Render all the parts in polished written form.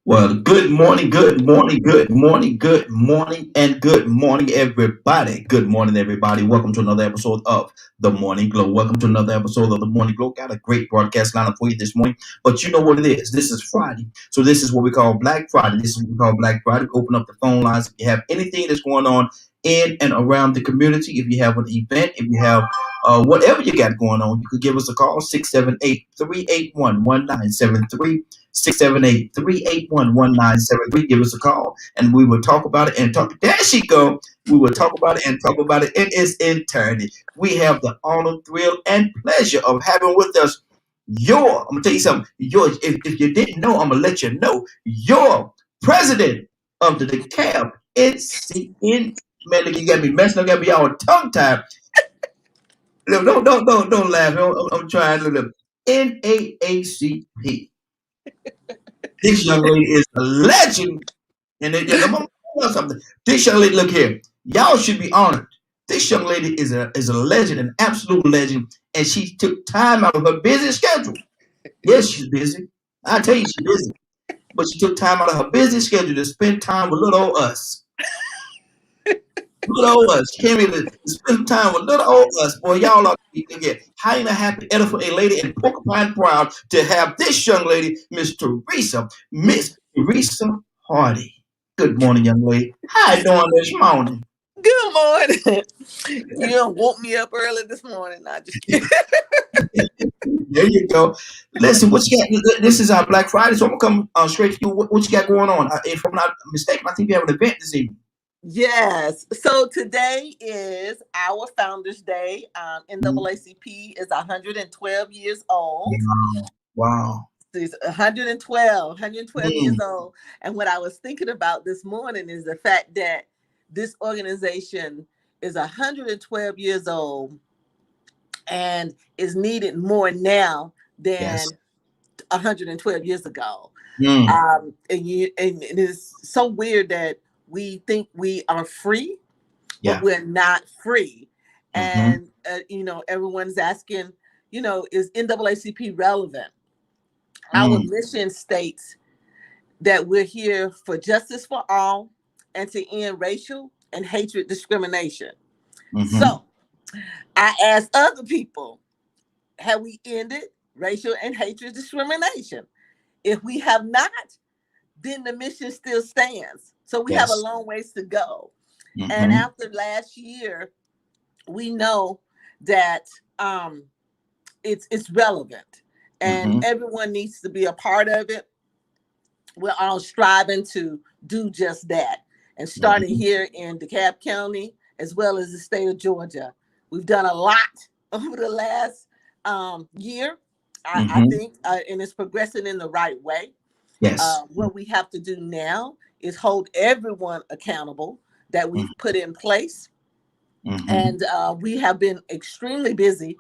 Well, good morning, everybody. Good morning, everybody. Welcome to another episode of The Morning Glow. Welcome to another episode of The Morning Glow. Got a great broadcast lineup for you this morning, but you know what it is. This is Friday. So this is what we call Black Friday. This is what we call Black Friday. Open up the phone lines. If you have anything that's going on in and around the community, if you have an event, if you have whatever you got going on, you could give us a call, 678-381-1973. 678-381-1973. Give us a call and we will talk about it and talk. There she go. We will talk about it and talk about it in its entirety. We have the honor, thrill, and pleasure of having with us I'm gonna tell you something. If you didn't know, I'm gonna let you know. Your president of the DeKalb NCN. Man, look, you got me messing up, got me all tongue tied. Look, don't laugh. I'm trying to look. NAACP. This young lady is a legend. And I'm gonna tell you something. This young lady, look here, y'all should be honored. This young lady is a legend, an absolute legend, and she took time out of her busy schedule. Yes, she's busy. I tell you, she's busy, but she took time out of her busy schedule to spend time with little old us. Little old us. She came here to spend time with little old us. Boy, y'all are high and happy, edible, a lady, and porcupine proud to have this young lady, Miss Teresa Hardy. Good morning, young lady. How you doing this morning? Good morning. You done woke me up early this morning. Not just kidding. There you go. Listen, what you got? This is our Black Friday, so I'm gonna come straight to you. What you got going on? If I'm not mistaken, I think you have an event this evening. Yes. So today is our Founders Day. NAACP is 112 years old. Wow. She's 112 years Mm. old. And what I was thinking about this morning is the fact that this organization is 112 years old and is needed more now than Yes. 112 years ago. Mm. And it is so weird that we think we are free, Yeah. but we're not free. Mhm. And everyone's asking, is NAACP relevant? Our Mm. mission states that we're here for justice for all and to end racial and hatred discrimination. Mhm. So I asked other people, have we ended racial and hatred discrimination? If we have not, then the mission still stands. So we have a Yes. long ways to go. And Mhm. after last year, we know that it's relevant and Mhm. everyone needs to be a part of it. We're all striving to do just that. And starting Mhm. here in DeKalb County, as well as the state of Georgia, we've done a lot over the last year, I Mhm. think, and it's progressing in the right way. Yes. What we have to do now is hold everyone accountable that we've put in place. Mhm. And we have been extremely busy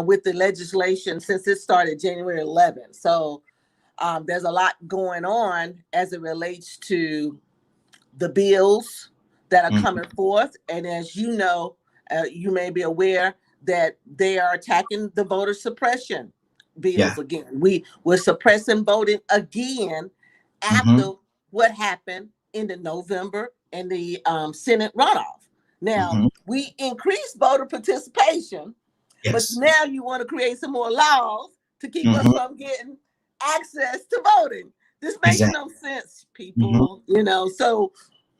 with the legislation since it started January 11th. So there's a lot going on as it relates to the bills that are Mhm. coming forth. And as you know, you may be aware that they are attacking the voter suppression bills Yeah. again. We were suppressing voting again after Mhm. what happened in the November and the Senate runoff. Now, Mhm. we increased voter participation, but Yes. now you want to create some more laws to keep us Mhm. from getting access to voting. This makes Exactly. no sense, Mhm. people. So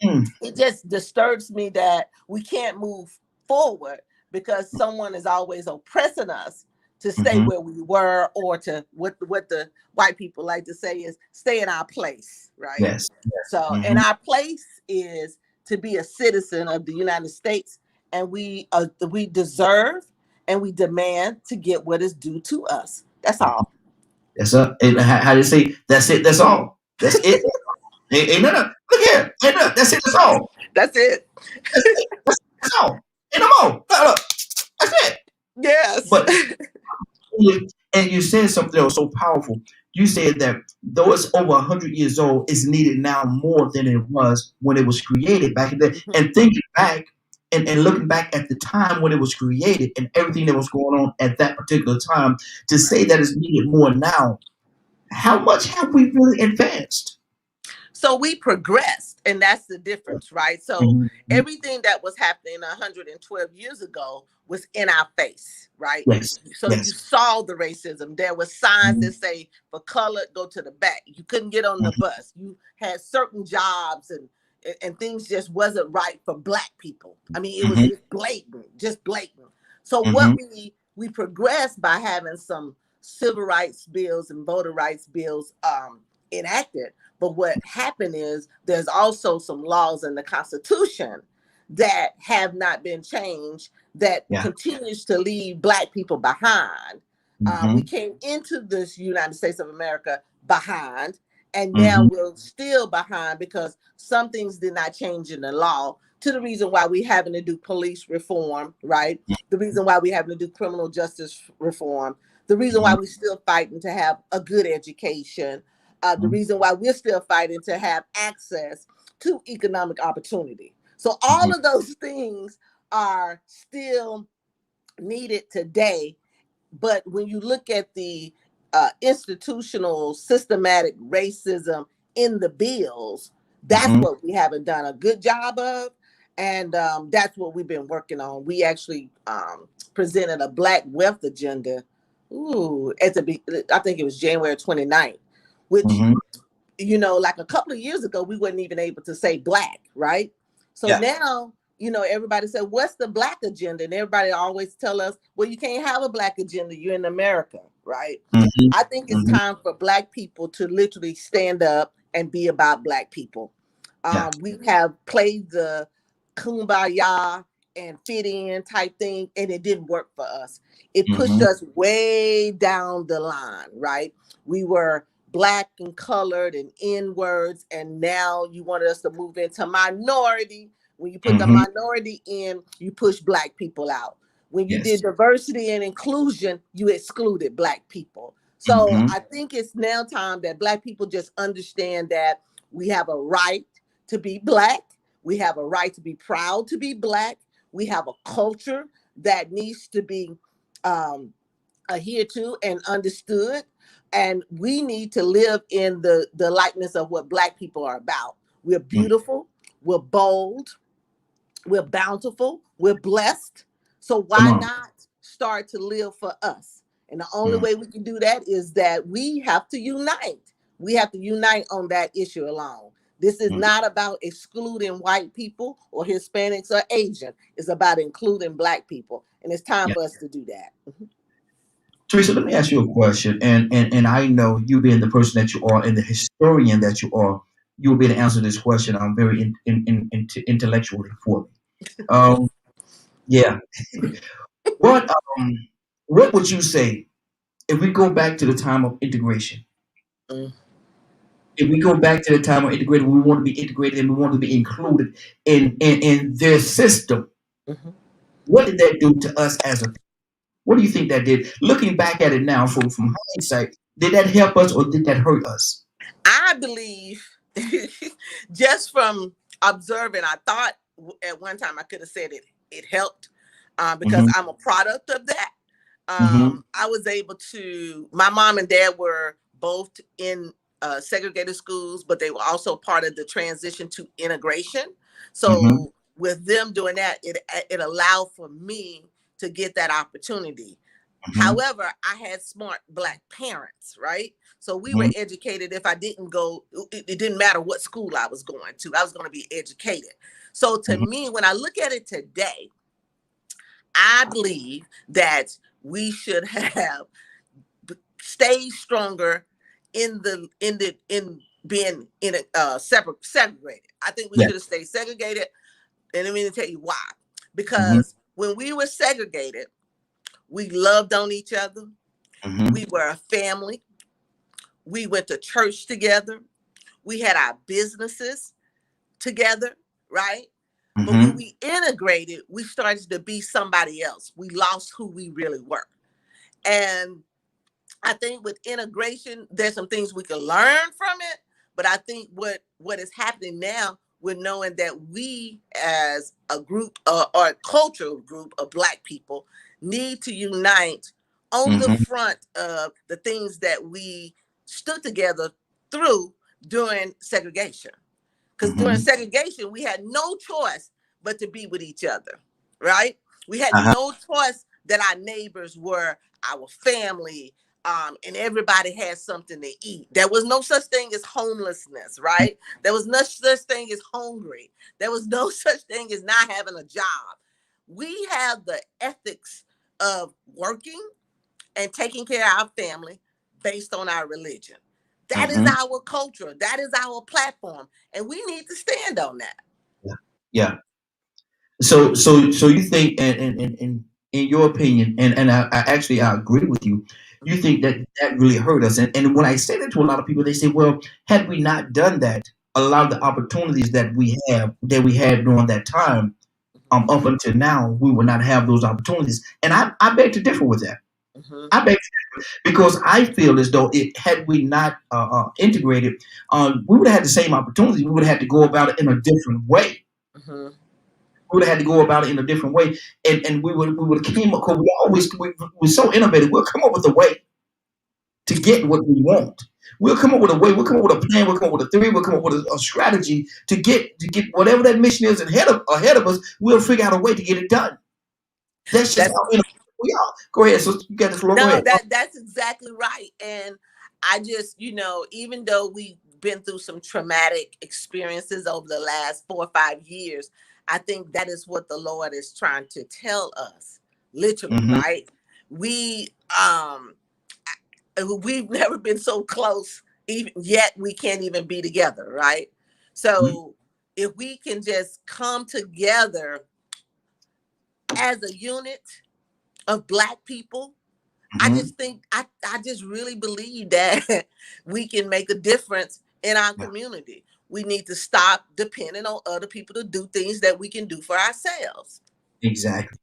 Mm. it just disturbs me that we can't move forward because someone is always oppressing us to stay Mhm. where we were, or to what the white people like to say is stay in our place, right? Yes. Yes. So, and Mhm. our place is to be a citizen of the United States, and we deserve and we demand to get what is due to us. That's all. That's up. And how do you say? That's it. That's all. That's it. Ain't nothing. Look here. Ain't nothing. That's it. That's all. That's it. That's it. That's all. Ain't no more. Look. That's it. Yes. But and you said something that was so powerful. You said that though it's over 100 years old, it's needed now more than it was when it was created back in the. And thinking back and looking back at the time when it was created and everything that was going on at that particular time, to say that it's needed more now, how much have we really advanced? So we progressed, and that's the difference, right? So Mhm. everything that was happening 112 years ago was in our face, right? Yes. So you Yes. saw the racism. There were signs Mhm. that say for color, go to the back. You couldn't get on the Mhm. bus. You had certain jobs, and things just wasn't right for black people. I mean, it was Mhm. just blatant, just blatant. So what Mhm. we progressed by having some civil rights bills and voter rights bills enacted. But what happened is there's also some laws in the Constitution that have not been changed that Yeah. continues to leave black people behind. We Mhm. came into this United States of America behind, and now Mhm. we're still behind because some things did not change in the law. To the reason why we having to do police reform, right? The reason why we having to do criminal justice reform. The reason why Mhm. we're still fighting to have a good education. The Mhm. reason why we're still fighting to have access to economic opportunity. So Mhm. all of those things are still needed today. But when you look at the institutional systematic racism in the bills, that's Mhm. what we haven't done a good job of. And that's what we've been working on. We actually presented a Black Wealth Agenda. Ooh, I think it was January 29th, which, Mhm. like a couple of years ago, we weren't even able to say black, right? So Yeah. now, everybody said, what's the black agenda? And everybody always tell us, well, you can't have a black agenda. You're in America, right? Mhm. I think it's Mhm. time for black people to literally stand up and be about black people. Yeah. We have played the kumbaya and fit in type thing, and it didn't work for us. It pushed Mhm. us way down the line, right? We were black and colored and N words, and now you wanted us to move into minority. When you put the Mhm. minority in, you push black people out. When you did Yes. diversity and inclusion, you excluded black people. So Mhm. I think it's now time that black people just understand that we have a right to be black. We have a right to be proud to be black. We have a culture that needs to be um, adhered to and understood. And we need to live in the likeness of what black people are about. We're Mhm. beautiful, we're bold, we're bountiful, we're blessed. So Come why on. not start to live for us? And the only Mhm. way we can do that is that we have to unite. We have to unite on that issue alone. This is Mhm. not about excluding white people or Hispanics or Asian. It's about including black people. And it's time Yeah. for us to do that. Teresa, let me ask you a question, and I know you being the person that you are and the historian that you are, you will be able to answer this question. I'm very intellectually for me. Um, yeah. What um, what would you say if we go back to the time of integration? Mm, If we go back to the time of integrated, we want to be integrated and we want to be included in their system. mhm. What did that do to us as a? What do you think that did? Looking back at it now from hindsight, did that help us or did that hurt us? I believe, just from observing, I thought at one time I could have said it helped because Hmm. I'm a product of that. Hmm. I was able to, my mom and dad were both in segregated schools, but they were also part of the transition to integration. Hmm. So with them doing that, it allowed for me to get that opportunity. Hmm. However, I had smart black parents, right? So we were Hmm. educated. If I didn't go, it didn't matter what school I was going to, I was going to be educated. So to Hmm. me, when I look at it today, I believe that we should have stayed stronger in being in a separate segregated. I think we Yes. should have stayed segregated, and let me tell you why. Hmm. Because when we were segregated, we loved on each other. Hmm. We were a family. We went to church together. We had our businesses together, right? But when Hmm. we integrated, we started to be somebody else. We lost who we really were. And I think with integration, there's some things we can learn from it. But I think what is happening now, we're knowing that we as a group or a cultural group of black people need to unite on the Hmm. front of the things that we stood together through. during segregation. Because during segregation, we had no choice but to be with each other, right? We had no choice that our neighbors were our family, and everybody had something to eat. There was no such thing as homelessness, right? There was no such thing as hungry. There was no such thing as not having a job. We have the ethics of working and taking care of our family based on our religion. That is our culture. That is our platform, and we need to stand on that. Yeah. Yeah. So you think, and in your opinion, and I actually I agree with you. You think that that really hurt us, and when I say that to a lot of people, they say, well, had we not done that, a lot of the opportunities that we had during that time, up until now, we would not have those opportunities. And I beg to differ with that. I beg to differ because I feel as though it had we not integrated, we would have had the same opportunity. We would have had to go about it in a different way. We would have had to go about it in a different way, and we would have came up. Cause we're so innovative. We'll come up with a way to get what we want. We'll come up with a way. We'll come up with a plan. We'll come up with a theory. We'll come up with a strategy to get whatever that mission is ahead of us. We'll figure out a way to get it done. That's just how innovative we are. Go ahead. So you got the floor. Go No, ahead. that's exactly right. And I just, even though we've been through some traumatic experiences over the last 4 or 5 years, I think that is what the Lord is trying to tell us, literally, right? We've never been so close, even yet we can't even be together, right? So if we can just come together as a unit of Black people, I just think I just really believe that we can make a difference in our community. We need to stop depending on other people to do things that we can do for ourselves. Exactly.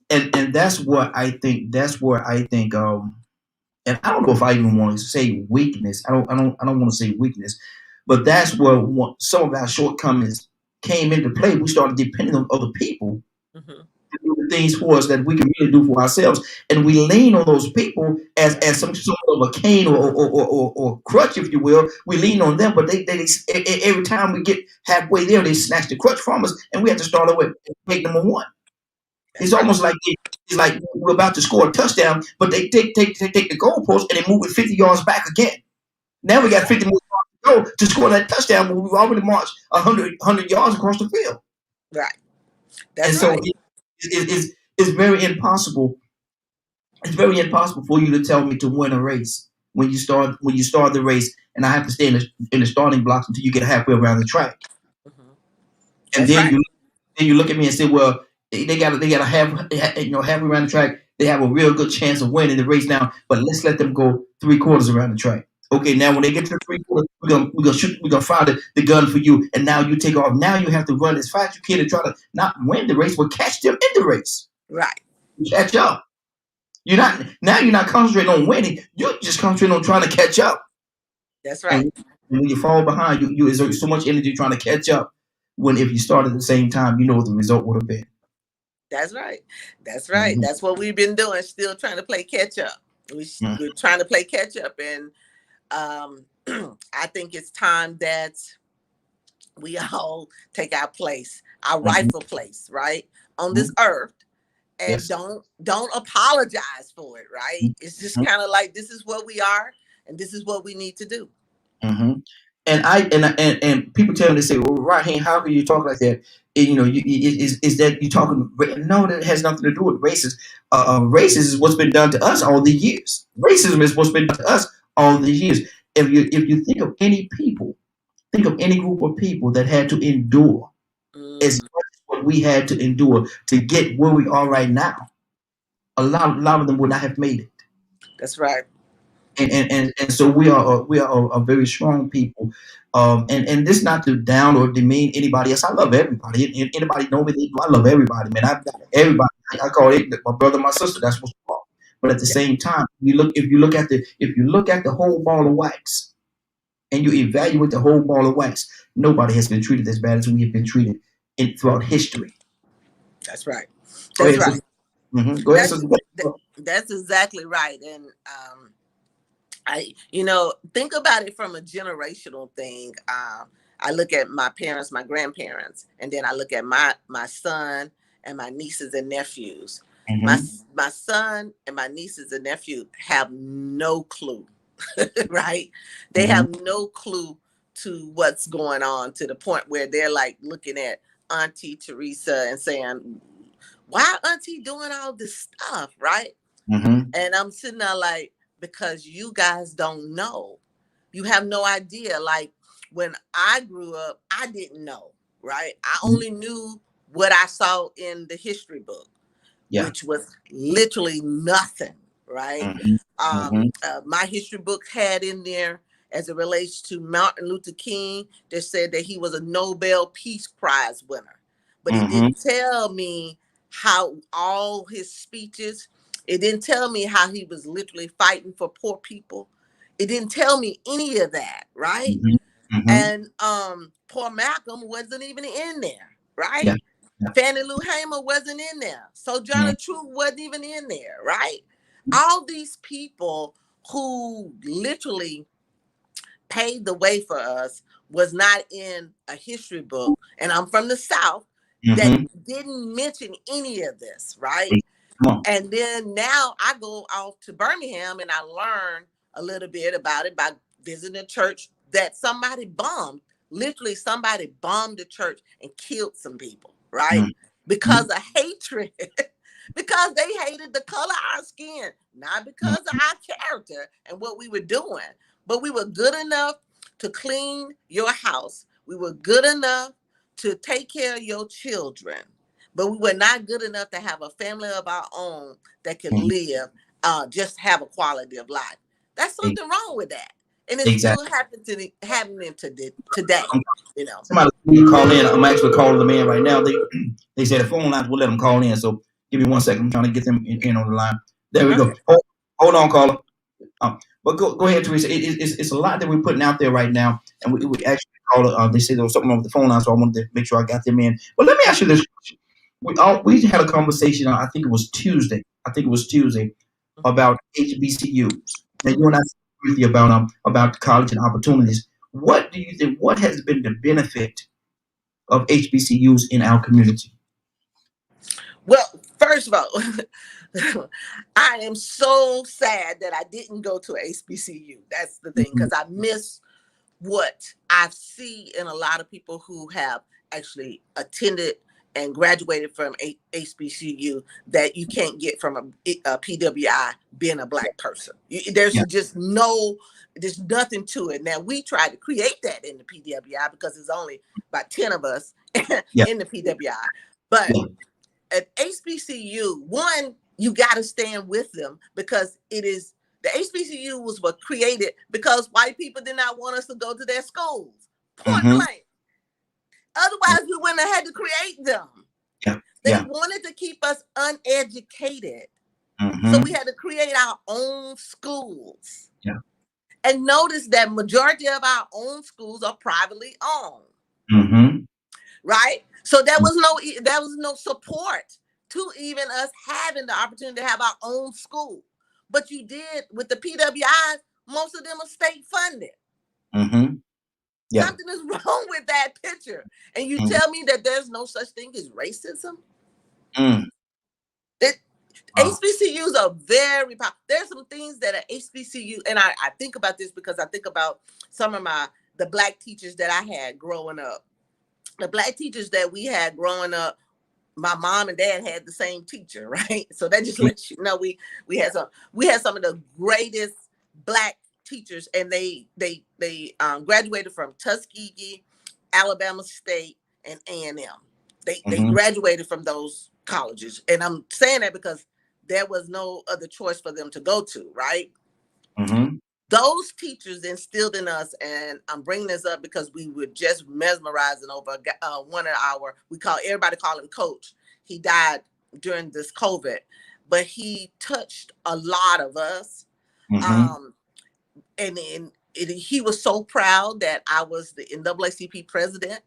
And that's what I think. That's where I think. And I don't know if I even want to say weakness. I don't want to say weakness, but that's where some of our shortcomings came into play. We started depending on other people to do the things for us that we can really do for ourselves, and we lean on those people as some sort of a cane or crutch, if you will. We lean on them, but they every time we get halfway there, they snatch the crutch from us, and we have to start over at plate number one. It's almost like it's like we're about to score a touchdown, but they take the goalpost and they move it 50 yards back again. Now we got 50 more yards to go to score that touchdown when we've already marched 100 yards across the field. Right. And so it's very impossible. It's very impossible for you to tell me to win a race when you start the race, and I have to stay in the starting blocks until you get halfway around the track. And then you look at me and say, well, they got to halfway around the track. They have a real good chance of winning the race now, but let's let them go 3/4 around the track. Okay, now when they get to the 3/4, we're gonna fire the gun for you, and now you take off. Now you have to run as fast as you can to try to not win the race, but catch them in the race. Right. Catch up. You're not concentrating on winning. You're just concentrating on trying to catch up. That's right. And when you fall behind, you exert so much energy trying to catch up. When if you start at the same time, you know what the result would have been. That's right. That's right. That's what we've been doing. Still trying to play catch up. We're trying to play catch up, and I think it's time that we all take our place, our rightful place, right, on this earth, and don't apologize for it, right? It's just kind of like, this is what we are, and this is what we need to do. And people tell me, they say, well, Raheem, how can you talk like that? Is that you talking? No, that has nothing to do with racism. Racism is what's been done to us all the years. Racism is what's been done to us all these years. If you think of any people, think of any group of people that had to endure as much as what we had to endure to get where we are right now. A lot of them would not have made it. That's right. And so we are a very strong people, and this not to down or demean anybody else. I love everybody. Anybody know me? I love everybody, man. Everybody. I call it my brother, my sister. That's what's wrong. But at the same time, if you look at the whole ball of wax, and you evaluate the whole ball of wax, nobody has been treated as bad as we have been treated throughout history. That's right. That's right. Go ahead. That's exactly right. And Think about it from a generational thing. I look at my parents, my grandparents, and then I look at my son and my nieces and nephews. My Mm-hmm. my son and my nieces and nephews have no clue, right? They Mm-hmm. have no clue to what's going on, to the point where they're like looking at Auntie Teresa and saying, "Why Auntie doing all this stuff?" Right? Mm-hmm. And I'm sitting there like, because you guys don't know. You have no idea. Like when I grew up, I didn't know, right? I only knew what I saw in the history book, Yeah. which was literally nothing, right? Mm-hmm. Mm-hmm. My history book had in there, as it relates to Martin Luther King, that said that he was a Nobel Peace Prize winner. But it Mm-hmm. didn't tell me how all his speeches, it didn't tell me how he was literally fighting for poor people. It didn't tell me any of that, right? Mm-hmm. Mm-hmm. And poor Malcolm wasn't even in there, Yeah. right? Yeah. Fannie Lou Hamer wasn't in there. Yeah. Sojourner Truth wasn't even in there, right? All these people who literally paved the way for us was not in a history book. And I'm from the South, that Mm-hmm. didn't mention any of this, right? Come on. And then now I go off to Birmingham and I learn a little bit about it by visiting a church that somebody bombed. Literally, somebody bombed the church and killed some people, right? Mm-hmm. Because of hatred, because they hated the color of our skin, not because of our character and what we were doing, but we were good enough to clean your house. We were good enough to take care of your children, but we were not good enough to have a family of our own that could Mm-hmm. live, just have a quality of life. That's something wrong with that, and it's still Exactly. happening today. Um, You know. Somebody call in. I'm actually calling them in right now. They said the phone lines will let them call in. So give me 1 second. I'm trying to get them in on the line. There we go. Okay. Hold on, caller. But go ahead, Teresa. It's a lot that we're putting out there right now, and we actually called. They said there was something over the phone line, so I wanted to make sure I got them in. But let me ask you this question. We had a conversation. I think it was Tuesday. I think it was Tuesday about HBCUs. Now you and I spoke with you about college and opportunities. What do you think? What has been the benefit of HBCUs in our community? Well, first of all, I am so sad that I didn't go to HBCU. That's the thing, Mhm. because I miss what I see in a lot of people who have actually attended and graduated from HBCU that you can't get from a PWI being a Black person. There's Yeah, just there's nothing to it. Now, we tried to create that in the PWI because there's only about 10 of us yeah, in the PWI. But yeah. at HBCU, one, you got to stand with them, because the HBCU was what created because white people did not want us to go to their schools. Point Mm-hmm. blank. Otherwise, we wouldn't have had to create them. Yeah, They yeah. wanted to keep us uneducated. So Mm-hmm. we had to create our own schools. Yeah. And notice that majority of our own schools are privately owned. Mm-hmm. Right? So there was no support to even us having the opportunity to have our own school. But you did with the PWIs, most of them are state funded. Mm-hmm. Yeah. Something is wrong with that picture. And you Mm-hmm. tell me that there's no such thing as racism? Mm. That Wow. HBCUs are very powerful. There's some things that are HBCU, and I think about this because I think about some of the Black teachers that I had growing up. The Black teachers that we had growing up, my mom and dad had the same teacher, right? So that just lets you know we had some of the greatest Black teachers, and they graduated from Tuskegee, Alabama State, and A&M. They Mm-hmm. graduated from those colleges, and I'm saying that because there was no other choice for them to go to, right? Mm-hmm. Those teachers instilled in us, and I'm bringing this up because we were just mesmerizing over one of everybody call him Coach. He died during this COVID, but he touched a lot of us. Mm-hmm. Um, and he was so proud that I was the NAACP president,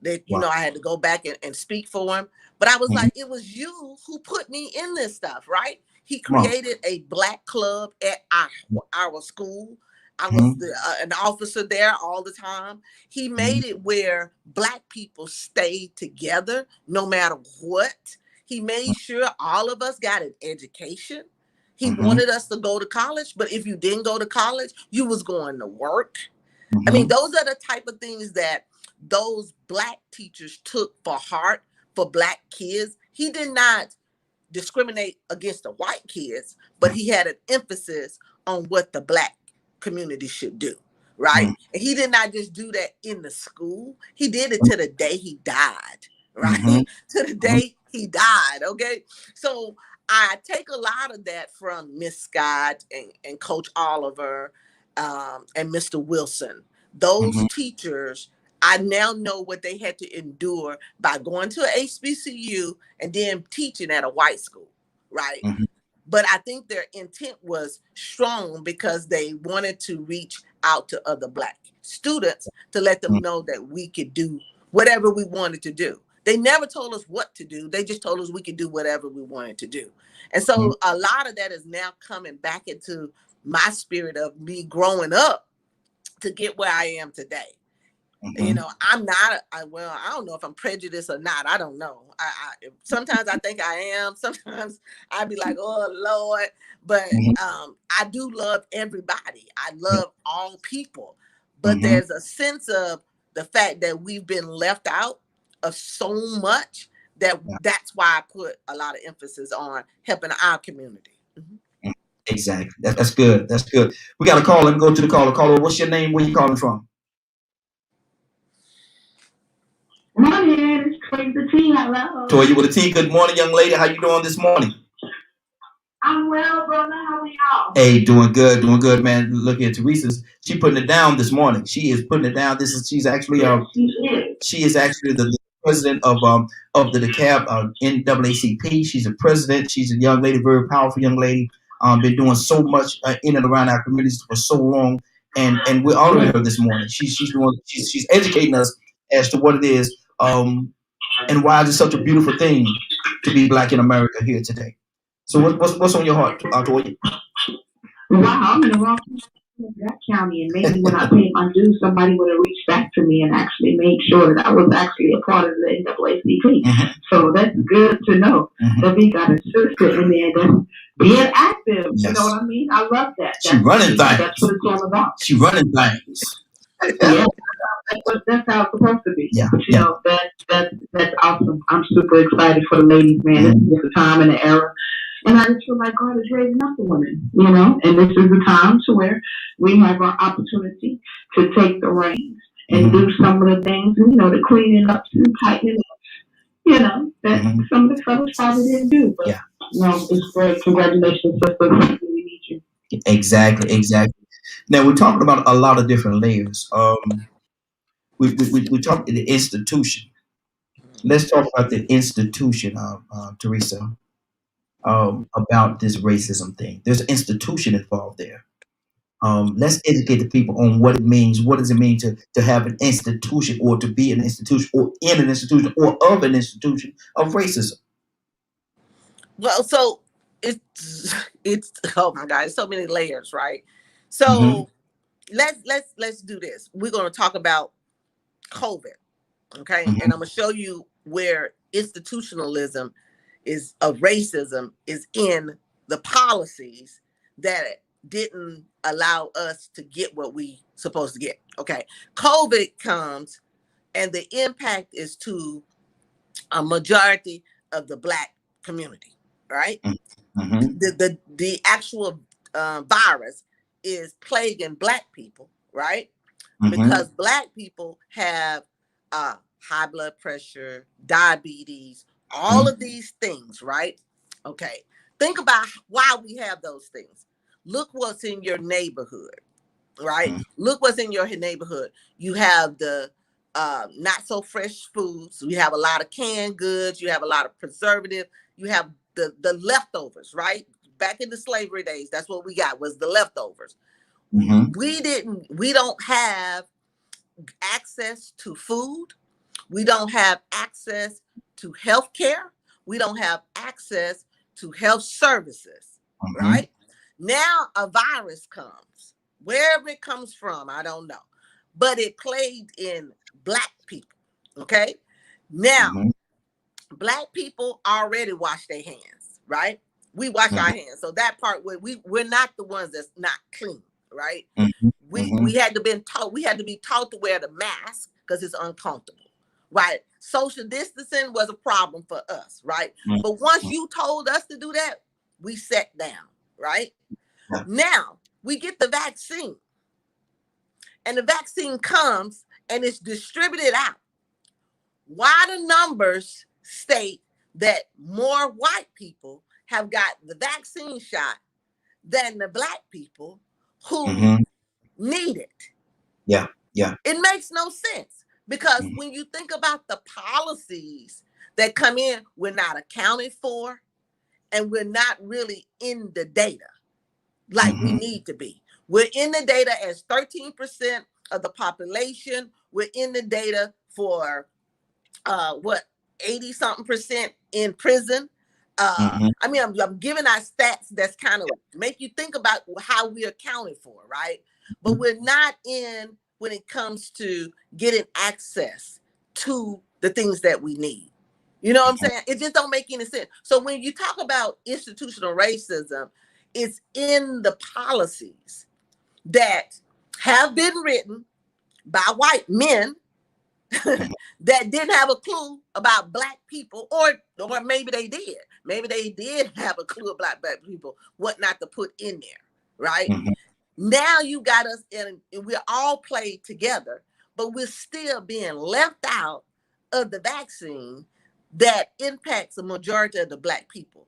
that, Wow. I had to go back and speak for him. But I was Mm-hmm. like, it was you who put me in this stuff, right? He Come on. created a black club at our school. I was Mhm. an officer there all the time. He made it where black people stayed together no matter what. He made sure all of us got an education. He Mhm. wanted us to go to college, but if you didn't go to college, you was going to work. I mean, Mhm. those are the type of things that those black teachers took for heart for black kids. He did not discriminate against the white kids, but he had an emphasis on what the black community should do, right? Mhm. And he did not just do that in the school. He did it to the day he died, right? Mhm. To the Mhm. day he died, okay? So I take a lot of that from Miss Scott and Coach Oliver and Mr. Wilson. Those Mhm. teachers, I now know what they had to endure by going to a HBCU and then teaching at a white school, right? Mhm. But I think their intent was strong because they wanted to reach out to other black students to let them Mhm. know that we could do whatever we wanted to do. They never told us what to do. They just told us we could do whatever we wanted to do. And Mhm. so a lot of that is now coming back into my spirit of me growing up to get where I am today. You Mhm. know, I'm not, well, I don't know if I'm prejudiced or not. I don't know. Sometimes I think I am. Sometimes I'd be like, oh, Lord. But Mhm. I do love everybody. I Yeah. love all people. But Mhm. there's a sense of the fact that we've been left out of so much that Yeah. that's why I put a lot of emphasis on helping our community. Mhm. Mm. Exactly. That's good. That's good. We got a call. Let me go to the caller. Caller, what's your name? Where you calling from? Morning, it's Toy the T. Hello. Toya with a T. Good morning, young lady. How you doing this morning? I'm well, brother. How are y'all? Hey, doing good, man. Look at Teresa's. She putting it down this morning. She is putting it down. She's actually Yes, she is. she is actually the president of the DeKalb NAACP. She's a president. She's a young lady, very powerful young lady. Been doing so much in and around our communities for so long, and we're honoring her this morning. She's educating us as to what it is, and why it's such a beautiful thing to be black in America here today. So what's on your heart, Toya? Wow, I'm in the wrong that county, and maybe when I paid my dues, somebody would have reached back to me and actually made sure that I was actually a part of the NAACP. Mm-hmm. So that's good to know that we got a sister in there that's being active. Yes. You know what I mean? I love that. She running that's things. what it's all about. She running things. Yeah, that's how it's supposed to be. Yeah. But you know that's awesome. I'm super excited for the ladies, man. This is the time and the era. And I just feel like God is raising up the women, you know, and this is the time to where we have our opportunity to take the reins and do some of the things, you know, the cleaning up and tightening up, you know, that some of the fellas probably didn't do. But Yeah. no, it's great. Congratulations, sister. We need you. Exactly. Now we're talking about a lot of different layers. We talked the institution. Let's talk about the institution, Teresa, about this racism thing. There's an institution involved there. Let's educate the people on what it means. What does it mean to have an institution, or to be an institution, or in an institution, or of an institution of racism? Well, so it's oh my God, it's so many layers, right? Mm-hmm. So let's do this. We're going to talk about COVID, okay? Mm-hmm. And I'm going to show you where institutionalism is of racism is in the policies that didn't allow us to get what we supposed to get. Okay, COVID comes and the impact is to a majority of the black community, right? Mm-hmm. The actual virus is plaguing black people, right? Mm-hmm. Because black people have high blood pressure, diabetes, all of these things, right? Okay. Think about why we have those things. Look what's in your neighborhood, right? Look what's in your neighborhood. You have the not so fresh foods. You have a lot of canned goods. You have a lot of preservative. You have the leftovers, right? Back in the slavery days, that's what we got was the leftovers. Mm-hmm. We don't have access to food. We don't have access to health care. We don't have access to health services. right? Now a virus comes, wherever it comes from, I don't know, but it plagued in Black people. Okay, now Black people already wash their hands, right? We wash our hands, so that part where we're not the ones that's not clean, right? We had to be taught to wear the mask because it's uncomfortable, right? Social distancing was a problem for us, right? But once you told us to do that, we sat down, right? Now we get the vaccine, and the vaccine comes and it's distributed out. Why the numbers state that more white people have got the vaccine shot than the Black people who need it? Yeah. It makes no sense because when you think about the policies that come in, we're not accounted for, and we're not really in the data like we need to be. We're in the data as 13% of the population. We're in the data for 80-something% in prison. I mean, I'm giving our stats that's kind of make you think about how we're accounted for, right? But we're not in when it comes to getting access to the things that we need. You know what I'm saying? It just don't make any sense. So when you talk about institutional racism, it's in the policies that have been written by white men that didn't have a clue about Black people, or maybe they did. Maybe they did have a clue about Black people, what not to put in there, right? Now you got us in, we're all played together, but we're still being left out of the vaccine that impacts the majority of the Black people.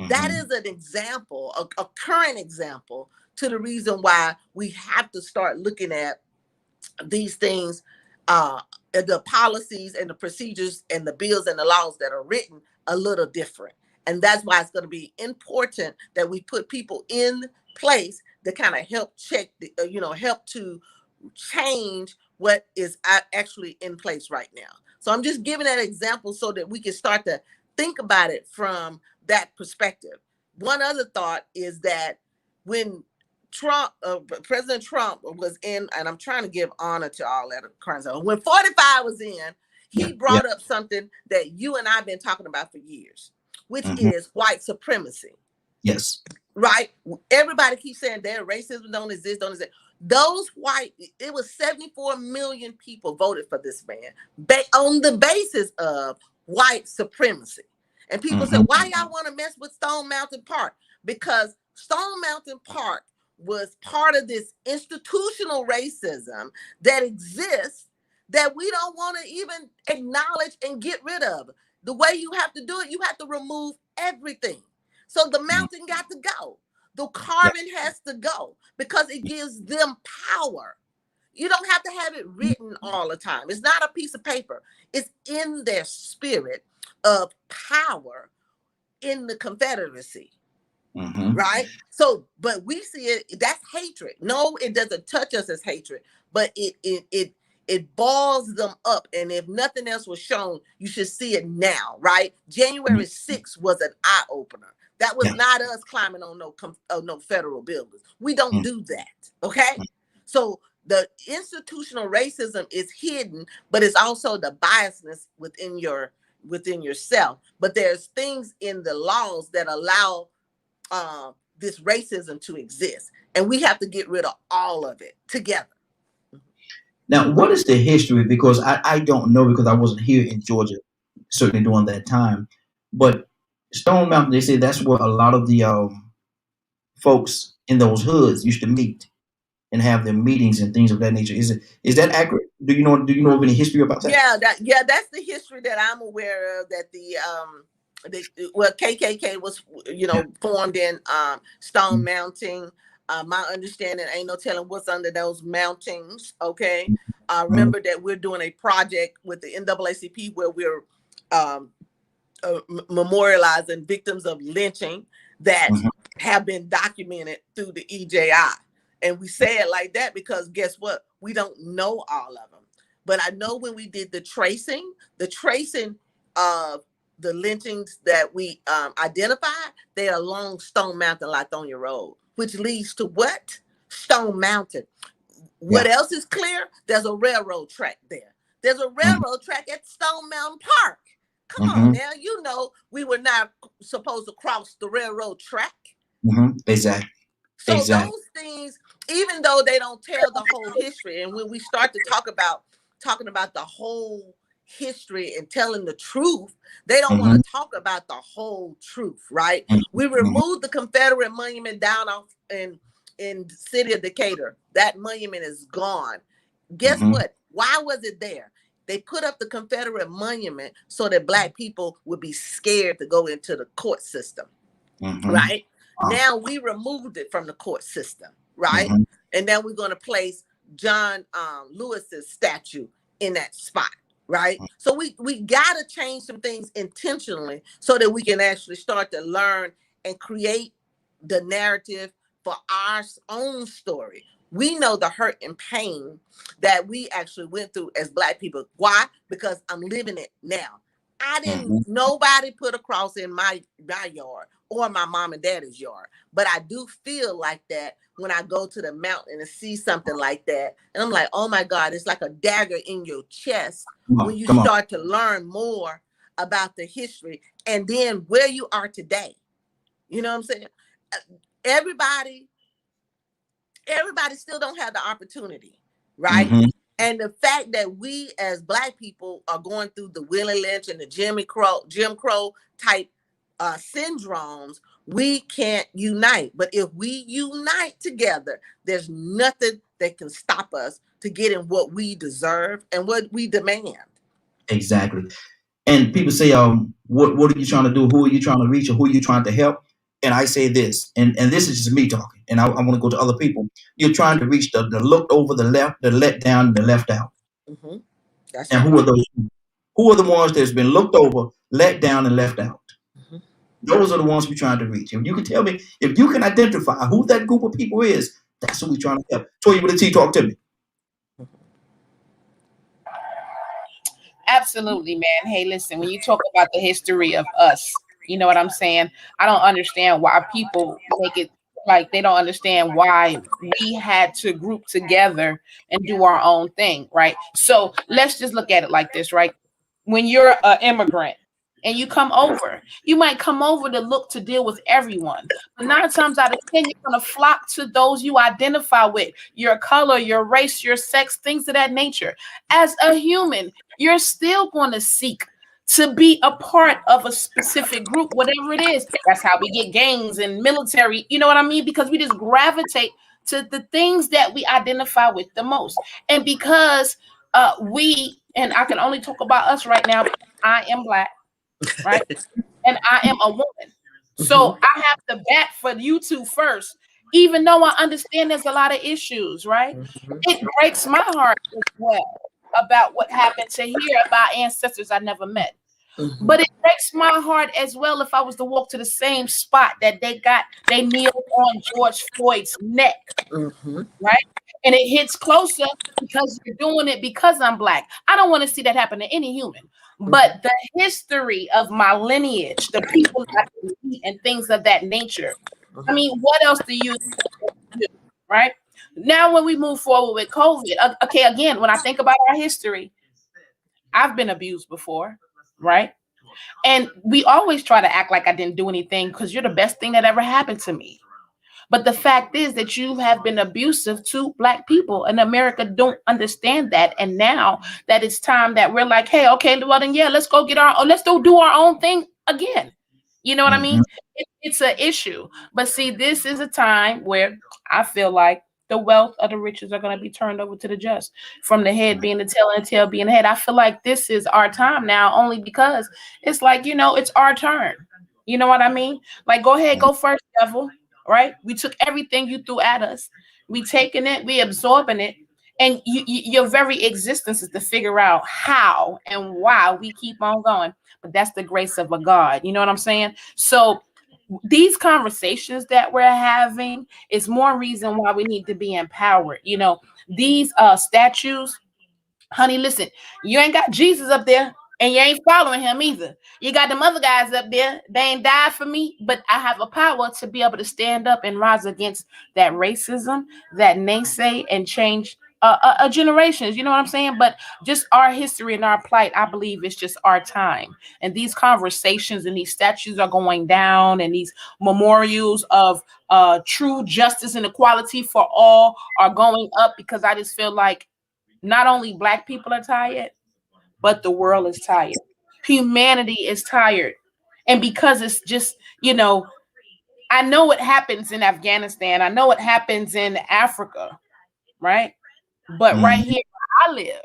That is an example, a current example to the reason why we have to start looking at these things, the policies and the procedures and the bills and the laws that are written a little different. And that's why it's going to be important that we put people in place to kind of help check, help to change what is actually in place right now. So I'm just giving that example so that we can start to think about it from that perspective. One other thought is that when President Trump was in, and I'm trying to give honor to all that crimes. When 45 was in, he brought up something that you and I've been talking about for years, which is white supremacy. Yes. Right? Everybody keeps saying their racism don't exist. Those white, it was 74 million people voted for this man on the basis of white supremacy. And people say, why y'all want to mess with Stone Mountain Park? Because Stone Mountain Park was part of this institutional racism that exists that we don't want to even acknowledge and get rid of. The way you have to do it, you have to remove everything. So the mountain got to go. The carbon has to go because it gives them power. You don't have to have it written all the time. It's not a piece of paper. It's in their spirit of power in the Confederacy. Right? So, but we see it, that's hatred. No, it doesn't touch us as hatred, but it balls them up. And if nothing else was shown, you should see it now, right? January 6th was an eye opener. That was not us climbing on no federal buildings. We don't do that, okay? So the institutional racism is hidden, but it's also the biasness within yourself. But there's things in the laws that allow this racism to exist, and we have to get rid of all of it together. Now, what is the history? Because I don't know, because I wasn't here in Georgia, certainly during that time. But Stone Mountain, they say that's where a lot of the folks in those hoods used to meet and have their meetings and things of that nature. Is that accurate? Do you know of any history about that? Yeah, that's the history that I'm aware of. That the KKK was formed in Stone Mountain. My understanding, ain't no telling what's under those mountains. Okay, I remember that we're doing a project with the NAACP where we're memorializing victims of lynching that have been documented through the EJI. And we say it like that because guess what? We don't know all of them. But I know when we did the tracing of the lynchings that we identified, they are along Stone Mountain, Lithonia Road, which leads to what? Stone Mountain. What else is clear? There's a railroad track there. There's a railroad track at Stone Mountain Park. Come on now, you know we were not supposed to cross the railroad track. Exactly. So those things, even though they don't tell the whole history, and when we start to talking about the whole history and telling the truth, they don't want to talk about the whole truth, right? We removed the Confederate monument down off in the city of Decatur. That monument is gone. Guess what? Why was it there? They put up the Confederate monument so that Black people would be scared to go into the court system, right? Now we removed it from the court system, right? And then we're going to place John Lewis's statue in that spot, right? So we got to change some things intentionally so that we can actually start to learn and create the narrative for our own story. We know the hurt and pain that we actually went through as Black people. Why? Because I'm living it now. I didn't, nobody put a cross in my yard or my mom and daddy's yard. But I do feel like that when I go to the mountain and see something like that. And I'm like, oh my God, it's like a dagger in your chest when you start to learn more about the history and then where you are today. You know what I'm saying? Everybody still don't have the opportunity, right? And the fact that we as Black people are going through the Willie Lynch and the Jim Crow type syndromes, we can't unite. But if we unite together, there's nothing that can stop us to getting what we deserve and what we demand. Exactly. And people say, what are you trying to do? Who are you trying to reach, or who are you trying to help? And I say this, and this is just me talking, and I want to go to other people. You're trying to reach the looked over, the left, the let down, the left out. That's and right. who are those? Who are the ones that's been looked over, let down, and left out? Those are the ones we're trying to reach. If you can tell me, if you can identify who that group of people is, that's who we're trying to help. Toya with a T, talk to me. Absolutely, man. Hey, listen, when you talk about the history of us, you know what I'm saying? I don't understand why people make it like they don't understand why we had to group together and do our own thing, right? So let's just look at it like this, right? When you're an immigrant and you come over, you might come over to look to deal with everyone. But 9 times out of 10, you're going to flock to those you identify with, your color, your race, your sex, things of that nature. As a human, you're still going to seek to be a part of a specific group, whatever it is. That's how we get gangs and military, you know what I mean? Because we just gravitate to the things that we identify with the most. And because and I can only talk about us right now, I am Black, right? And I am a woman. So I have to bat for you two first, even though I understand there's a lot of issues, right? It breaks my heart as well about what happened to hear about ancestors I never met. But it breaks my heart as well if I was to walk to the same spot that they kneeled on George Floyd's neck, right? And it hits closer because you're doing it because I'm Black. I don't want to see that happen to any human. But the history of my lineage, the people I meet and things of that nature. I mean, what else do you do, right? Now, when we move forward with COVID, okay, again, when I think about our history, I've been abused before, right? And we always try to act like I didn't do anything because you're the best thing that ever happened to me. But the fact is that you have been abusive to Black people, and America don't understand that. And now that it's time that we're like, hey, okay, well then, yeah, let's go do our own thing again. You know what I mean? It's an issue. But see, this is a time where I feel like the wealth of the riches are going to be turned over to the just, from the head being the tail and the tail being the head. I feel like this is our time now, only because it's like, it's our turn. You know what I mean? Like, go ahead, go first, devil. Right? We took everything you threw at us. We taking it, we absorbing it. And your very existence is to figure out how and why we keep on going. But that's the grace of a God. You know what I'm saying? So these conversations that we're having is more reason why we need to be empowered. These statues, honey, listen, you ain't got Jesus up there. And you ain't following him either. You got them other guys up there. They ain't died for me, but I have a power to be able to stand up and rise against that racism, that naysay, and change generations. You know what I'm saying? But just our history and our plight, I believe it's just our time. And these conversations and these statues are going down, and these memorials of true justice and equality for all are going up, because I just feel like not only Black people are tired, but the world is tired. Humanity is tired. And because it's just, I know what happens in Afghanistan. I know what happens in Africa, right? But right here where I live,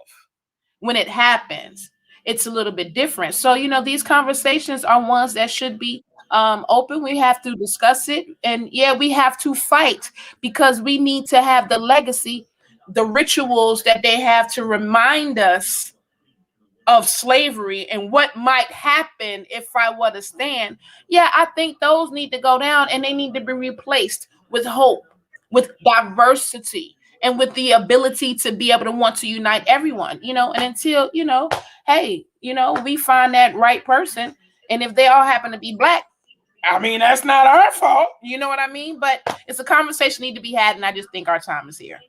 when it happens, it's a little bit different. So, these conversations are ones that should be open. We have to discuss it. And yeah, we have to fight, because we need to have the legacy, the rituals that they have to remind us of slavery and what might happen if I were to stand. Yeah, I think those need to go down, and they need to be replaced with hope, with diversity, and with the ability to be able to want to unite everyone, and until, hey, we find that right person. And if they all happen to be Black, I mean, that's not our fault. You know what I mean? But it's a conversation need to be had, and I just think our time is here.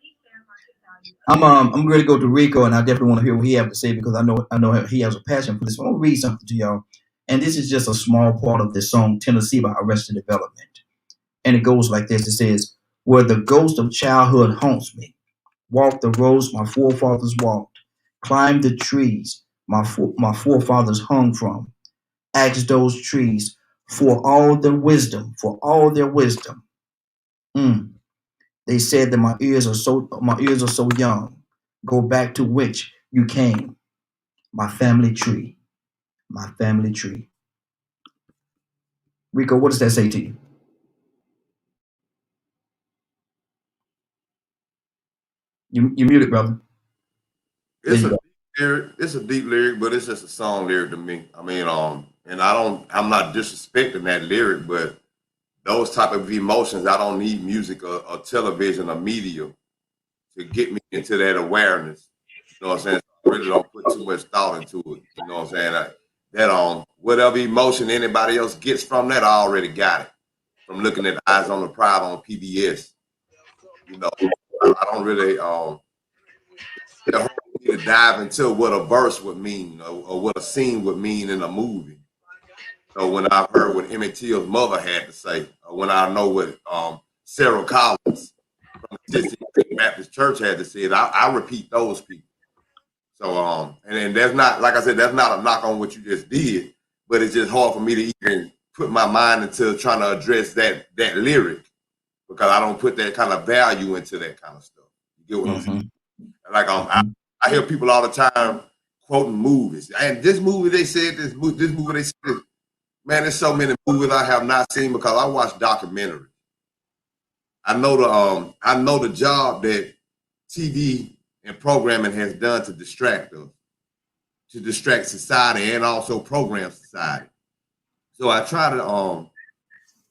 I'm ready to go to Rico, and I definitely want to hear what he has to say, because I know he has a passion for this. I want to read something to y'all, and this is just a small part of the song "Tennessee" by Arrested Development, and it goes like this. It says, "Where the ghost of childhood haunts me, walk the roads my forefathers walked, climb the trees my forefathers hung from, ask those trees for all their wisdom, for all their wisdom. They said that my ears are so young. Go back to which you came, my family tree, my family tree." Rico, what does that say to you? You muted, brother. It's a deep lyric. It's a deep lyric, but it's just a song lyric to me. I mean, and I'm not disrespecting that lyric, but those type of emotions, I don't need music or television or media to get me into that awareness. You know what I'm saying? I really don't put too much thought into it. You know what I'm saying? Whatever emotion anybody else gets from that, I already got it from looking at Eyes on the Prize on PBS. I don't really to dive into what a verse would mean, or what a scene would mean in a movie. So when I heard what Emmett Till's mother had to say, or when I know what Sarah Collins from the 16th Baptist Church had to say, I repeat those people. So and that's not, like I said, that's not a knock on what you just did, but it's just hard for me to even put my mind into trying to address that lyric, because I don't put that kind of value into that kind of stuff. You get what I'm saying? Like I hear people all the time quoting movies, and this movie they said this movie they said. Man, there's so many movies I have not seen because I watch documentaries. I know the job that TV and programming has done to distract us, to distract society, and also program society. So I try to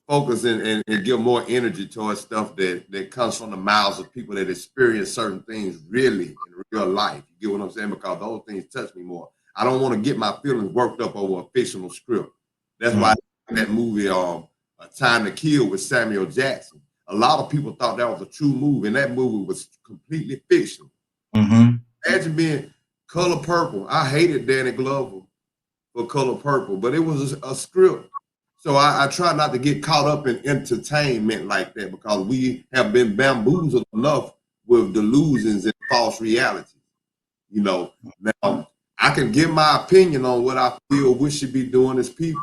focus and give more energy towards stuff that comes from the mouths of people that experience certain things really in real life. You get what I'm saying? Because those things touch me more. I don't want to get my feelings worked up over a fictional script. That's why that movie, A Time to Kill with Samuel Jackson, a lot of people thought that was a true movie, and that movie was completely fictional. Imagine being Color Purple. I hated Danny Glover for Color Purple, but it was a script. So I try not to get caught up in entertainment like that, because we have been bamboozled enough with delusions and false realities. Now I can give my opinion on what I feel we should be doing as people,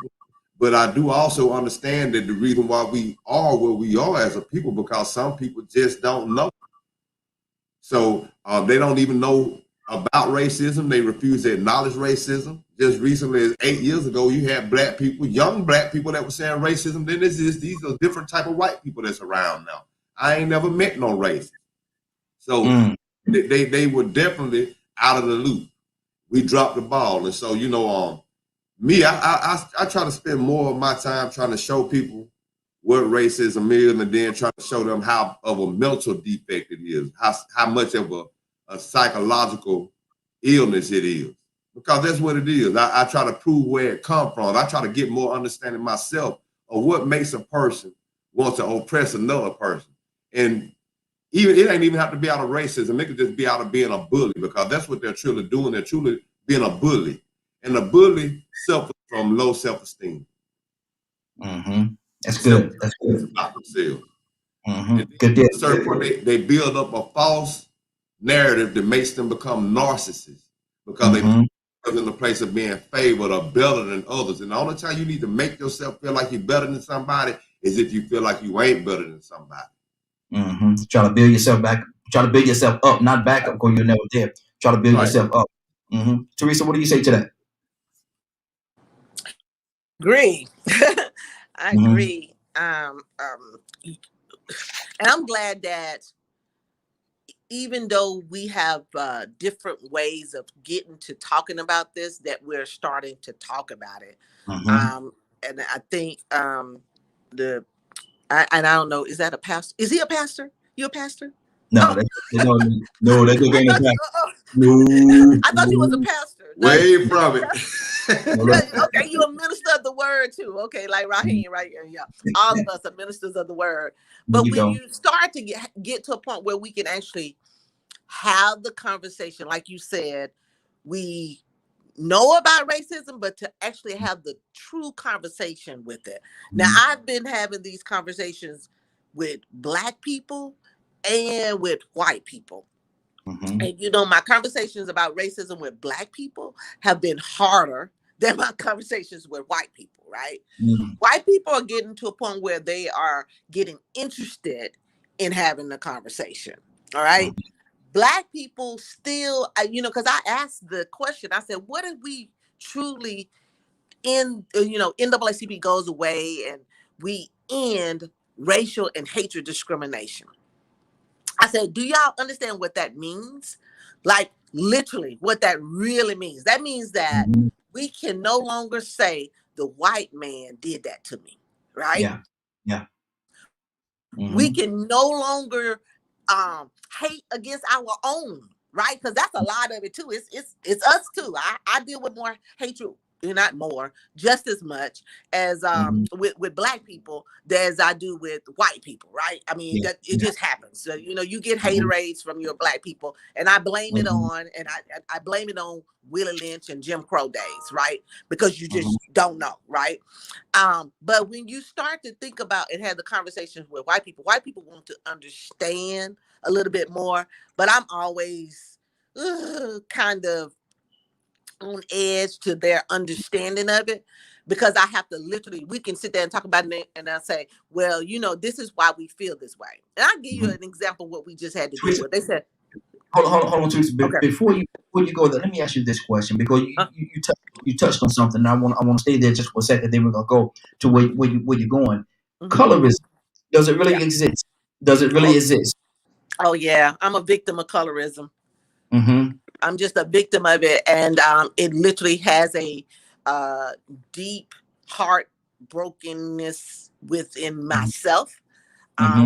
but I do also understand that the reason why we are where we are as a people, because some people just don't know. So they don't even know about racism. They refuse to acknowledge racism. Just recently, as 8 years ago, you had Black people, young Black people, that were saying racism didn't exist. These are different type of white people that's around now. I ain't never met no racist. So they were definitely out of the loop. We dropped the ball. And so, me, I try to spend more of my time trying to show people what racism is, and then trying to show them how of a mental defect it is, how much of a psychological illness it is. because that's what it is. I try to prove where it come from. I try to get more understanding myself of what makes a person want to oppress another person. And even it ain't even have to be out of racism. It could just be out of being a bully, because that's what they're truly doing. They're truly being a bully. And a bully suffers from low self-esteem. Mm-hmm. That's good. That's good. About themselves. Mm-hmm. Good deal. At a certain point, they build up a false narrative that makes them become narcissists, because they put in the place of being favored or better than others. And the only time you need to make yourself feel like you're better than somebody is if you feel like you ain't better than somebody. Mm-hmm. Try to build yourself back. Try to build yourself up, not back up, because you're never there. Try to build yourself up. Mm-hmm. Teresa, what do you say to that? Agree. I agree. And I'm glad that even though we have different ways of getting to talking about this, that we're starting to talk about it. And I think and I don't know, is that a pastor? Is he a pastor? You a pastor? No, no, they don't I thought you was a pastor. Way from it. Okay, you're a minister of the word too. Okay, like Raheem right here. Yeah, all of us are ministers of the word. But when you start to get to a point where we can actually have the conversation, like you said, we know about racism, but to actually have the true conversation with it. Now, I've been having these conversations with Black people and with white people. And you know, my conversations about racism with Black people have been harder than my conversations with white people, right? White people are getting to a point where they are getting interested in having the conversation, all right? Black people still, you know, because I asked the question, I said, what if we truly NAACP goes away and we end racial and hatred discrimination? I said, do y'all understand what that means? Like literally what that really means. That means that we can no longer say the white man did that to me, right? Yeah. We can no longer hate against our own, right? Because that's a lot of it too. It's us too. I deal with more hatred, not more, just as much as with Black people as I do with white people, right? I mean, it just happens. So, you know, you get haterades from your Black people, and I blame it on, and I blame it on Willie Lynch and Jim Crow days, right? Because you just don't know, right? But when you start to think about and have the conversations with white people want to understand a little bit more, but I'm always kind of on edge to their understanding of it, because I have to literally, we can sit there and talk about it and I'll say, well, you know, this is why we feel this way. And I'll give you an example of what we just had to do with. They said, hold on, Teresa. Before you go there, let me ask you this question, because you touched on something. And I want to stay there just for a second. Then we're gonna go to where you're going. Colorism, does it really exist? Does it really exist? Oh yeah, I'm a victim of colorism. I'm just a victim of it, and it literally has a deep heartbrokenness within myself,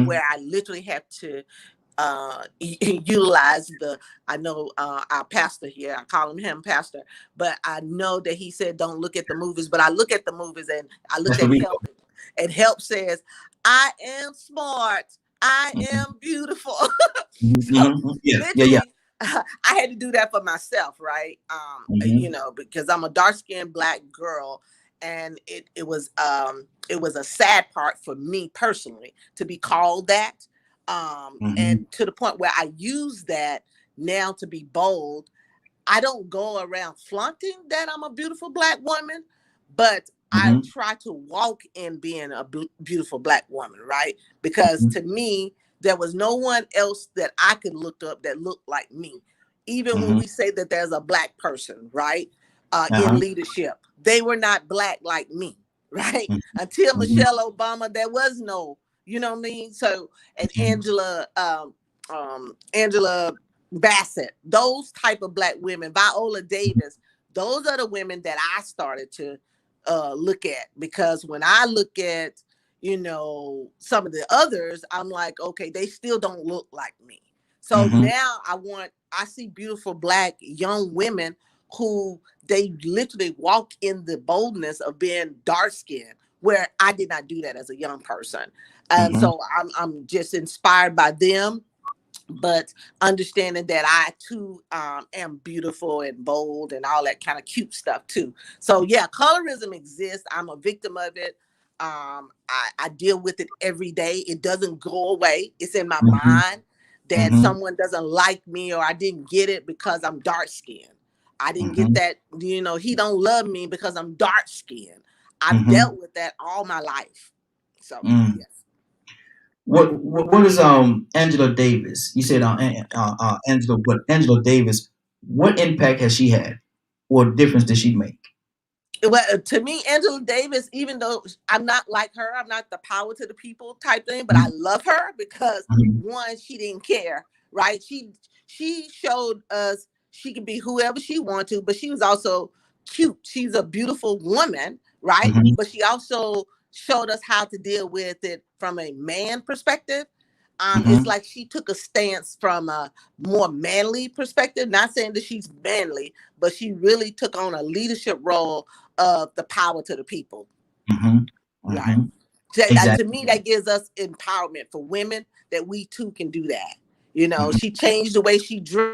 where I literally have to utilize I know our pastor here, I call him pastor, but I know that he said don't look at the movies, but I look at the movies and I look at Help, and Help says, I am smart, I am beautiful. Literally, I had to do that for myself, right? You know, because I'm a dark-skinned Black girl, and it was a sad part for me personally to be called that. And to the point where I use that now to be bold. I don't go around flaunting that I'm a beautiful Black woman, but I try to walk in being a beautiful Black woman, right? Because to me, there was no one else that I could look up that looked like me. Even when we say that there's a Black person, right, in leadership, they were not Black like me, right? Until Michelle Obama, there was no, you know what I mean? So, and Angela Bassett, those type of Black women, Viola Davis, those are the women that I started to look at, because when I look at, you know, some of the others, I'm like, okay, they still don't look like me. So now I see beautiful Black young women who they literally walk in the boldness of being dark skinned, where I did not do that as a young person. And so I'm just inspired by them, but understanding that I too am beautiful and bold and all that kind of cute stuff too. So yeah, colorism exists. I'm a victim of it. I deal with it every day. It doesn't go away. It's in my mind that someone doesn't like me, or I didn't get it because I'm dark skinned. I didn't get that, he don't love me because I'm dark skinned. I've dealt with that all my life. So yes. What is Angela Davis? You said Angela, but Angela Davis, what impact has she had? What difference did she make? Well, to me, Angela Davis, even though I'm not like her, I'm not the power to the people type thing, but I love her because one, she didn't care, right? She showed us she could be whoever she wanted to, but she was also cute. She's a beautiful woman, right? But she also showed us how to deal with it from a man perspective. It's like she took a stance from a more manly perspective, not saying that she's manly, but she really took on a leadership role of the power to the people. Right. Exactly. To me, that gives us empowerment for women, that we too can do that. She changed the way she dressed.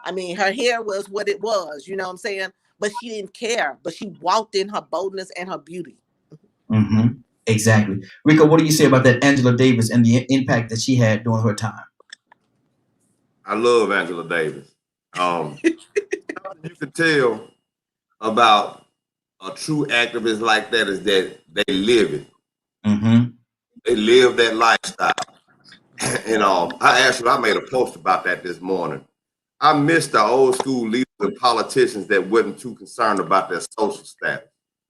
I mean, her hair was what it was, you know what I'm saying? But she didn't care, but she walked in her boldness and her beauty. Exactly. Rico, what do you say about that Angela Davis and the impact that she had during her time? I love Angela Davis. You could tell about a true activist like that is that they live it. They live that lifestyle. And I made a post about that this morning. I miss the old school leaders and politicians that wasn't too concerned about their social status.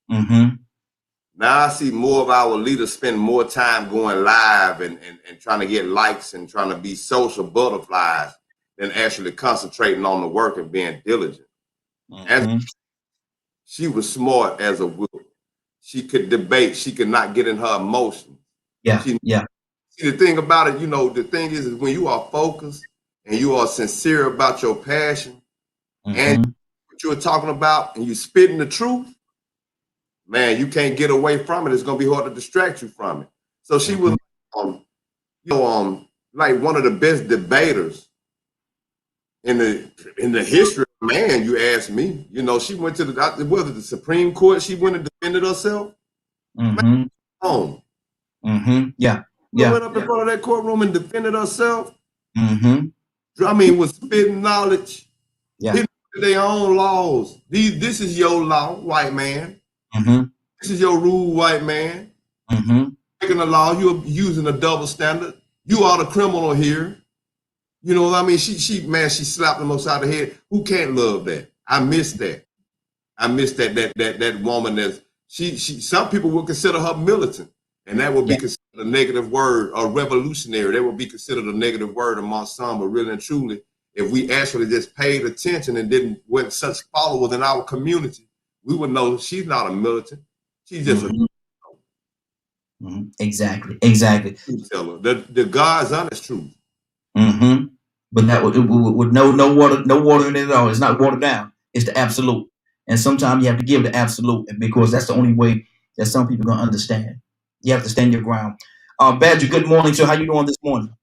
Now I see more of our leaders spend more time going live and trying to get likes and trying to be social butterflies than actually concentrating on the work and being diligent. And she was smart as a whip. She could debate. She could not get in her emotions. See, the thing about it, the thing is when you are focused and you are sincere about your passion and what you're talking about and you spitting the truth, man, you can't get away from it. It's gonna be hard to distract you from it. So she was, like one of the best debaters in the history of man. You ask me. She went to the Supreme Court. She went and defended herself. Home. Went up in front of that courtroom and defended herself. I mean, was spitting knowledge. Hitting their own laws. This is your law, white man. This is your rule, white man. Breaking the law, you're using a double standard. You are the criminal here. You know what I mean? She slapped him upside the head. Who can't love that? I miss that. I miss that woman. That she some people would consider her militant, and that would be considered a negative word, or revolutionary. That would be considered a negative word amongst some. But really and truly, if we actually just paid attention and weren't such followers in our community, we would know she's not a militant. She's just a Exactly. truth teller. The God's honest truth. But that with no water in it at all. It's not watered down. It's the absolute. And sometimes you have to give the absolute, because that's the only way that some people are gonna understand. You have to stand your ground. Badger, good morning. So how you doing this morning?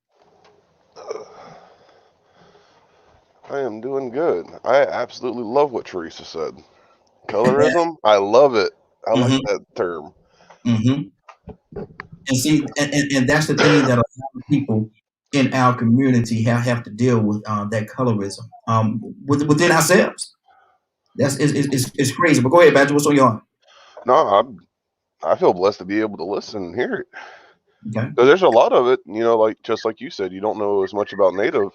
I am doing good. I absolutely love what Teresa said. Colorism, I love it. I like that term. And see, and that's the thing that a lot of people in our community have to deal with, that colorism within ourselves. It's crazy. But go ahead, Badger. What's on your heart? No, I feel blessed to be able to listen and hear it. Okay. So there's a lot of it, like just like you said, you don't know as much about Native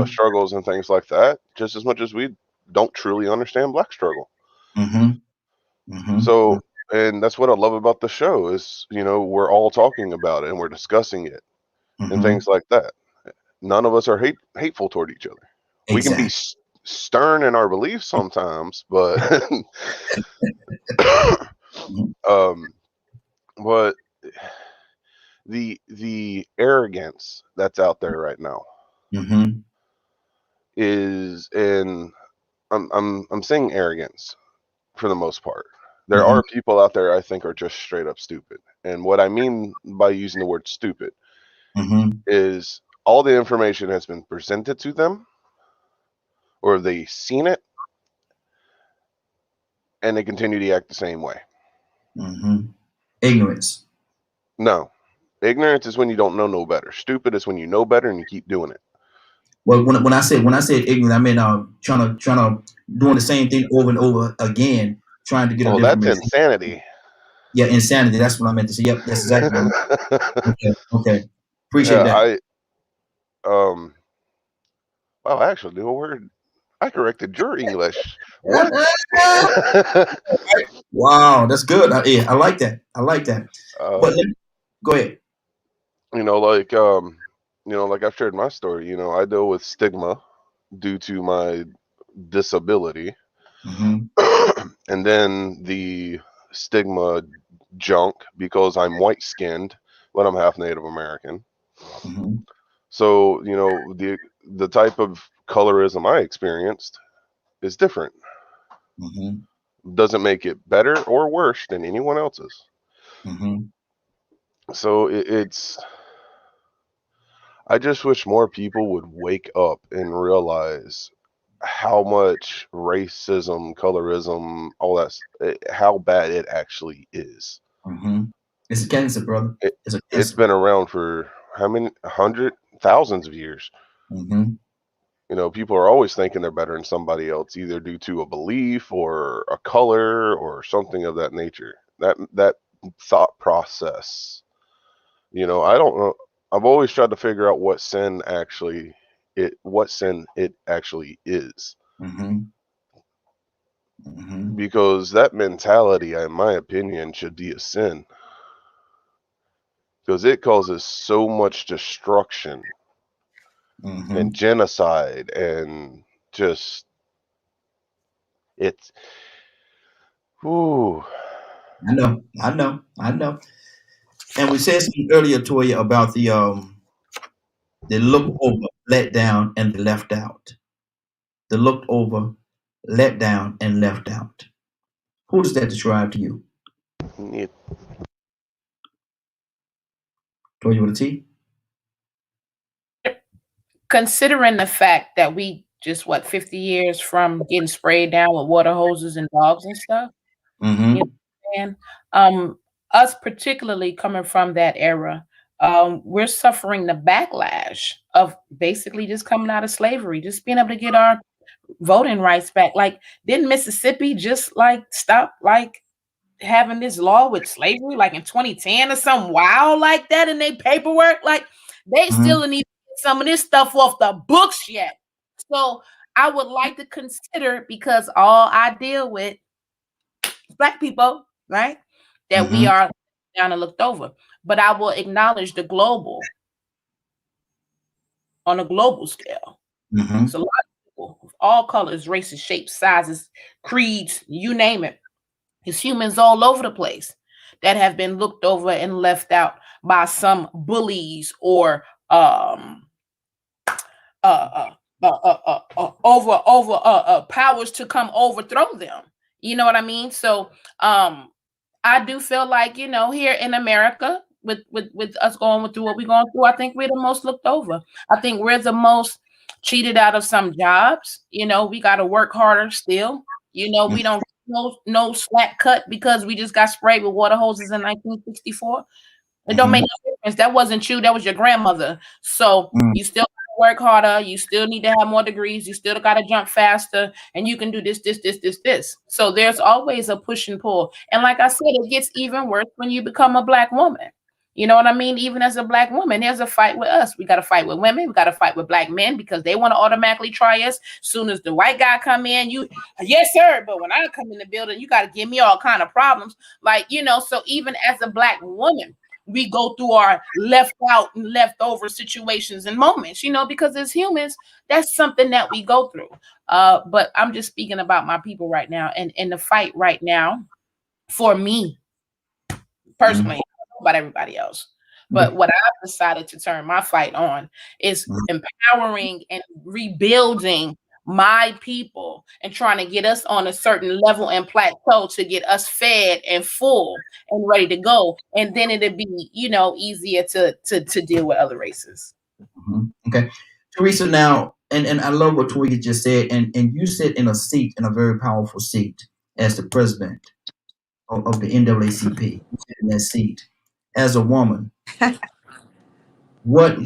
struggles and things like that, just as much as we don't truly understand Black struggle. So, and that's what I love about the show is, we're all talking about it and we're discussing it and things like that. None of us are hateful toward each other. Exactly. We can be stern in our beliefs sometimes, but but the arrogance that's out there right now is, and I'm saying arrogance for the most part. There are people out there I think are just straight up stupid. And what I mean by using the word stupid is all the information has been presented to them, or they've seen it, and they continue to act the same way. Ignorance. No. Ignorance is when you don't know no better. Stupid is when you know better and you keep doing it. Well, when I said ignorant, I mean trying to doing the same thing over and over again, trying to get a different that's message. insanity. Yeah, insanity. That's what I meant to say. Yep, that's exactly what okay. Appreciate that. Wow, actually, the word I corrected your English. What? Wow, that's good. I like that. I like that. But go ahead. Like I've shared my story. I deal with stigma due to my disability, and then the stigma junk because I'm white skinned, but I'm half Native American. So the type of colorism I experienced is different. Doesn't make it better or worse than anyone else's. So I just wish more people would wake up and realize how much racism, colorism, all that, how bad it actually is. It's a cancer, brother. It's been around for how many thousands of years. People are always thinking they're better than somebody else, either due to a belief or a color or something of that nature. That thought process. I don't know. I've always tried to figure out what sin it actually is. Because that mentality, in my opinion, should be a sin. Because it causes so much destruction and genocide and just it's. Ooh. I know. And we said something earlier, Toya, about the looked over, let down, and the left out. The looked over, let down, and left out. Who does that describe to you? Toya with a T? Considering the fact that we just 50 years from getting sprayed down with water hoses and dogs and stuff. And us particularly coming from that era, we're suffering the backlash of basically just coming out of slavery, just being able to get our voting rights back. Like, didn't Mississippi just stop having this law with slavery in 2010 or something wild like that in their paperwork? Like, they still need some of this stuff off the books yet. So I would like to consider, because all I deal with Black people, right? That we are down and looked over. But I will acknowledge the global, on a global scale. So a lot of people of all colors, races, shapes, sizes, creeds, you name it. It's humans all over the place that have been looked over and left out by some bullies or powers to come overthrow them. You know what I mean? So I do feel like, here in America, with us going through what we're going through, I think we're the most looked over. I think we're the most cheated out of some jobs. We got to work harder still. We don't no slack cut because we just got sprayed with water hoses in 1964. It don't make no difference. That wasn't you. That was your grandmother. So you still work harder. You still need to have more degrees. You still got to jump faster, and you can do this. So there's always a push and pull. And like I said, it gets even worse when you become a Black woman. You know what I mean? Even as a Black woman, there's a fight with us. We got to fight with women. We got to fight with Black men because they want to automatically try us. Soon as the white guy come in, yes, sir. But when I come in the building, you got to give me all kind of problems. So even as a Black woman, we go through our left out and leftover situations and moments, because as humans, that's something that we go through. But I'm just speaking about my people right now and the fight right now for me personally. I don't know about everybody else. But what I've decided to turn my fight on is empowering and rebuilding my people and trying to get us on a certain level and plateau to get us fed and full and ready to go. And then it'd be, easier to deal with other races. Okay. Teresa, now, and I love what Toya just said, and you sit in a very powerful seat as the president of the NAACP. You sit in that seat as a woman. What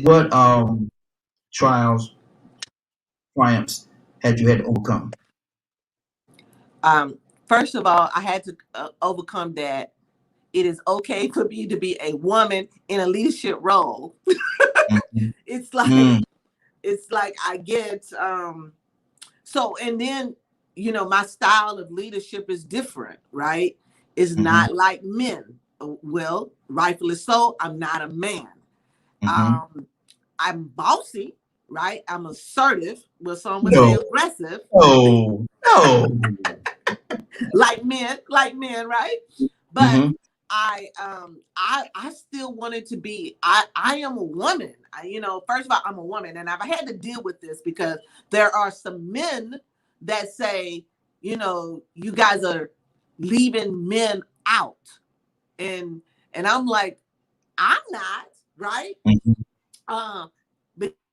trials, triumphs had you had to overcome? First of all, I had to overcome that it is okay for me to be a woman in a leadership role. It's like I get so, and then my style of leadership is different, right? It's not like men. Well, rightfully so. I'm not a man. I'm bossy, right? I'm assertive. Well, some would say aggressive. No. like men, right? But I still wanted to be. I am a woman. First of all, I'm a woman, and I've had to deal with this because there are some men that say, you guys are leaving men out, and I'm like, I'm not, right?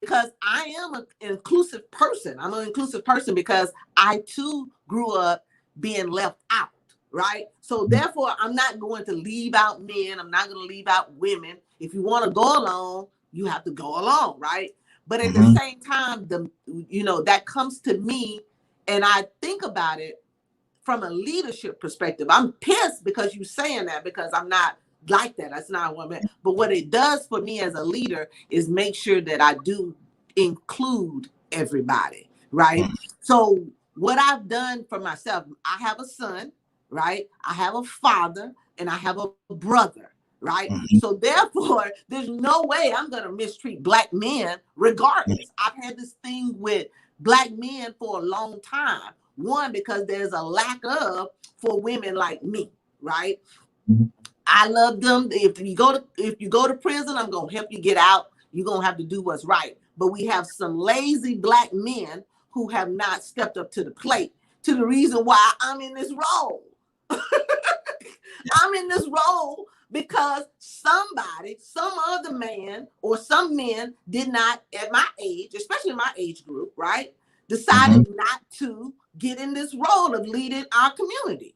Because I am an inclusive person. I'm an inclusive person because I too grew up being left out, right? So therefore, I'm not going to leave out men. I'm not going to leave out women. If you want to go along, you have to go along, right? But at the same time, that comes to me, and I think about it from a leadership perspective. I'm pissed because you're saying that, because I'm not like that. That's not what I meant. But what it does for me as a leader is make sure that I do include everybody, right? So what I've done for myself, I have a son, right? I have a father, and I have a brother, right? So therefore, there's no way I'm going to mistreat Black men regardless. I've had this thing with Black men for a long time. One, because there's a lack of for women like me, right? I love them. If you go to prison, I'm gonna help you get out. You're gonna have to do what's right. But we have some lazy Black men who have not stepped up to the plate, to the reason why I'm in this role. I'm in this role because some other man or some men did not, at my age, especially my age group, right, decided not to get in this role of leading our community.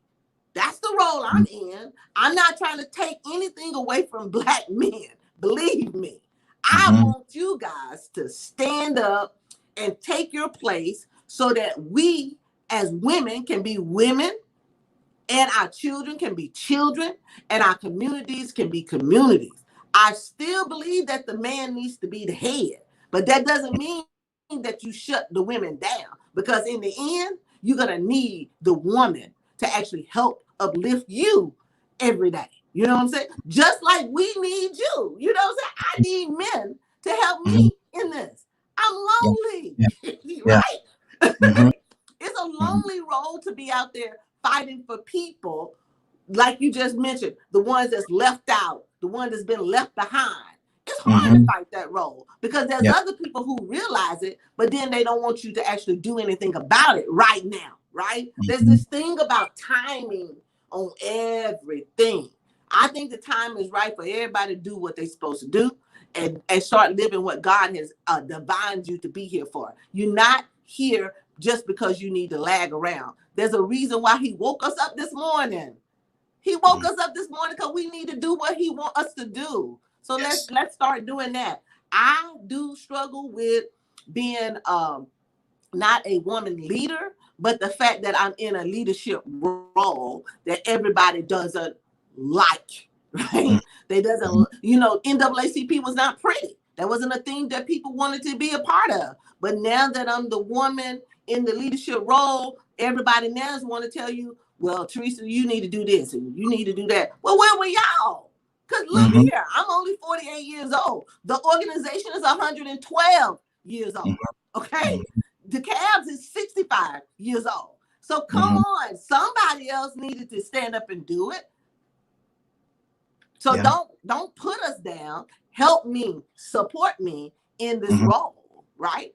That's the role I'm in. I'm not trying to take anything away from Black men. Believe me. I want you guys to stand up and take your place so that we as women can be women, and our children can be children, and our communities can be communities. I still believe that the man needs to be the head, but that doesn't mean that you shut the women down, because in the end, you're going to need the woman to actually help uplift you every day. You know what I'm saying? Just like we need you. You know what I'm saying? I need men to help me in this. I'm lonely, right? It's a lonely role to be out there fighting for people, like you just mentioned, the ones that's left out, the one that's been left behind. It's hard to fight that role because there's other people who realize it, but then they don't want you to actually do anything about it right now, right? There's this thing about timing on everything. I think the time is right for everybody to do what they're supposed to do and start living what God has divined you to be here for. You're not here just because you need to lag around. There's a reason why he woke us up this morning. He woke us up this morning because we need to do what he wants us to do. So let's start doing that. I do struggle with being not a woman leader, but the fact that I'm in a leadership role that everybody doesn't like, right? They doesn't, NAACP was not pretty. That wasn't a thing that people wanted to be a part of. But now that I'm the woman in the leadership role, everybody now is want to tell you, well, Teresa, you need to do this and you need to do that. Well, where were y'all? Because look here, I'm only 48 years old. The organization is 112 years old, okay? The Cavs is 65 years old. So come on, somebody else needed to stand up and do it. So don't put us down. Help me, support me in this role, right?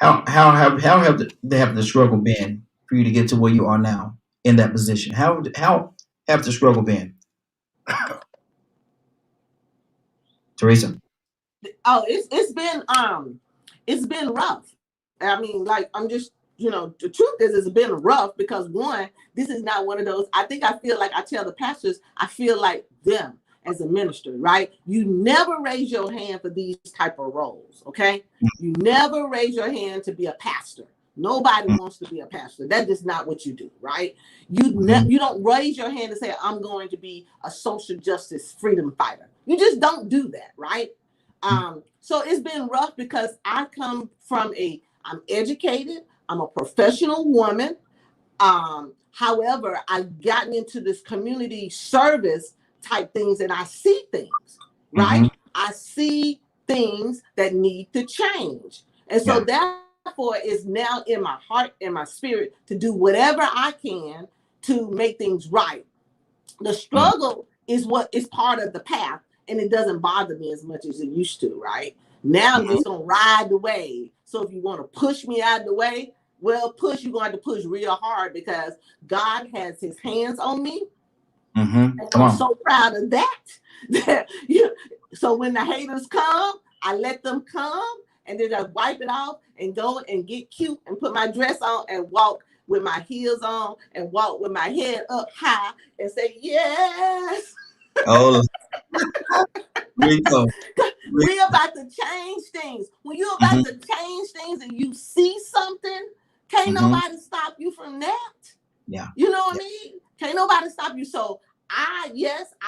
How have the struggle been for you to get to where you are now in that position? How have the struggle been, Teresa? Oh, it's been rough. I mean, like, I'm just, the truth is it's been rough because one, this is not one of those. I think I feel like I tell the pastors, I feel like them as a minister, right? You never raise your hand for these type of roles, okay? You never raise your hand to be a pastor. Nobody wants to be a pastor. That is not what you do, right? You don't raise your hand and say, I'm going to be a social justice freedom fighter. You just don't do that, right? So it's been rough because I come from I'm educated, I'm a professional woman. However, I've gotten into this community service type things and I see things, right? I see things that need to change. And so therefore it's now in my heart and my spirit to do whatever I can to make things right. The struggle is what is part of the path, and it doesn't bother me as much as it used to, right? Now I'm just gonna ride the wave. So if you want to push me out of the way, well, you're going to push real hard because God has his hands on me. And I'm so proud of that. So when the haters come, I let them come and then I wipe it off and go and get cute and put my dress on and walk with my heels on and walk with my head up high and say, yes. Oh, Rico. We're about to change things. When you're about to change things and you see something, can't nobody stop you from that. Yeah. You know what I mean? Can't nobody stop you. So I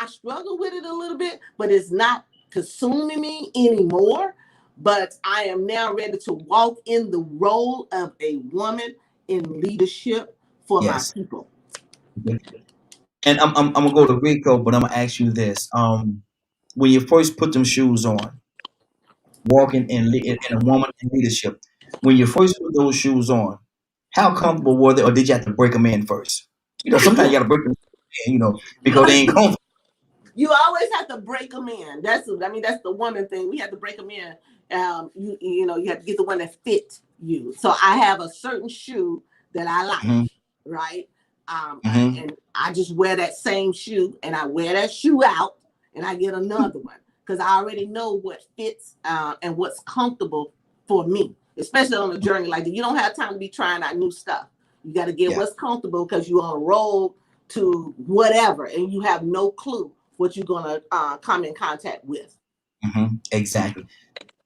struggle with it a little bit, but it's not consuming me anymore. But I am now ready to walk in the role of a woman in leadership for my people. And I'm gonna go to Rico, but I'm gonna ask you this: when you first put them shoes on, walking in a woman in leadership, when you first put those shoes on, how comfortable were they, or did you have to break them in first? Sometimes you gotta break them in, because they ain't comfortable. You always have to break them in. That's the woman thing. We have to break them in. You have to get the one that fits you. So I have a certain shoe that I like, right? And I just wear that same shoe, and I wear that shoe out, and I get another one because I already know what fits and what's comfortable for me, especially on a journey like that. You don't have time to be trying out new stuff. You got to get what's comfortable because you're on a road to whatever, and you have no clue what you're going to come in contact with. Exactly.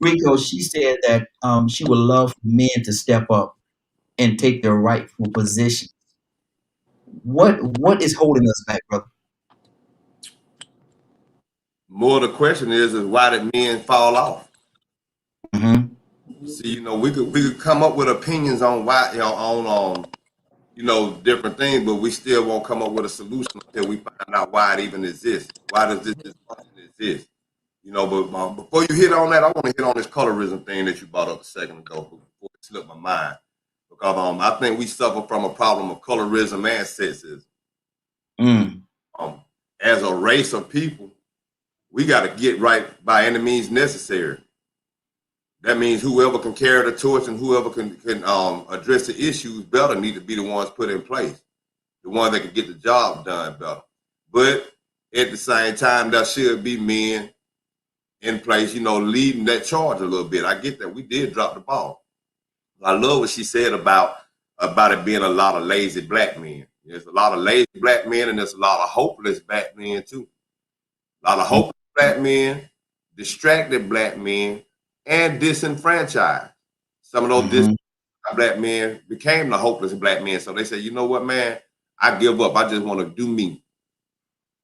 Rico, she said that she would love for men to step up and take their rightful position. What is holding us back, brother? More the question is why did men fall off? See, we could come up with opinions on why, different things, but we still won't come up with a solution until we find out why it even exists. Why does this dysfunction exist? But before you hit on that, I want to hit on this colorism thing that you brought up a second ago before it slipped my mind. Because I think we suffer from a problem of colorism and sexism. As a race of people, we got to get right by any means necessary. That means whoever can carry the torch and whoever can address the issues better need to be the ones put in place, the ones that can get the job done better. But at the same time, there should be men in place, leading that charge a little bit. I get that. We did drop the ball. I love what she said about it being a lot of lazy black men. There's a lot of lazy black men and there's a lot of hopeless black men too. A lot of hopeless black men, distracted black men, and disenfranchised. Some of those disenfranchised black men became the hopeless black men. So they say, you know what, man, I give up. I just want to do me.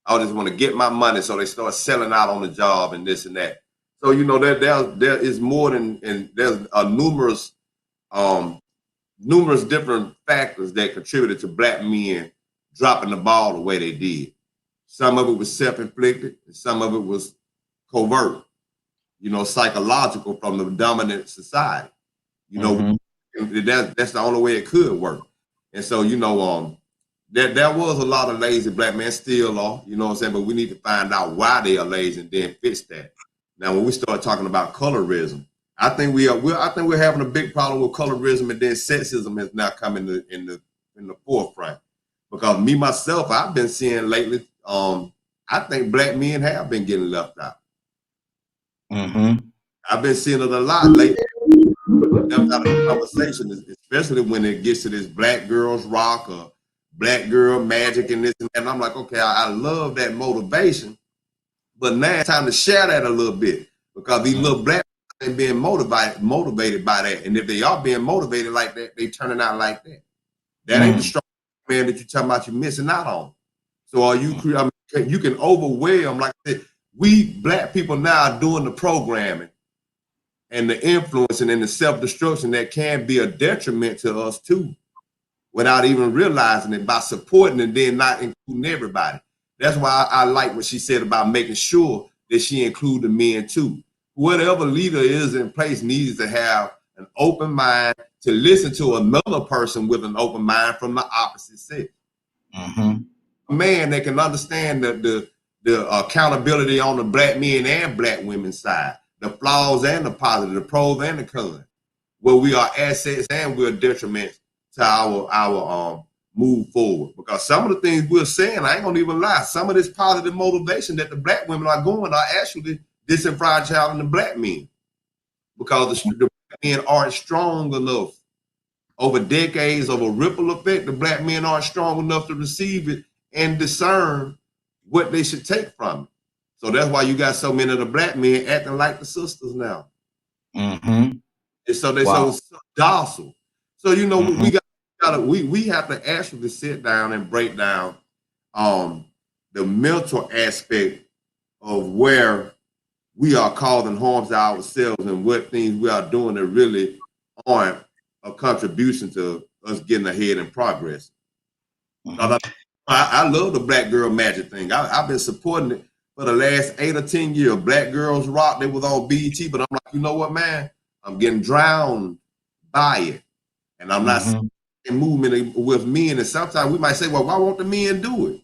I just want to get my money. So they start selling out on the job and this and that. So, there is more than, and there's numerous different factors that contributed to black men dropping the ball the way they did. Some of it was self-inflicted, and some of it was covert, psychological from the dominant society. That's the only way it could work. And so, there was a lot of lazy black men, still are, you know what I'm saying? But we need to find out why they are lazy and then fix that. Now, when we start talking about colorism, I think we're having a big problem with colorism, and then sexism is now coming in the forefront. Because me myself, I've been seeing lately. I think black men have been getting left out. I've been seeing it a lot lately. Left out of the conversation, especially when it gets to this Black Girls Rock or Black Girl Magic and this and that. And I'm like, okay, I love that motivation, but now it's time to share that a little bit, because these little black ain't being motivated by that. And if they are being motivated like that, they turning out like that. That ain't the strong man that you're talking about you're missing out on. So are you, I mean, you can overwhelm, like I said, we black people now are doing the programming and the influencing and the self-destruction that can be a detriment to us too, without even realizing it, by supporting and then not including everybody. That's why I like what she said about making sure that she include the men too. Whatever leader is in place needs to have an open mind to listen to another person with an open mind from the opposite sex. A man that can understand the accountability on the black men and black women's side, the flaws and the positive, the pros and the cons, where we are assets and we're detriment to our move forward. Because some of the things we're saying, I ain't gonna even lie, some of this positive motivation that the black women are going are actually disenfranchising the black men, because the black men aren't strong enough. Over decades of a ripple effect, the black men aren't strong enough to receive it and discern what they should take from it. So that's why you got so many of the black men acting like the sisters now. And so they're so docile. So, you know, we have to actually sit down and break down the mental aspect of where we are causing harm to ourselves and what things we are doing that really aren't a contribution to us getting ahead and progress. I love the Black Girl Magic thing. I've been supporting it for the last 8 or 10 years. Black Girls Rock, they was on BET, but I'm like, you know what, man? I'm getting drowned by it. And I'm not in movement with men. And sometimes we might say, well, why won't the men do it?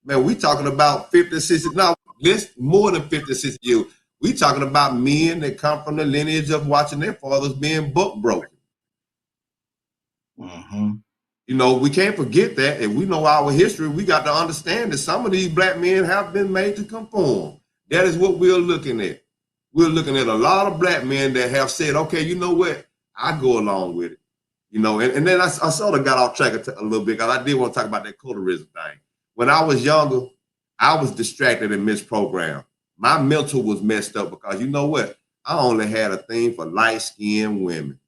Man, we talking about 50, 60, no, this more than 50, 60 years. We talking about men that come from the lineage of watching their fathers being buck broken. You know, we can't forget that. If we know our history, we got to understand that some of these black men have been made to conform. That is what we're looking at. We're looking at a lot of black men that have said, okay, you know what? I go along with it. You know, and then I sort of got off track a little bit, because I did want to talk about that colorism thing. When I was younger, I was distracted and misprogrammed. My mental was messed up because, you know what? I only had a thing for light-skinned women.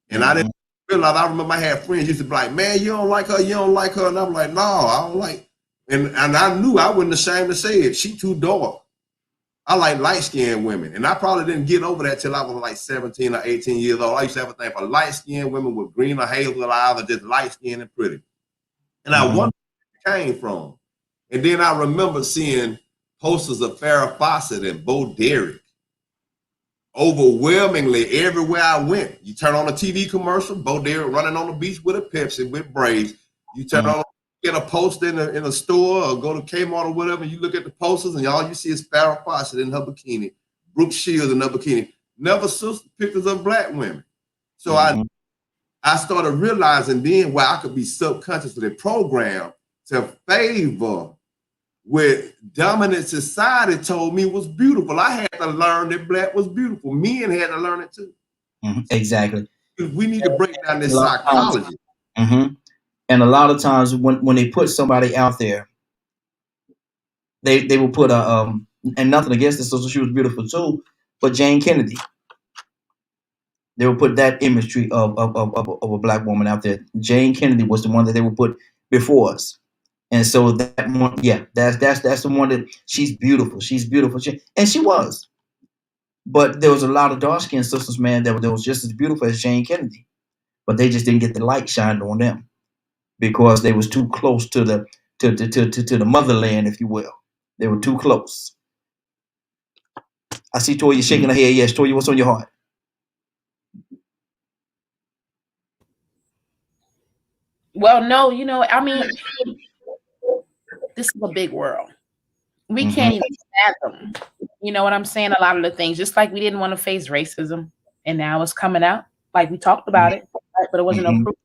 And I didn't realize, I remember I had friends used to be like, man, you don't like her, you don't like her. And I'm like, no, I don't like. And I knew I wasn't ashamed to say it. She too dark. I like light-skinned women. And I probably didn't get over that till I was like 17 or 18 years old. I used to have a thing for light-skinned women with green or hazel eyes, or just light-skinned and pretty. And I wondered where it came from. And then I remember seeing posters of Farrah Fawcett and Bo Derek. Overwhelmingly, everywhere I went, you turn on a TV commercial, Bo Derek running on the beach with a Pepsi with braids. You turn on, get a poster in a store or go to Kmart or whatever, and you look at the posters and all you see is Farrah Fawcett in her bikini, Brooke Shields in her bikini. Never saw pictures of black women. So I started realizing then why I could be subconsciously programmed to favor what dominant society told me was beautiful. I had to learn that black was beautiful. Men had to learn it too. Exactly. We need to break down this psychology. And a lot of times when they put somebody out there, they will put a and nothing against this, so she was beautiful too, but Jane Kennedy. They will put that imagery of a black woman out there. Jane Kennedy was the one that they would put before us. And so that one, yeah, that's the one that she's beautiful. She's beautiful. And she was. But there was a lot of dark-skinned sisters, man, that was just as beautiful as Jane Kennedy. But they just didn't get the light shined on them because they was too close to the motherland, if you will. They were too close. I see Toya shaking her head. Yes, Toya, what's on your heart? Well, no, you know, I mean, this is a big world. We can't even fathom, You know what I'm saying? A lot of the things, just like we didn't want to face racism, and now it's coming out. Like we talked about it, right? But it wasn't no proof.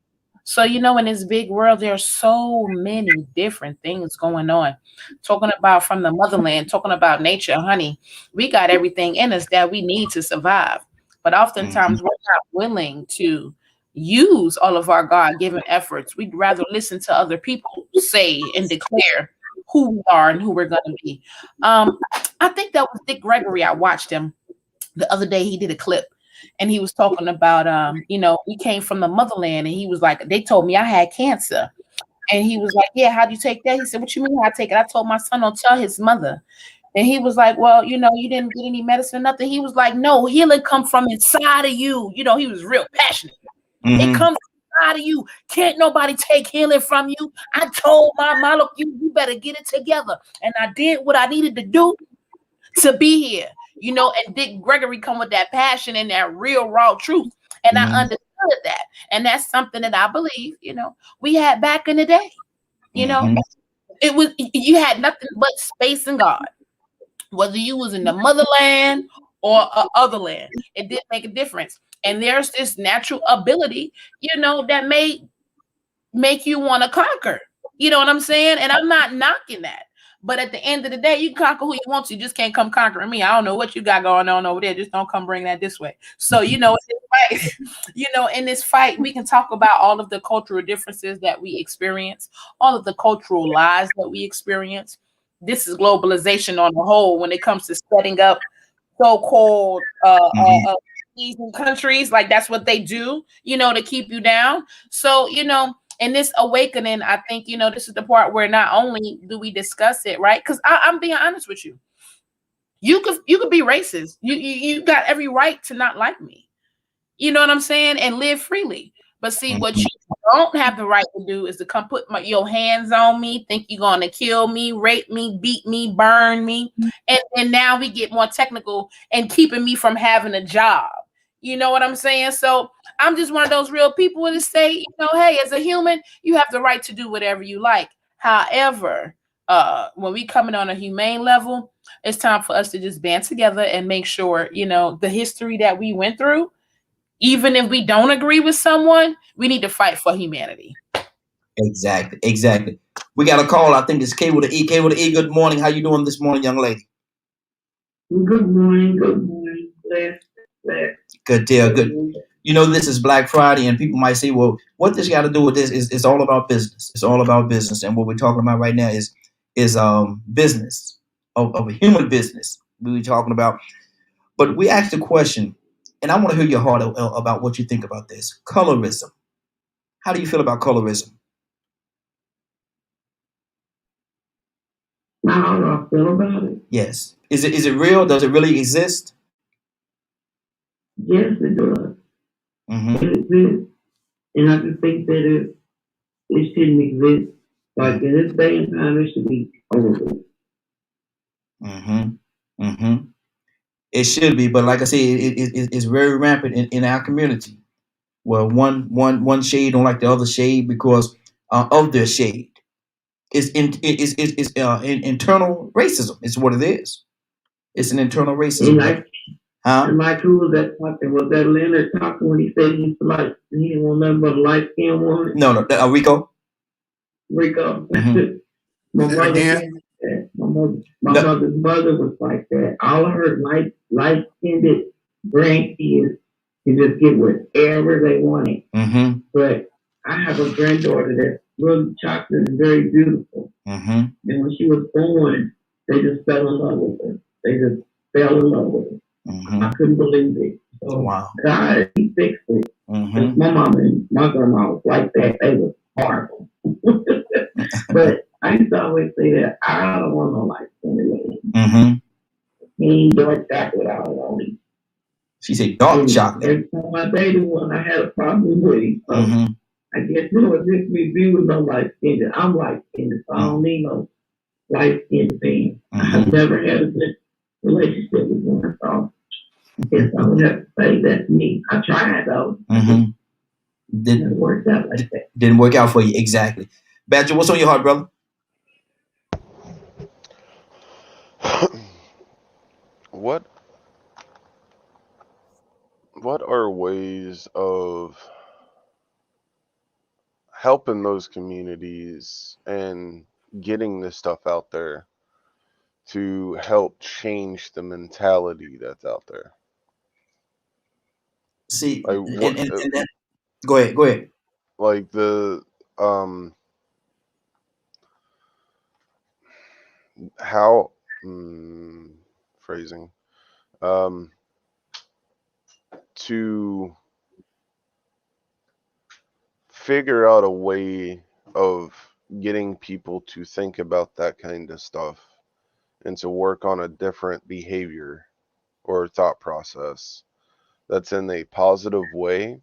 So, you know, in this big world, there are so many different things going on. Talking about from the motherland, talking about nature, honey, we got everything in us that we need to survive. But oftentimes we're not willing to use all of our God-given efforts. We'd rather listen to other people say and declare who we are and who we're going to be. I think that was Dick Gregory. I watched him the other day. He did a clip. And he was talking about, you know, he came from the motherland, and he was like, they told me I had cancer. And he was like, yeah, how'd you take that? He said, what you mean how I take it? I told my son, don't tell his mother. And he was like, well, you know, you didn't get any medicine or nothing. He was like, no, healing come from inside of you. You know, he was real passionate. It comes from inside of you. Can't nobody take healing from you. I told my mom, look, you better get it together. And I did what I needed to do to be here. You know, and Dick Gregory come with that passion and that real raw truth. And I understood that. And that's something that I believe, you know, we had back in the day. You know, it was, you had nothing but space and God. Whether you was in the motherland or other land, it didn't make a difference. And there's this natural ability, you know, that may make you want to conquer. You know what I'm saying? And I'm not knocking that. But at the end of the day, you can conquer who you want to. You just can't come conquering me. I don't know what you got going on over there. Just don't come bring that this way. So, you know, in this fight, we can talk about all of the cultural differences that we experience, all of the cultural lies that we experience. This is globalization on the whole when it comes to setting up so-called countries. Like that's what they do, you know, to keep you down. So, you know, in this awakening, I think, you know, this is the part where not only do we discuss it, right? Because I'm being honest with you. You could be racist. You got every right to not like me. You know what I'm saying? And live freely. But see, what you don't have the right to do is to come put your hands on me, think you're going to kill me, rape me, beat me, burn me. And now we get more technical and keeping me from having a job. You know what I'm saying? So I'm just one of those real people that say, you know, hey, as a human, you have the right to do whatever you like. However, when we come in on a humane level, it's time for us to just band together and make sure, you know, the history that we went through, even if we don't agree with someone, we need to fight for humanity. Exactly. We got a call. I think it's K with the E. K with the E. Good morning. How you doing this morning, young lady? Good morning. Bless. Good deal. Good. You know, this is Black Friday, and people might say, well, what this got to do with this is all about business. It's all about business. And what we're talking about right now is business of a human business we were talking about. But we asked a question, and I want to hear your heart about what you think about this. Colorism. How do you feel about colorism? How do I feel about it? Yes. Is it real? Does it really exist? Yes, it does. It exists. And I just think that it shouldn't exist. Like in this day and time, it should be over. It should be, but like I said, it's very rampant in our community. Well, one shade don't like the other shade because of their shade. It's internal racism. It's what it is. It's an internal racism. And like who was that talking? Was that Leonard talking when he said he didn't want nothing but a light skinned woman? No, Rico. Rico. My mother's mother was like that. All of her light skinned grandkids can just get whatever they wanted. But I have a granddaughter that's really chocolate and very beautiful. And when she was born, they just fell in love with her. They just fell in love with her. I couldn't believe it. So wow. God, he fixed it. My mom and my grandma was like that. They were horrible. But I used to always say that I don't want no light skinned lady. He ain't dark chocolate, I don't want him. She said dark chocolate. Every time I dated one, I had a problem with him. So I guess it was just me with no light skinned. I'm light skinned, so I don't need no light skinned thing. I've never had a good relationship with one, so I guess I would have to say that's me. I tried though. Didn't work out like that. Didn't work out for you, exactly. Badger, what's on your heart, brother? what are ways of helping those communities and getting this stuff out there to help change the mentality that's out there? See, Like what? and that, go ahead. Like the how phrasing to figure out a way of getting people to think about that kind of stuff and to work on a different behavior or thought process that's in a positive way,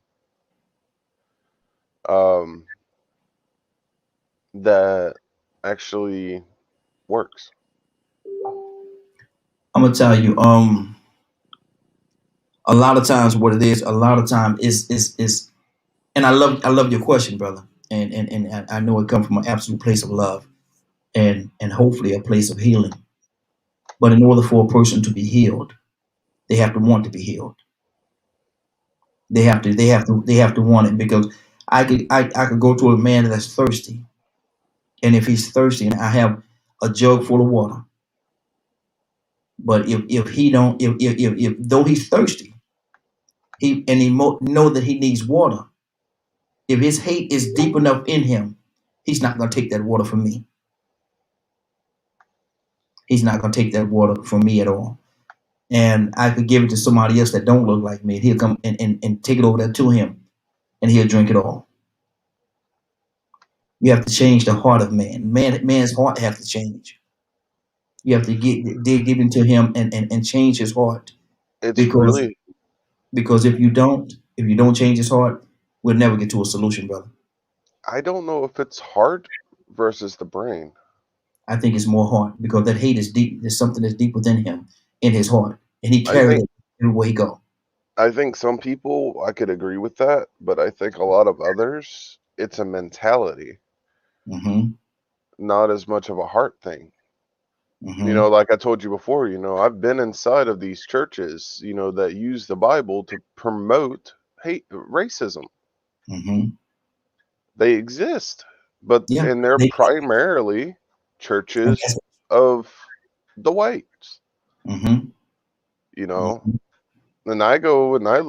that actually works. I'm gonna tell you, a lot of times what it is, a lot of time is, and I love your question, brother, and I know it comes from an absolute place of love, and hopefully a place of healing. But in order for a person to be healed, they have to want to be healed. They have to want it, because I could go to a man that's thirsty, and if he's thirsty, and I have a jug full of water, but if he don't, if though he's thirsty, know that he needs water. If his hate is deep enough in him, he's not gonna take that water from me. He's not gonna take that water from me at all. And I could give it to somebody else that don't look like me, and he'll come and take it over there to him, and he'll drink it all. You have to change the heart of man. Man's heart has to change. You have to dig into him and change his heart. It's Because really, because if you don't change his heart, we'll never get to a solution, brother. I don't know if it's heart versus the brain. I think it's more heart, because that hate is deep. There's something that's deep within him, in his heart, and he I carries think it everywhere he go. I think some people, I could agree with that, but I think a lot of others, it's a mentality, Mm-hmm. not as much of a heart thing. Mm-hmm. You know, like I told you before, I've been inside of these churches, that use the Bible to promote racism. Mm-hmm. They exist, Yeah. and they're primarily And churches of the whites, Mm-hmm. And I go and I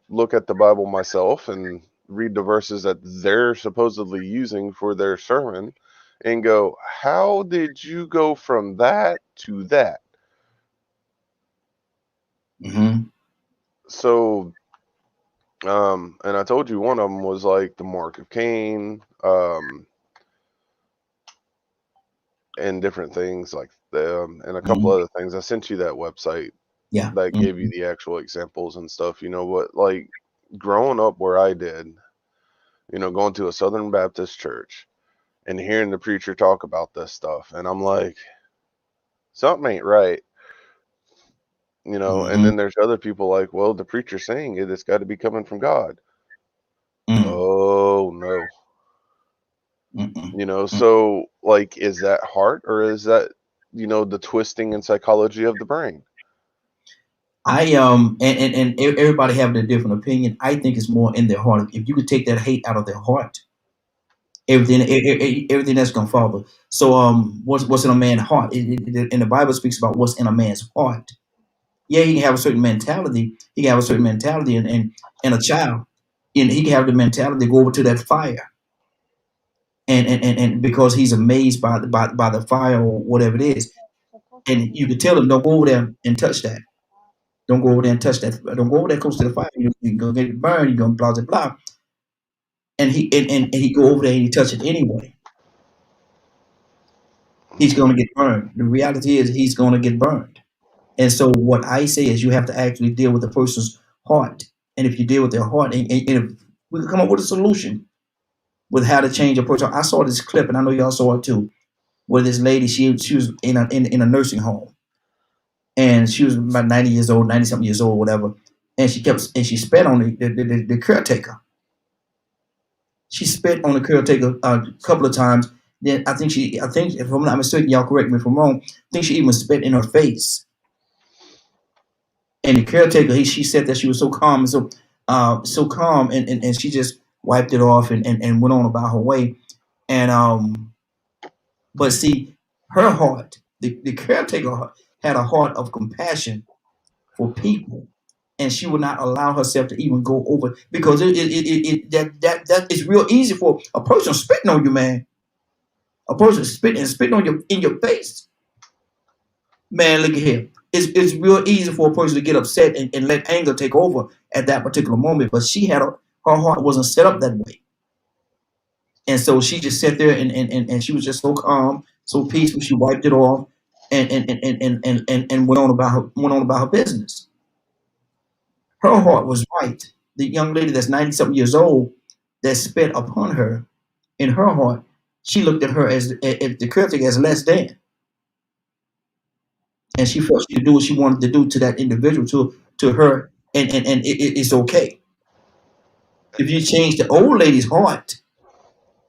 look at the Bible myself and read the verses that they're supposedly using for their sermon and go, how did you go from that to that? Mm-hmm. So, and I told you one of them was like the mark of Cain, and different things like them, and a couple other things. I sent you that website Yeah. that gave you the actual examples and stuff. What, like growing up where I did, going to a Southern Baptist church and hearing the preacher talk about this stuff, and I'm like, something ain't right. And then there's other people like, well, the preacher's saying it's got to be coming from God. Oh no. So like, is that heart, or is that, the twisting and psychology of the brain? And everybody have their different opinion. I think it's more in their heart. If you could take that hate out of their heart, everything that's gonna follow. So what's in a man's heart? And the Bible speaks about what's in a man's heart. Yeah, he can have a certain mentality. He can have a certain mentality and a child. And he can have the mentality to go over to that fire. And because he's amazed by the fire or whatever it is. And you can tell him, don't go over there and touch that. Don't go over there and touch that. Don't go over there close to the fire. You're gonna get burned. You're gonna blah blah blah. And he go over there and he touch it anyway. He's gonna get burned. The reality is he's gonna get burned. And so what I say is you have to actually deal with the person's heart. And if you deal with their heart, and if we can come up with a solution with how to change a person. I saw this clip, and I know y'all saw it too, where this lady she was in a nursing home, and she was about 90 years old, 90 something years old, whatever. And she spit on the caretaker. She spit on the caretaker a couple of times. Then I think if I'm not mistaken, y'all correct me if I'm wrong. I think she even spit in her face. And the caretaker, she said that she was so calm and so calm, and she just wiped it off and went on about her way. And but see, her heart, the caretaker had a heart of compassion for people, and she would not allow herself to even go over, because that it's real easy for a person spitting on you, man. A person spitting on you in your face, man. Look at here. It's real easy for a person to get upset and let anger take over at that particular moment. But her heart wasn't set up that way, and so she just sat there and she was just so calm, so peaceful. She wiped it off and went on about her business. Her heart was right. The young lady that's 90-something years old that spit upon her, in her heart, she looked at her as the caretaker as less than. And she felt she could do what she wanted to do to that individual, to her, and it's okay. If you change the old lady's heart,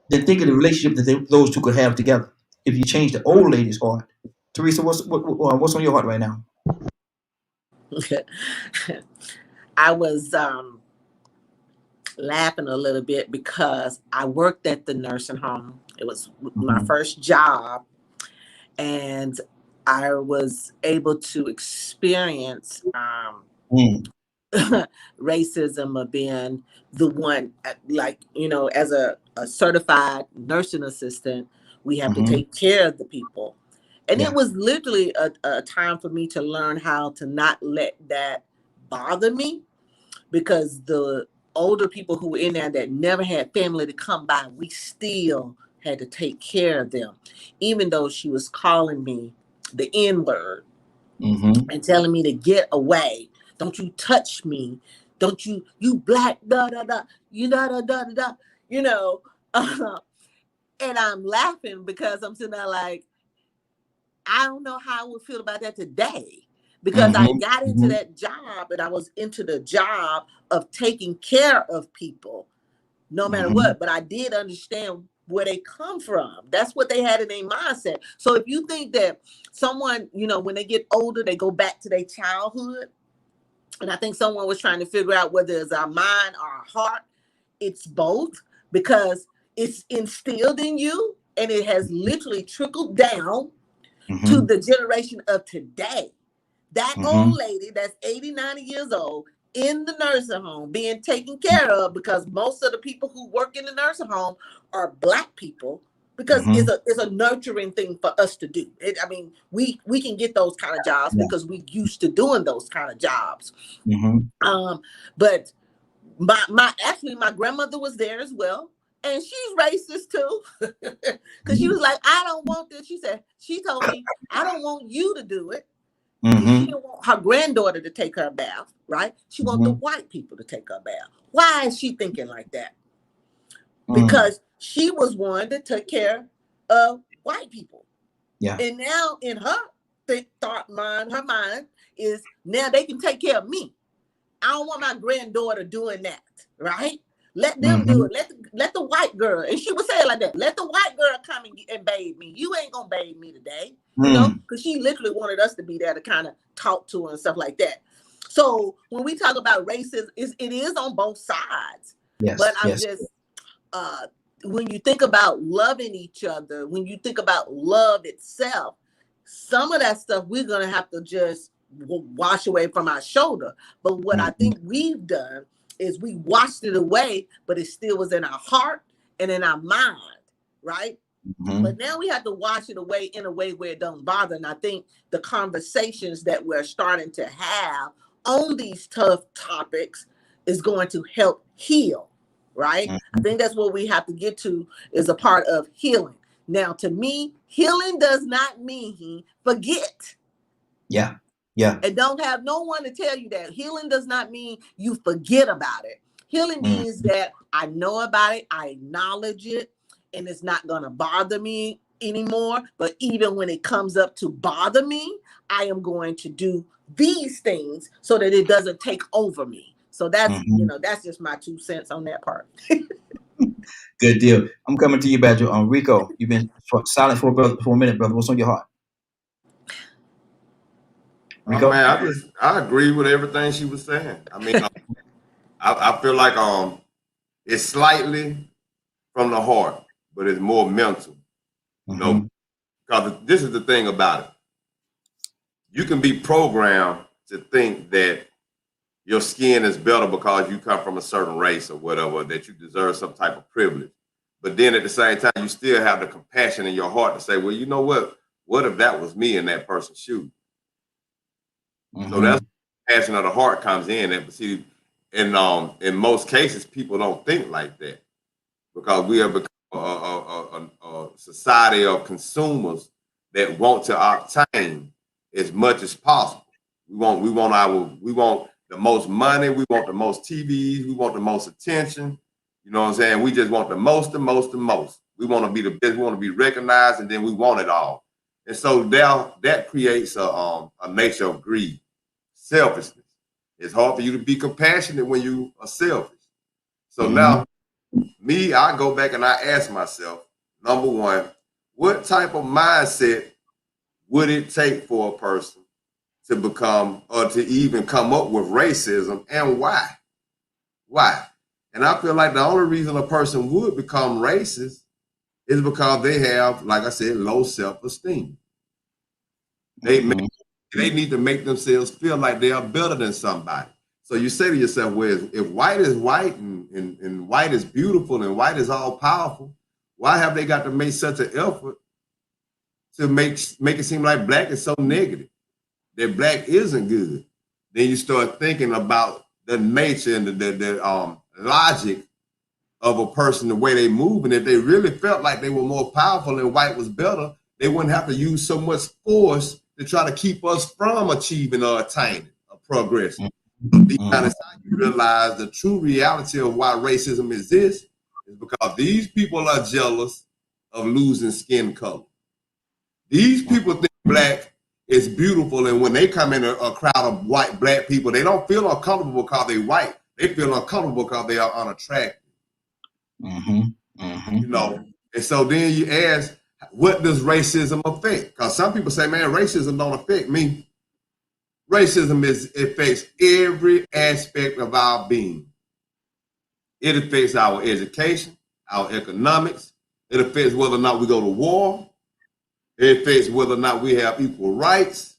then think of the relationship that those two could have together. If you change the old lady's heart. Teresa, what's on your heart right now? I was laughing a little bit because I worked at the nursing home. It was my first job, and I was able to experience racism of being the one, like, as a certified nursing assistant, we have to take care of the people. And it was literally a time for me to learn how to not let that bother me, because the older people who were in there that never had family to come by, we still had to take care of them, even though she was calling me the N-word and telling me to get away. Don't you touch me. Don't you black, da, da, da, da, da, da, and I'm laughing because I'm sitting there like, I don't know how I would feel about that today, because I got into that job, and I was into the job of taking care of people no matter what. But I did understand where they come from. That's what they had in their mindset. So if you think that someone, when they get older, they go back to their childhood, and I think someone was trying to figure out whether it's our mind or our heart, it's both, because it's instilled in you and it has literally trickled down to the generation of today. That old lady that's 80, 90 years old in the nursing home being taken care of, because most of the people who work in the nursing home are Black people, because it's a nurturing thing for us to do. We can get those kind of jobs because we used to doing those kind of jobs. But my grandmother was there as well. And she's racist too, because she was like, I don't want this. She told me, I don't want you to do it. She didn't want her granddaughter to take her bath, right? She wants the white people to take her bath. Why is she thinking like that? Because she was one that took care of white people. Yeah. And now in her mind is now they can take care of me. I don't want my granddaughter doing that, right? Let them do it. Let the white girl, and she would say it like that, let the white girl come and bathe me. You ain't gonna bathe me today, because she literally wanted us to be there to kind of talk to her and stuff like that. So when we talk about racism, it is on both sides. Yes, but I'm just, when you think about loving each other, when you think about love itself, some of that stuff we're gonna have to just wash away from our shoulder. But what I think we've done is we washed it away, but it still was in our heart and in our mind, right? But now we have to wash it away in a way where it don't bother. And I think the conversations that we're starting to have on these tough topics is going to help heal, right? I think that's what we have to get to, is a part of healing. Now, to me, healing does not mean forget. Yeah. Yeah. And don't have no one to tell you that. Healing does not mean you forget about it. Healing means that I know about it, I acknowledge it, and it's not going to bother me anymore. But even when it comes up to bother me, I am going to do these things so that it doesn't take over me. So that's, that's just my 2 cents on that part. Good deal. I'm coming to you, Badger. Rico, you've been silent for a minute, brother. What's on your heart? Man, I agree with everything she was saying. I mean, I feel like it's slightly from the heart, but it's more mental. You know, because this is the thing about it. You can be programmed to think that your skin is better because you come from a certain race or whatever, that you deserve some type of privilege. But then at the same time, you still have the compassion in your heart to say, well, you know what? What if that was me in that person's shoes? So that's the passion of the heart comes in. And see, in most cases, people don't think like that because we have become a society of consumers that want to obtain as much as possible. We want the most money. We want the most TVs. We want the most attention. You know what I'm saying? We just want the most. We want to be the best. We want to be recognized, and then we want it all. And so that creates a nature of greed, selfishness. It's hard for you to be compassionate when you are selfish. So now, I go back and I ask myself, number one, what type of mindset would it take for a person to become or to even come up with racism, and why? Why? And I feel like the only reason a person would become racist is because they have, like I said, low self-esteem. They need to make themselves feel like they are better than somebody. So you say to yourself, well, if white is white and white is beautiful and white is all powerful, why have they got to make such an effort to make it seem like black is so negative, that black isn't good? Then you start thinking about the nature and the logic of a person, the way they move. And if they really felt like they were more powerful and white was better, they wouldn't have to use so much force to try to keep us from achieving or attaining or progressing. Deep down inside, you realize the true reality of why racism exists is because these people are jealous of losing skin color. These people think black is beautiful, and when they come in a crowd of white black people, they don't feel uncomfortable because they're white. They feel uncomfortable because they are unattractive. You know, and so then you ask, what does racism affect? Because some people say, man, racism don't affect me. Racism affects every aspect of our being. It affects our education, our economics. It affects whether or not we go to war. It affects whether or not we have equal rights.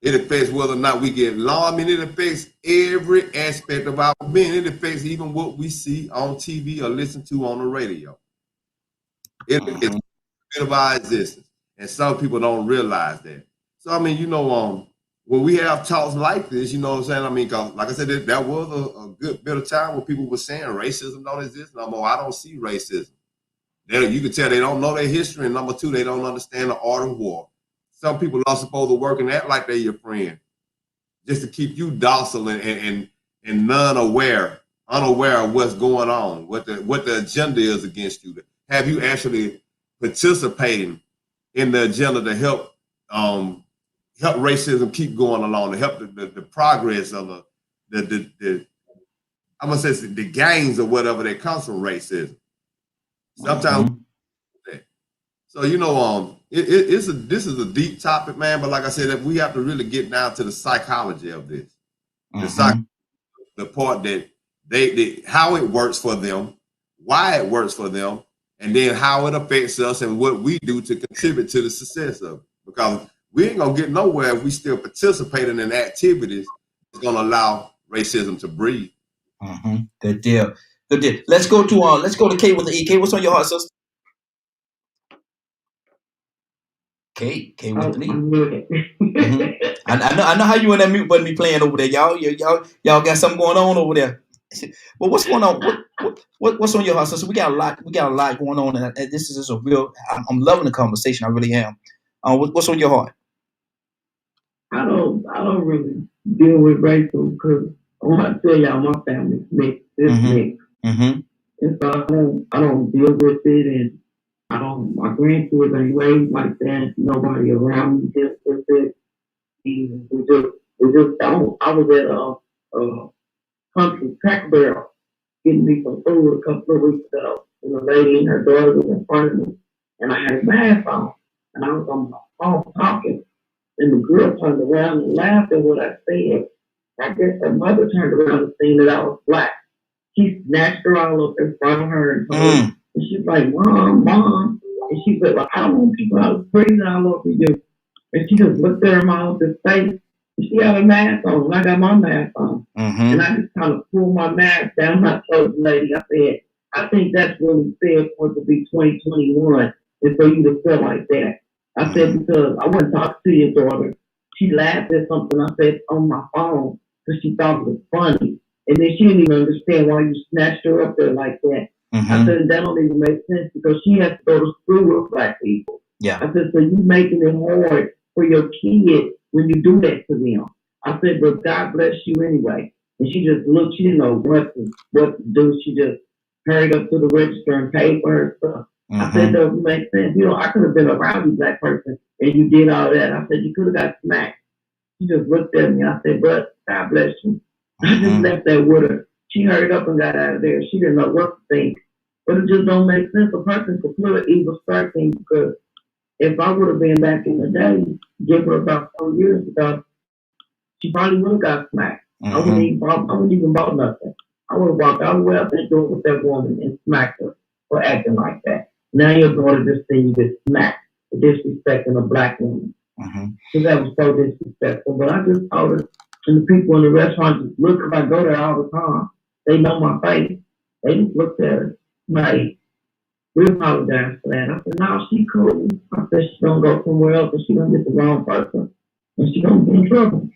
It affects whether or not we get law. I mean, it affects every aspect of our being. It affects even what we see on TV or listen to on the radio. It affects a bit of our existence. And some people don't realize that. So, I mean, you know, when we have talks like this, you know what I'm saying? I mean, cause like I said, that was a good bit of time when people were saying racism don't exist no more. I don't see racism. You can tell they don't know their history. And number two, they don't understand the art of war. Some people are supposed to work and act like they're your friend just to keep you docile and unaware of what's going on, what the agenda is against you. Have you actually participating in the agenda to help racism keep going along, to help the progress of the I'm gonna say the gains or whatever that comes from racism. Sometimes, so you know, this is a deep topic, man. But like I said, we have to really get down to the psychology of this, the part that they how it works for them, why it works for them, and then how it affects us and what we do to contribute to the success of it. Because we ain't gonna get nowhere if we still participating in activities that's gonna allow racism to breathe. Good deal. Good deal. Let's go to Kate with the E. Kate, what's on your heart, sister? Kate with the E. I know how you and that mute button be playing over there, y'all. Y'all got something going on over there. Well, what's going on? What's on your heart, sister? We got a lot going on, and this is just a real. I'm loving the conversation. I really am. What's on your heart? I don't really deal with racism because I want to tell y'all my family's mixed. It's mixed. And so I don't deal with it, and my grandkids ain't raised like that. Nobody around me deals with it. We just don't. I was at a country Cracker Barrel getting me some food a couple of weeks ago, and the lady and her daughter was in front of me, and I had a mask on, and I was on my phone talking. And the girl turned around and laughed at what I said. I guess her mother turned around and seen that I was black. She snatched her all up in front of her and told her, and she's like, Mom, Mom. And she said, well, I don't want people out breathing all over you. And she just looked at her mom's face. And she had a mask on, and I got my mask on. And I just kind of pulled my mask down. I told the lady, I said, I think that's really fair for it to be 2021 and for you to feel like that. I said, because I wouldn't talk to your daughter. She laughed at something I said on my phone because she thought it was funny. And then she didn't even understand why you snatched her up there like that. I said, that don't even make sense because she has to go to school with black people. I said, so you making it hard for your kid when you do that to them. I said, but God bless you anyway. And she just looked, she didn't know what to do. She just hurried up to the register and paid for her stuff. I said, that doesn't make sense. You know, I could have been around you, black person, and you did all that. I said, you could have got smacked. She just looked at me. I said, but God bless you. I just left that with her. She hurried up and got out of there. She didn't know what to think. But it just don't make sense. A person could put an evil start thing because if I would have been back in the day, give her about 4 years ago, she probably would have got smacked. I wouldn't even bought nothing. I would have walked all the way up and door with that woman and smacked her for acting like that. Now your daughter just saying you get smacked for disrespecting a black woman. So that was so disrespectful. But I just told her, and the people in the restaurant just look, if I go there all the time, they know my face. They just looked at her like, we apologize for that. I said, no, she cool. I said, she's going to go somewhere else and she's going to get the wrong person and she's going to be in trouble.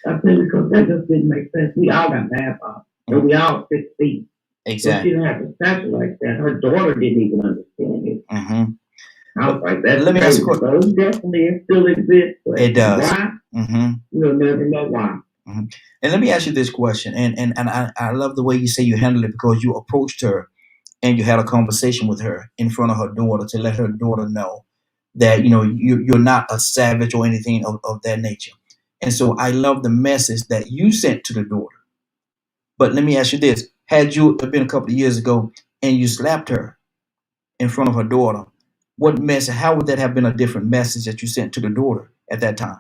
I said, because that just didn't make sense. We all got bad thoughts and we all 6 feet. Exactly. So she didn't have to stature like that. Her daughter didn't even understand it. I was like, that's let me ask you a question. So definitely it still exists. It does. Why? You'll never know why. And let me ask you this question, and I love the way you say you handled it because you approached her and you had a conversation with her in front of her daughter to let her daughter know that, you know, you're not a savage or anything of that nature. And so I love the message that you sent to the daughter. But let me ask you this. Had you been a couple of years ago and you slapped her in front of her daughter, what message, how would that have been a different message that you sent to the daughter at that time?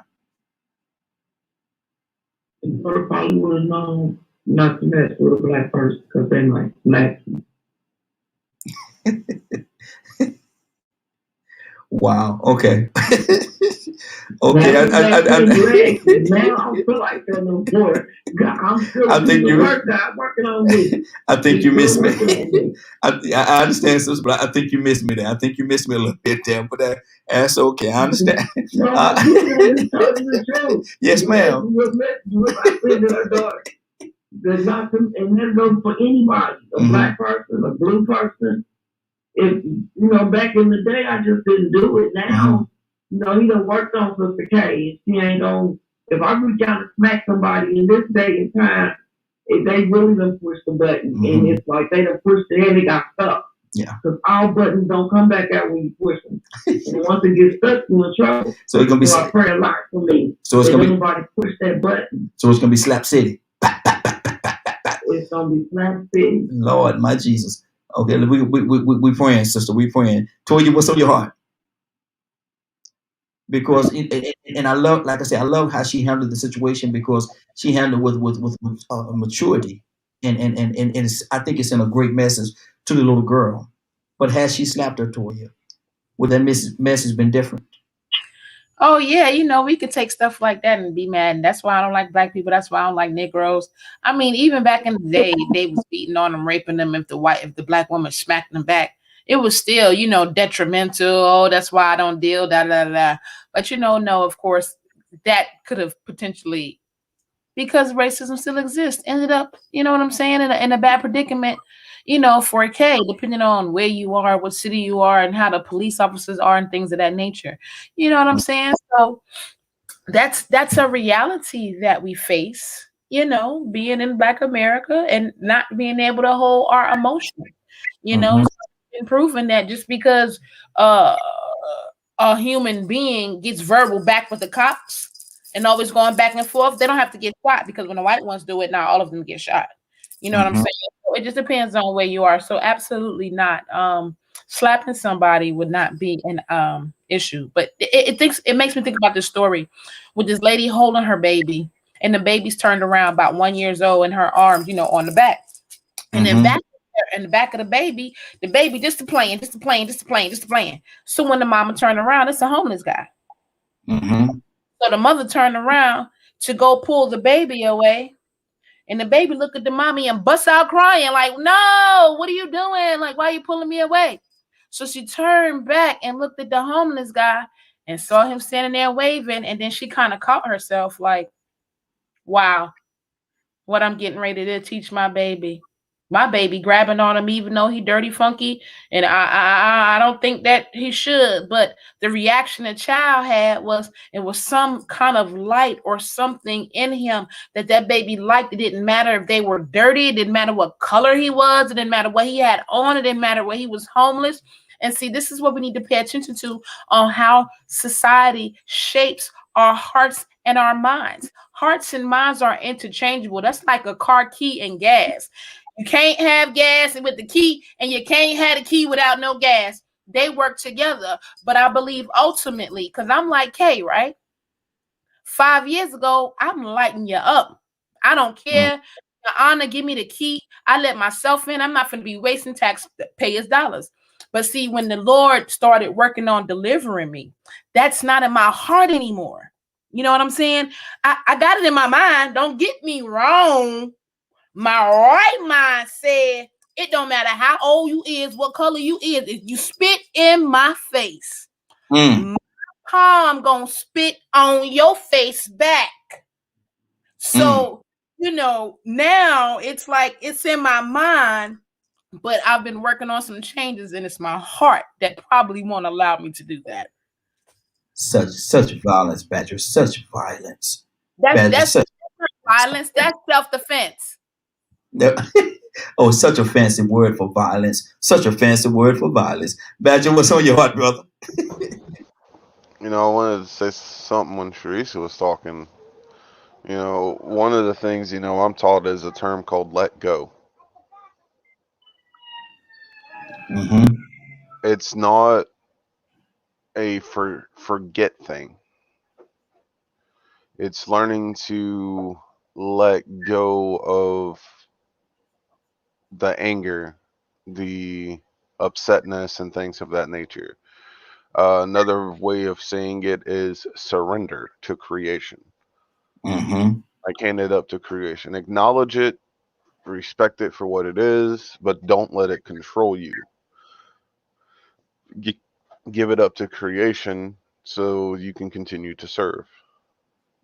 Her probably would have known not to mess with a black person because they might smack you. Wow. Okay. Okay. Now I don't feel like telling no more. I'm still working on me. I think you missed me. I understand, sister, but I think you missed me there. I think you missed me a little bit there, but that's okay. I understand. No, you telling the truth. Yes, ma'am. I said to her daughter, there's nothing, and that goes for anybody, a black person, a blue person. If, you know, back in the day, I just didn't do it. Now, you know, he done worked on Sister K. She ain't gonna, if I reach out and smack somebody in this day and time, they really done push the button. And it's like they done pushed it and they got stuck. Yeah. Because all buttons don't come back out when you push them. And once it gets stuck, you're in trouble. So it's gonna be. I pray a lot for me. So it's gonna be. Nobody push that button. So it's gonna be Slap City. It's gonna be Slap City. Lord, my Jesus. Okay, we praying, sister. We praying. Toya, what's on your heart? Because and I love, like I said, I love how she handled the situation because she handled with maturity, and it's, I think it's in a great message to the little girl. But has she slapped her, Toya? Would that message been different? Oh yeah, you know, we could take stuff like that and be mad. And that's why I don't like black people. That's why I don't like Negroes. I mean, even back in the day, they was beating on them, raping them. If the black woman smacked them back, it was still, you know, detrimental. Oh, that's why I don't deal, da da da. But you know, no, of course, that could have potentially, because racism still exists, ended up, you know what I'm saying, in a bad predicament. You know, for K, depending on where you are, what city you are, and how the police officers are, and things of that nature. You know what I'm saying? So that's a reality that we face. You know, being in Black America and not being able to hold our emotion. You know, it's been proven that just because a human being gets verbal back with the cops and always going back and forth, they don't have to get shot, because when the white ones do it, now all of them get shot. You know what I'm saying? So it just depends on where you are. So absolutely not. Slapping somebody would not be issue. But it makes me think about this story with this lady holding her baby, and the baby's turned around about 1 year old in her arms, on the back. And then back in the back of the baby just a playing. So when the mama turned around, it's a homeless guy. So the mother turned around to go pull the baby away. And the baby looked at the mommy and bust out crying like, no, what are you doing? Like, why are you pulling me away? So she turned back and looked at the homeless guy and saw him standing there waving. And then she kind of caught herself like, wow, what I'm getting ready to teach my baby. My baby grabbing on him, even though he dirty, funky. And I don't think that he should. But the reaction the child had was, it was some kind of light or something in him that baby liked. It didn't matter if they were dirty. It didn't matter what color he was. It didn't matter what he had on. It didn't matter where he was homeless. And see, this is what we need to pay attention to on how society shapes our hearts and our minds. Hearts and minds are interchangeable. That's like a car key and gas. You can't have gas with the key, and you can't have the key without no gas. They work together. But I believe ultimately, because I'm like Kay, right? 5 years ago, I'm lighting you up. I don't care. Anna, give me the key. I let myself in. I'm not going to be wasting taxpayers' dollars. But see, when the Lord started working on delivering me, that's not in my heart anymore. You know what I'm saying? I got it in my mind. Don't get me wrong. My right mind said, it don't matter how old you is, what color you is. If you spit in my face, my palm gonna spit on your face back. So, now it's like it's in my mind, but I've been working on some changes, and it's my heart that probably won't allow me to do that. Such violence, Badger. Such violence. That's violence. That's self-defense. Oh, such a fancy word for violence. Such a fancy word for violence. Badger, what's on your heart, brother? I wanted to say something when Sharisa was talking. One of the things, I'm taught is a term called let go. It's not a forget thing. It's learning to let go of the anger, the upsetness, and things of that nature. Another way of saying it is surrender to creation. Like hand it up to creation. Acknowledge it, respect it for what it is, but don't let it control you. Give it up to creation so you can continue to serve.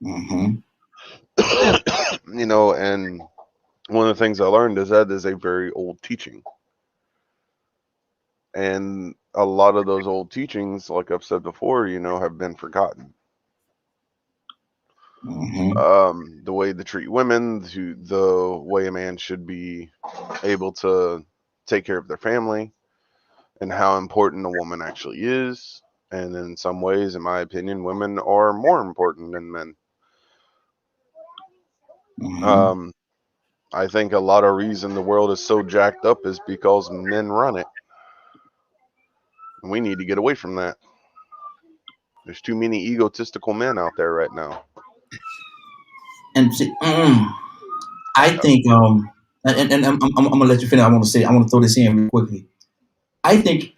And one of the things I learned is that is a very old teaching. And a lot of those old teachings, like I've said before, have been forgotten. The way to treat women, the way a man should be able to take care of their family, and how important a woman actually is. And in some ways, in my opinion, women are more important than men. I think a lot of reason the world is so jacked up is because men run it. And we need to get away from that. There's too many egotistical men out there right now. And see, I think, and I'm gonna let you finish. I want to throw this in real quickly. I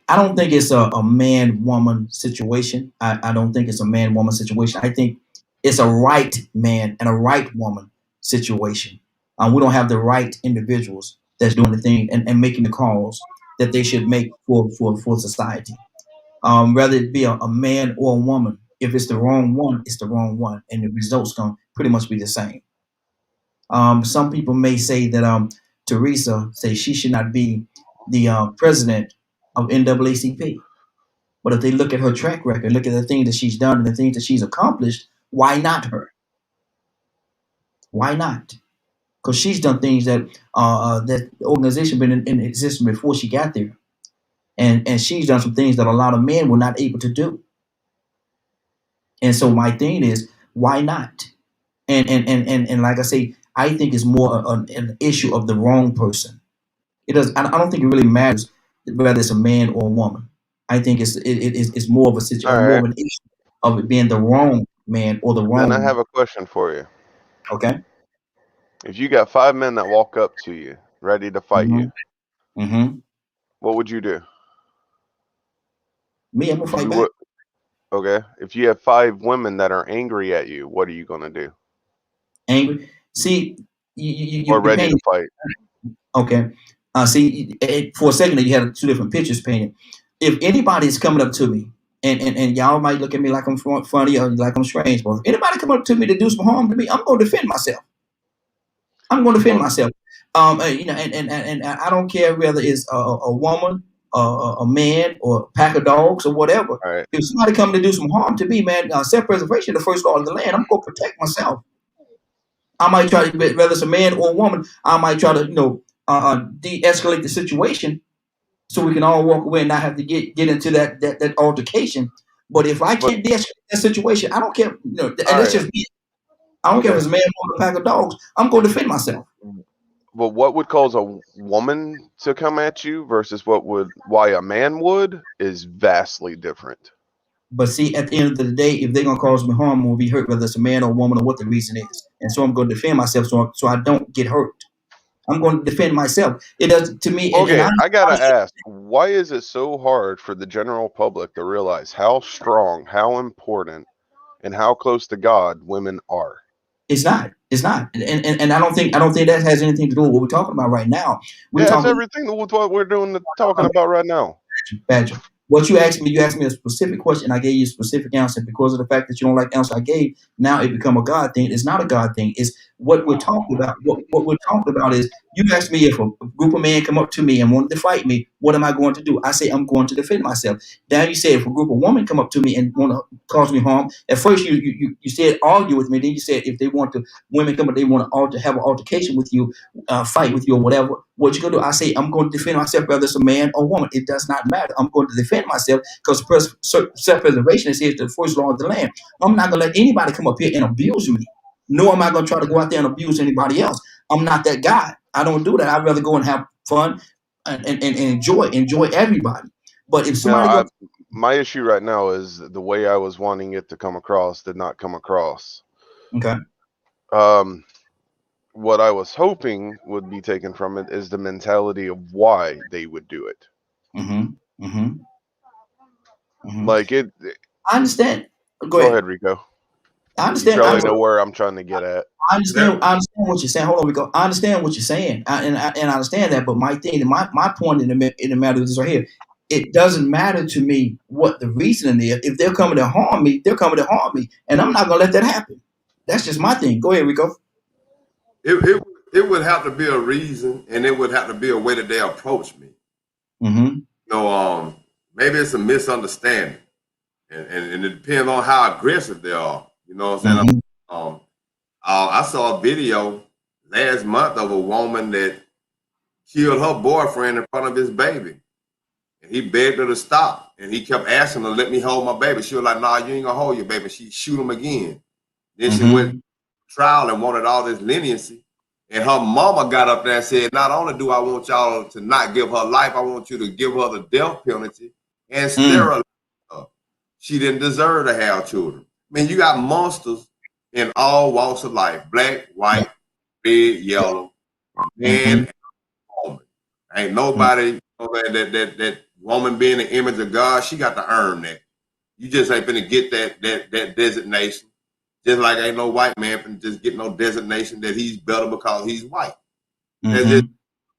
don't think it's a man-woman situation. I don't think it's a man-woman situation. I think it's a right man and a right woman situation. We don't have the right individuals that's doing the thing and making the calls that they should make for society. Whether it be a man or a woman, if it's the wrong one, it's the wrong one, and the results gonna pretty much be the same. Some people may say that Teresa say she should not be the president of NAACP. But if they look at her track record, look at the things that she's done and the things that she's accomplished, why not her? Why not? Because she's done things that that the organization been in existence before she got there, and she's done some things that a lot of men were not able to do. And so my thing is, why not? And like I say, I think it's more an issue of the wrong person. It does. I don't think it really matters whether it's a man or a woman. I think it's more of a situation, All more right. of an issue of it being the wrong man or the Then I wrong. have a question for you. Okay. If you got 5 men that walk up to you, ready to fight you, Mm-hmm. what would you do? Me, I'm gonna If fight you back. would, okay. If you have 5 women that are angry at you, what are you gonna do? Angry. See, Or you're ready to painting. fight? Okay. See, for a second, you had two different pictures painted. If anybody is coming up to me, and y'all might look at me like I'm funny or like I'm strange, but if anybody come up to me to do some harm to me, I'm going to defend myself. I'm going to defend Well, myself. You know, and I don't care whether it's a woman, a man, or a pack of dogs or whatever. all right. If somebody coming to do some harm to me, man, self-preservation, the first law of the land. I'm going to protect myself. I might try to, whether it's a man or a woman, I might try to, de-escalate the situation so we can all walk away and not have to get into that altercation. But if I But can't de-escalate that situation, I don't care. And all that's right. just me. I don't care if Okay. it's a man or a pack of dogs. I'm going to defend myself. But what would cause a woman to come at you versus why a man would is vastly different. But see, at the end of the day, if they're gonna cause me harm or be hurt, whether it's a man or a woman or what the reason is, and so I'm going to defend myself so I don't get hurt. I'm going to defend myself. It does to me, and Okay, I I gotta ask, why is it so hard for the general public to realize how strong, how important, and how close to God women are? It's not. It's not. And I don't think that has anything to do with what we're talking about right now. We're Yeah, that's talking everything with what we're talking about right now. Badger. What you asked me a specific question. I gave you a specific answer because of the fact that you don't like the answer I gave. Now it become a God thing. It's not a God thing. It's what we're talking about. What we're talking about is you asked me if a group of men come up to me and wanted to fight me, what am I going to do? I say I'm going to defend myself. Now you said if a group of women come up to me and want to cause me harm, at first you said argue with me. Then you said if they want to women come up, they want to have an altercation with you, fight with you or whatever. What you gonna do? I say I'm going to defend myself, whether it's a man or woman. It does not matter. I'm going to defend myself because self-preservation is here the first law of the land. I'm not gonna let anybody come up here and abuse me. Nor am I gonna try to go out there and abuse anybody else. I'm not that guy. I don't do that. I'd rather go and have fun and enjoy everybody. But if somebody Now, goes, my issue right now is the way I was wanting it to come across did not come across. okay, What I was hoping would be taken from it is the mentality of why they would do it. Like it. I understand. Go ahead, Rico. I You understand. probably know where I'm trying to get at. I understand what you're saying. Hold on, Rico. I understand what you're saying, and I understand that. But my thing, my point in the matter is right here. It doesn't matter to me what the reasoning is. If they're coming to harm me, they're coming to harm me, and I'm not gonna let that happen. That's just my thing. Go ahead, Rico. It would have to be a reason, and it would have to be a way that they approach me. Maybe it's a misunderstanding, and it depends on how aggressive they are. You know what I'm saying? I saw a video last month of a woman that killed her boyfriend in front of his baby. And he begged her to stop. And he kept asking her, let me hold my baby. She was like, nah, you ain't gonna hold your baby. She shoot him again. Then she went to trial and wanted all this leniency. And her mama got up there and said, not only do I want y'all to not give her life, I want you to give her the death penalty and sterilize her. She didn't deserve to have children. I mean, you got monsters in all walks of life, black, white, red, yellow, man, and woman. Ain't nobody that woman being the image of God, she got to earn that. You just ain't finna get that designation. Just like ain't no white man finna just get no designation that he's better because he's white. That's just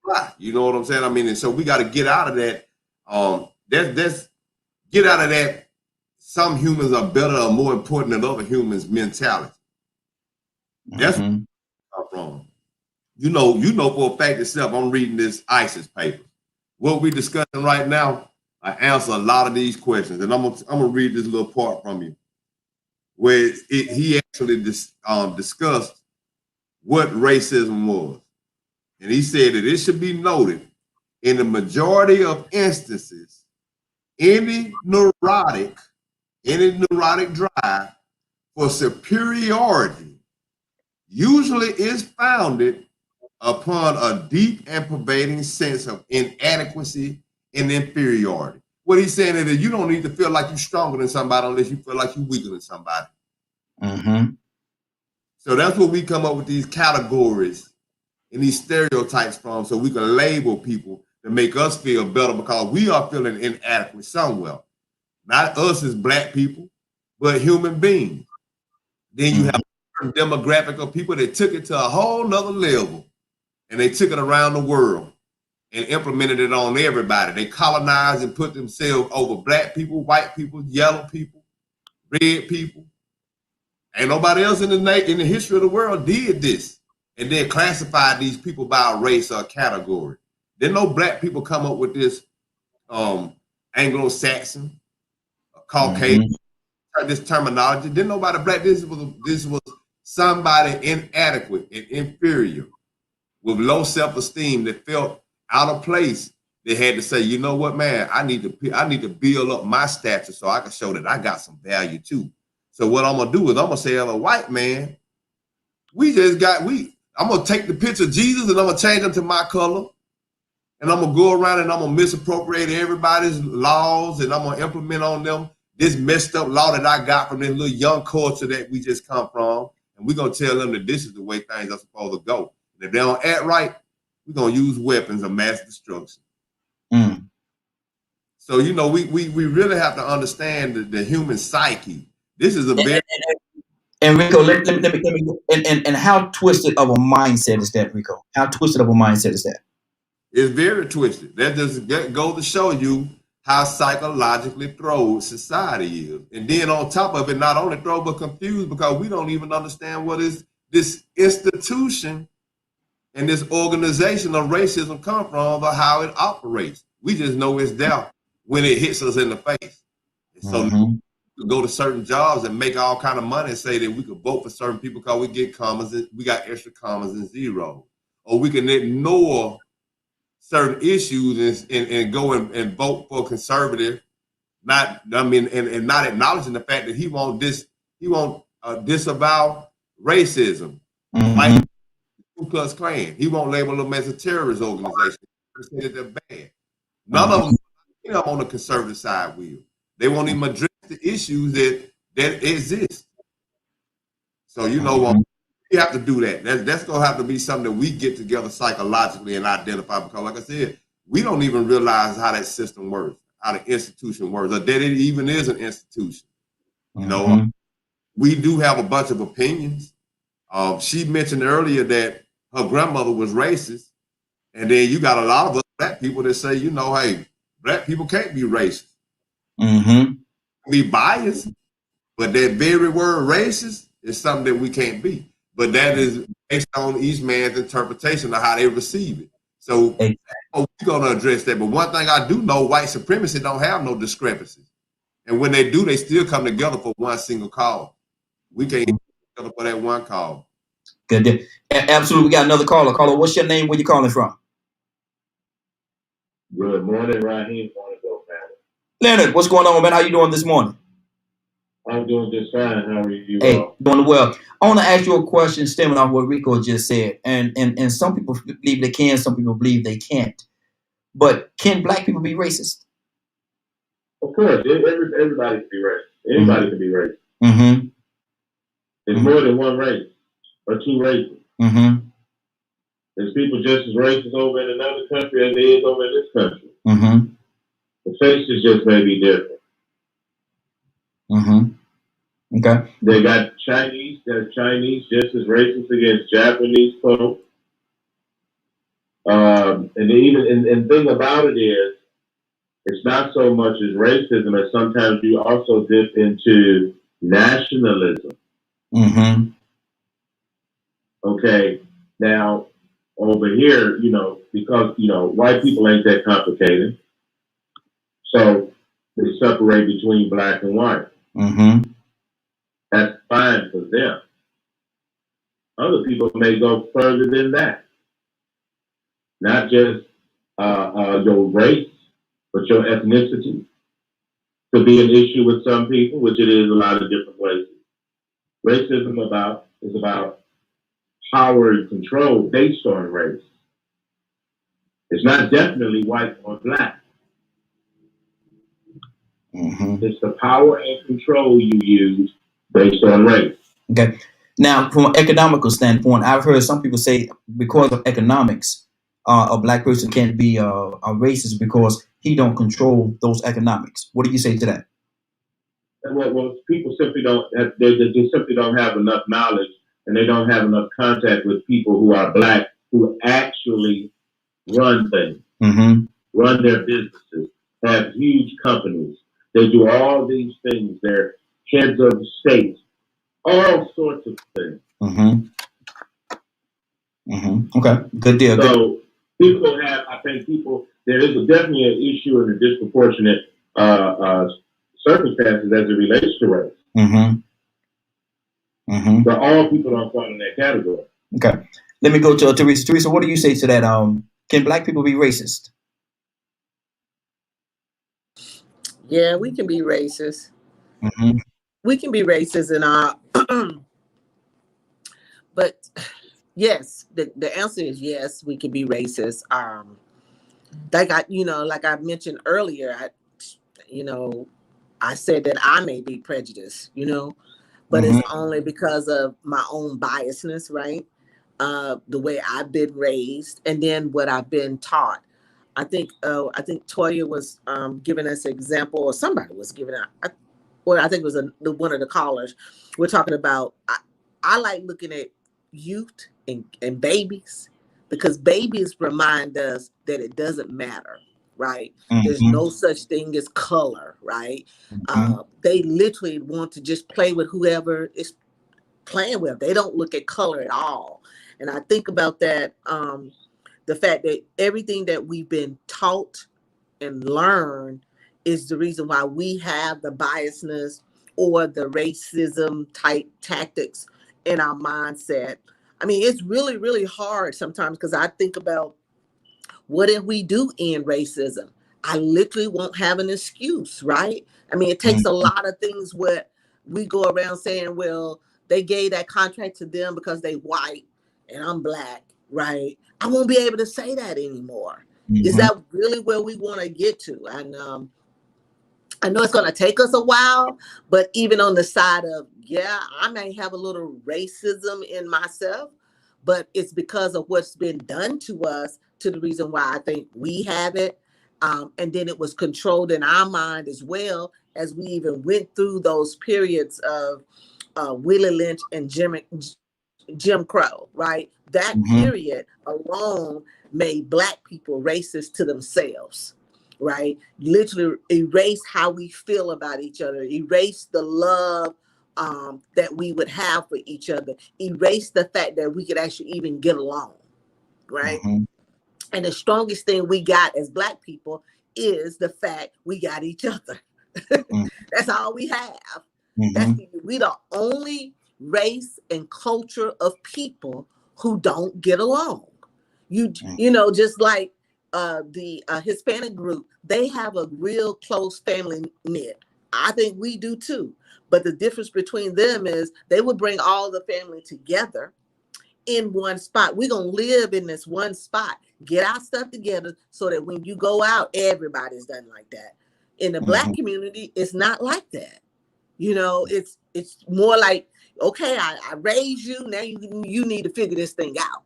right. You know what I'm saying? I mean, and so we got to get out of that. That's get out of that. Some humans are better or more important than other humans mentality. That's where I'm from. You know for a fact itself, I'm reading this ISIS paper. What we're discussing right now, I answer a lot of these questions. And I'm gonna read this little part from you, where he actually discussed what racism was. And he said that it should be noted in the majority of instances, any neurotic drive for superiority usually is founded upon a deep and pervading sense of inadequacy and inferiority. What he's saying is that you don't need to feel like you're stronger than somebody unless you feel like you're weaker than somebody. So that's what we come up with these categories and these stereotypes from, so we can label people to make us feel better because we are feeling inadequate somewhere. Not us as Black people, but human beings. Then you have a certain demographic of people that took it to a whole nother level, and they took it around the world and implemented it on everybody. They colonized and put themselves over Black people, white people, yellow people, red people. Ain't nobody else in the history of the world did this, and then classified these people by a race or a category. Then no Black people come up with this Anglo-Saxon, Caucasian, this terminology. Didn't nobody Black. This was somebody inadequate and inferior with low self-esteem that felt out of place. They had to say, you know what, man, I need to build up my stature so I can show that I got some value too. So what I'm gonna do is I'm gonna say, as a white man, I'm gonna take the picture of Jesus and I'm gonna change them to my color, and I'm gonna go around and I'm gonna misappropriate everybody's laws, and I'm gonna implement on them this messed up law that I got from this little young culture that we just come from, and we're gonna tell them that this is the way things are supposed to go. And if they don't act right, we're gonna use weapons of mass destruction. So you know, we really have to understand the human psyche. This is a very and Rico, let me and how twisted of a mindset is that, Rico? How twisted of a mindset is that? It's very twisted. That just goes to show you how psychologically thrown society is. And then on top of it, not only thrown but confused, because we don't even understand what is this institution and this organization of racism come from or how it operates. We just know it's there when it hits us in the face. And so we go to certain jobs and make all kind of money and say that we could vote for certain people because we get commas, we got extra commas and zeros. Or we can ignore certain issues and go and vote for conservative, and not acknowledging the fact that he won't disavow racism. Like Ku Klux Klan, he won't label them as a terrorist organization. He say that they're bad. None of them on the conservative side will. They won't even address the issues that exist. So you know, we have to do that. That's gonna have to be something that we get together psychologically and identify, because like I said, we don't even realize how that system works, how the institution works, or that it even is an institution. You know, we do have a bunch of opinions. She mentioned earlier that her grandmother was racist, and then you got a lot of us Black people that say, you know, hey, Black people can't be racist. Be biased, but that very word racist is something that we can't be. But that is based on each man's interpretation of how they receive it. So we're going to address that. But one thing I do know, white supremacy don't have no discrepancies. And when they do, they still come together for one single cause. We can't come together for that one cause. Good. Absolutely. We got another caller. Caller, what's your name? Where you calling from? Good morning, Raheem. Leonard, what's going on, man? How you doing this morning? I'm doing just fine. How are you? Hey, doing well. I want to ask you a question stemming off what Rico just said. And some people believe they can, some people believe they can't. But can Black people be racist? Of course. Everybody can be racist. Anybody can be racist. There's more than one race or two races. There's people just as racist over in another country as there is over in this country. The faces just may be different. Okay. They got Chinese. There's Chinese just as racist against Japanese folk. And the thing about it is, it's not so much as racism as sometimes you also dip into nationalism. Okay. Now, over here, you know, because, you know, white people ain't that complicated. So they separate between Black and white. That's fine for them. Other people may go further than that. Not just your race, but your ethnicity could be an issue with some people, which it is a lot of different places. Racism is about power and control based on race. It's not definitely white or Black. It's the power and control you use based on race. Okay. Now, from an economical standpoint, I've heard some people say because of economics, a black person can't be a racist because he don't control those economics. What do you say to that? Well, people simply don't. They just simply don't have enough knowledge, and they don't have enough contact with people who are black who actually run things, run their businesses, have huge companies. They do all these things. They're heads of states, all sorts of things. Okay, good deal. So people have, I think there is definitely an issue in the disproportionate circumstances as it relates to race. But all people don't fall in that category. Okay. Let me go to Teresa. Teresa, what do you say to that? Can black people be racist? Yeah, we can be racist. We can be racist in our, but yes, the answer is yes, we can be racist. Like I mentioned earlier, I said that I may be prejudiced, but it's only because of my own biasness, right? The way I've been raised, and then what I've been taught. I think Toya was giving us an example, or somebody was giving out. I think it was one of the callers. We're talking about. I like looking at youth and babies, because babies remind us that it doesn't matter, right? There's no such thing as color, right? They literally want to just play with whoever is playing with. They don't look at color at all. And I think about that, the fact that everything that we've been taught and learned is the reason why we have the biasness or the racism type tactics in our mindset. I mean, it's really, really hard sometimes, because I think about, what if we do end racism? I literally won't have an excuse, right? I mean, it takes a lot of things where we go around saying, well, they gave that contract to them because they white and I'm black, right? I won't be able to say that anymore. Is that really where we want to get to? And I know it's going to take us a while, but even on the side of, yeah, I may have a little racism in myself, but it's because of what's been done to us, to the reason why I think we have it. And then it was controlled in our mind as well, as we even went through those periods of Willie Lynch and Jim Crow, right? That period alone made black people racist to themselves, right? Literally erase how we feel about each other, erase the love that we would have for each other, erase the fact that we could actually even get along, right? And the strongest thing we got as black people is the fact we got each other. That's all we have. We the only race and culture of people who don't get along. You know, just like the Hispanic group, they have a real close family knit. I think we do too. But the difference between them is they would bring all the family together in one spot. We're going to live in this one spot, get our stuff together so that when you go out, everybody's done like that. In the black community, it's not like that. You know, it's more like, okay, I raised you, now you need to figure this thing out.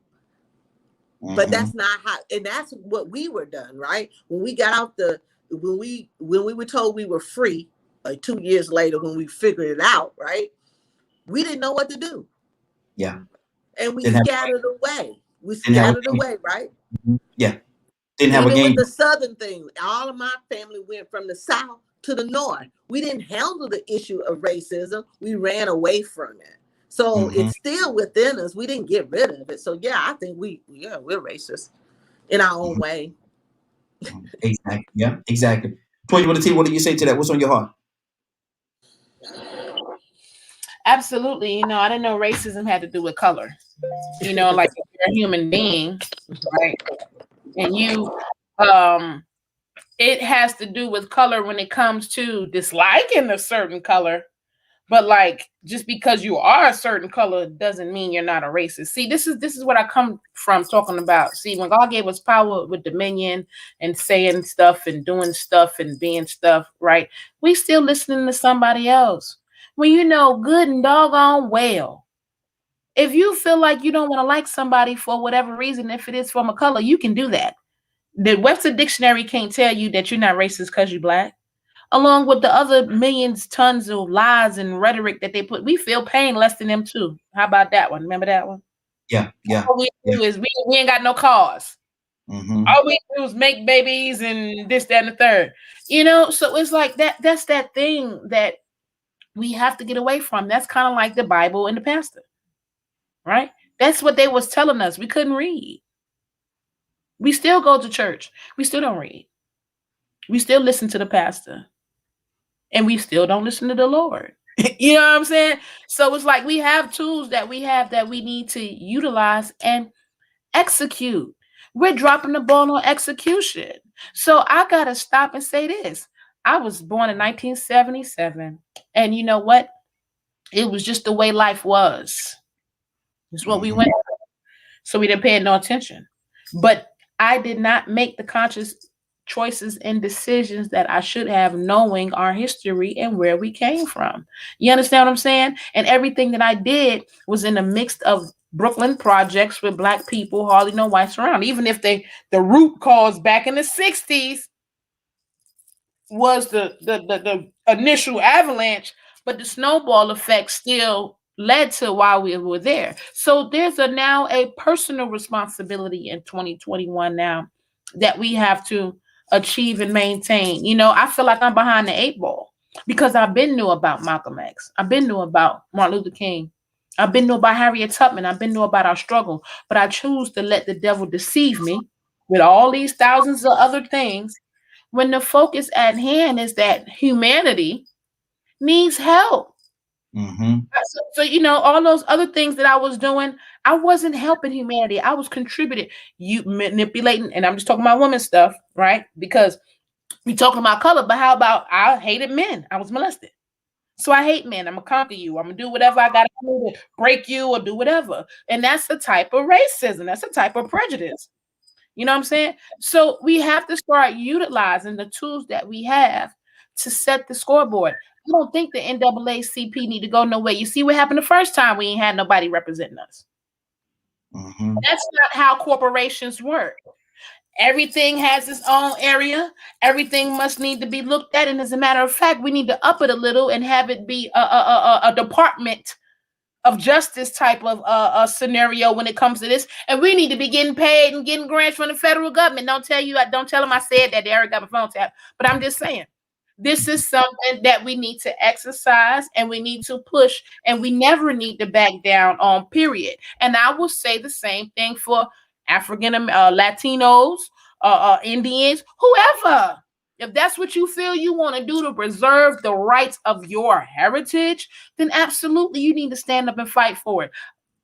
But that's not how, and that's what we were done, right? When we got out when we were told we were free, like 2 years later, when we figured it out, right? We didn't know what to do. Yeah. And we scattered away. Right? Yeah. Didn't have Even a game. with the Southern thing, all of my family went from the South to the North. We didn't handle the issue of racism. We ran away from it. So it's still within us. We didn't get rid of it. So yeah, I think we're racist in our own way. Exactly. Yeah, exactly. Toya, what do you say to that? What's on your heart? Absolutely. You know, I didn't know racism had to do with color. You know, like if you're a human being, right? And you, it has to do with color when it comes to disliking a certain color. But like, just because you are a certain color doesn't mean you're not a racist. See, this is what I come from talking about. See, when God gave us power with dominion and saying stuff and doing stuff and being stuff, right? We still listening to somebody else. When you know good and doggone well, if you feel like you don't want to like somebody for whatever reason, if it is from a color, you can do that. The Webster Dictionary can't tell you that you're not racist because you're black. Along with the other millions, tons of lies and rhetoric that they put, we feel pain less than them too. How about that one? Remember that one? Yeah. All we do is we ain't got no cars. All we do is make babies and this, that, and the third. You know, so it's like that. That's that thing that we have to get away from. That's kind of like the Bible and the pastor, right? That's what they was telling us. We couldn't read. We still go to church. We still don't read. We still listen to the pastor. And we still don't listen to the Lord. You know what I'm saying? So it's like we have tools that we have that we need to utilize and execute. We're dropping the ball on execution. So I got to stop and say this. I was born in 1977. And you know what? It was just the way life was. It's what we went through. So we didn't pay no attention. But I did not make the conscious choices and decisions that I should have, knowing our history and where we came from. You understand what I'm saying? And everything that I did was in a mix of Brooklyn projects with Black people, hardly no whites around. Even if the root cause back in the 60s was the initial avalanche, but the snowball effect still led to why we were there. So there's now a personal responsibility in 2021 now that we have to achieve and maintain. You know, I feel like I'm behind the 8 ball because I've been knew about Malcolm X. I've been knew about Martin Luther King. I've been knew about Harriet Tubman. I've been knew about our struggle, but I choose to let the devil deceive me with all these thousands of other things when the focus at hand is that humanity needs help. So, you know, all those other things that I was doing, I wasn't helping humanity. I was contributing. You manipulating, and I'm just talking about women stuff, right? Because we talking about color, but how about I hated men? I was molested. So I hate men. I'm gonna conquer you. I'm gonna do whatever I gotta do to break you or do whatever. And that's the type of racism. That's the type of prejudice. You know what I'm saying? So we have to start utilizing the tools that we have to set the scoreboard. I don't think the NAACP need to go nowhere. You see what happened the first time we ain't had nobody representing us. That's not how corporations work. Everything has its own area. Everything must need to be looked at. And as a matter of fact, we need to up it a little and have it be a department of justice type of scenario when it comes to this. And we need to be getting paid and getting grants from the federal government. Don't tell them I said that. They already got my phone tap. But I'm just saying, this is something that we need to exercise and we need to push, and we never need to back down on, period. And I will say the same thing for African Latinos, Indians, whoever. If that's what you feel you want to do to preserve the rights of your heritage, then absolutely you need to stand up and fight for it.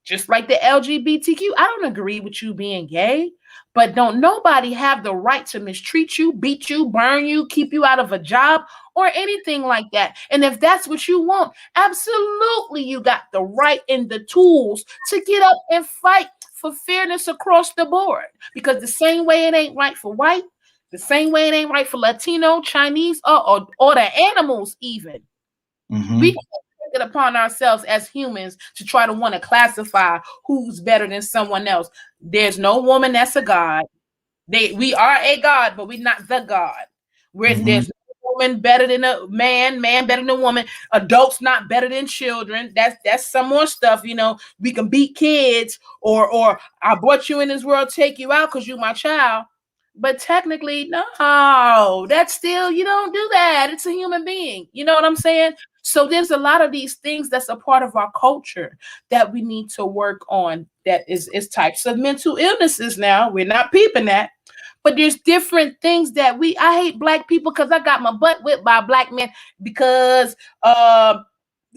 Just like the LGBTQ, I don't agree with you being gay, but don't nobody have the right to mistreat you, beat you, burn you, keep you out of a job, or anything like that. And if that's what you want, absolutely you got the right and the tools to get up and fight for fairness across the board. Because the same way it ain't right for white, the same way it ain't right for Latino, Chinese, or the animals even. We can't take it upon ourselves as humans to try to want to classify who's better than someone else. There's no woman that's a god. We are a god, but we're not the god. There's no woman better than a man better than a woman, adults not better than children. That's some more stuff. You know, we can beat kids, or I brought you in this world, take you out because you my child. But technically, no, that's still, you don't do that. It's a human being. You know what I'm saying? So there's a lot of these things that's a part of our culture that we need to work on. That is types of mental illnesses now. We're not peeping that. But there's different things that I hate Black people because I got my butt whipped by a Black man because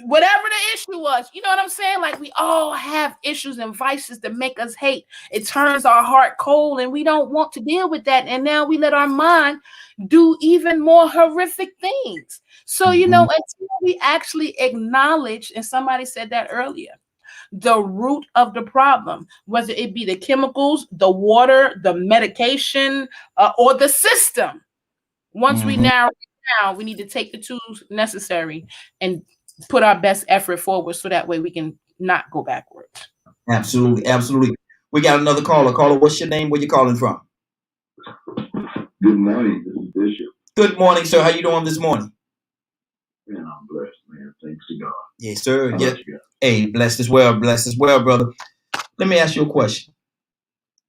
whatever the issue was, you know what I'm saying? Like, we all have issues and vices that make us hate. It turns our heart cold, and we don't want to deal with that. And now we let our mind do even more horrific things. So, you know, until we actually acknowledge, and somebody said that earlier, the root of the problem, whether it be the chemicals, the water, the medication, or the system. Once we narrow it down, we need to take the tools necessary and put our best effort forward, so that way we can not go backwards. Absolutely, absolutely. We got another caller. Caller, what's your name? Where you calling from? Good morning. This is Bishop. Good morning, sir. How you doing this morning? Man, I'm blessed, man. Thanks to God. Yes, sir. How Yeah. about you? Hey, blessed as well, brother. Let me ask you a question.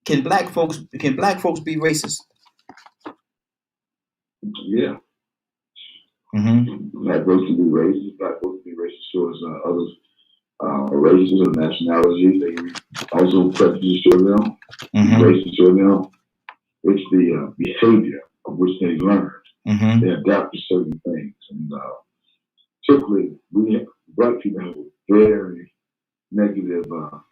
Can black folks be racist? Yeah. Mm-hmm. Black folks can be racist. Black folks can be racist towards others, races or nationalities. They can also prejudice toward them, racist toward them. It's the behavior of which they learned. They adapt to certain things. And typically, black people have a very negative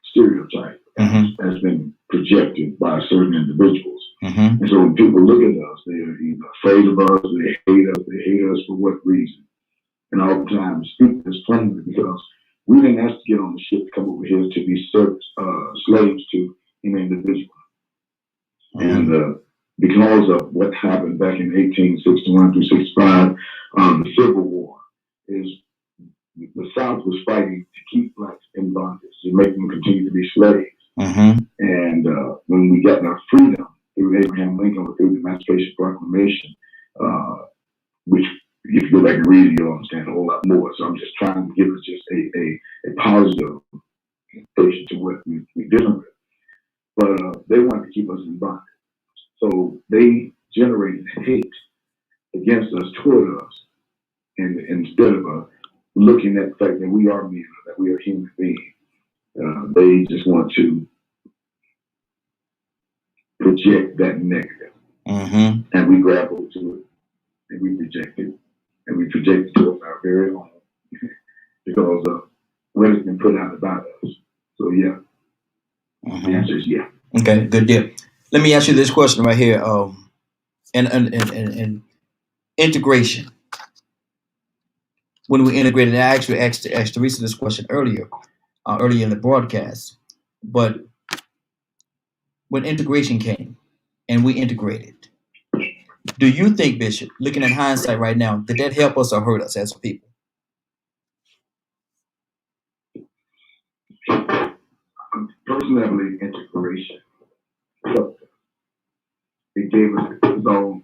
stereotype that's been projected by certain individuals. And so when people look at us, they're either afraid of us, they hate us for what reason. And oftentimes speak this plainly because we didn't ask to get on the ship to come over here to be slaves to an individual. And because of what happened back in 1861 through 65, the Civil War, is the South was fighting to keep blacks in bondage, to make them continue to be slaves. And when we got our freedom through Abraham Lincoln, through the Emancipation Proclamation, which if you go back and read it, you'll understand a whole lot more. So I'm just trying to give us just a positive face to what we're dealing with. But they wanted to keep us in bondage. So they generated hate against us, toward us, and instead of looking at the fact that we are men, that we are human beings, they just want to project that negative. And we grapple to it, and we reject it, and we project it towards our very own because of what has been put out about us. So yeah, the answer is yeah. Okay, good deal. Let me ask you this question right here. And integration. When we integrated, I actually asked Teresa this question earlier in the broadcast. But when integration came and we integrated, do you think, Bishop, looking at hindsight right now, did that help us or hurt us as a people? Personally, I believe integration helped us. It gave us its own.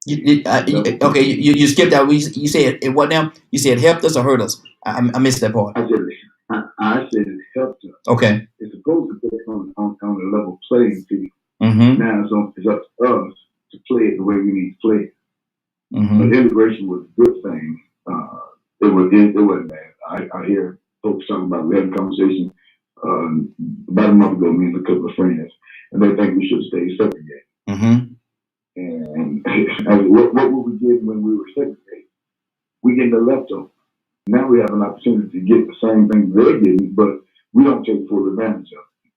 Okay, you skipped out. You said it. What now? You said helped us or hurt us? I missed that part. I said it helped us. Okay. It's supposed to put on a level playing field. Now it's up to us to play it the way we need to play it. But integration was a good thing. It wasn't bad. I hear folks talking about, we had a conversation about a month ago, me and a couple of friends, and they think we should stay segregated. And what were we getting when we were segregated? We getting the leftover. Now we have an opportunity to get the same thing they're getting, but we don't take full advantage of it.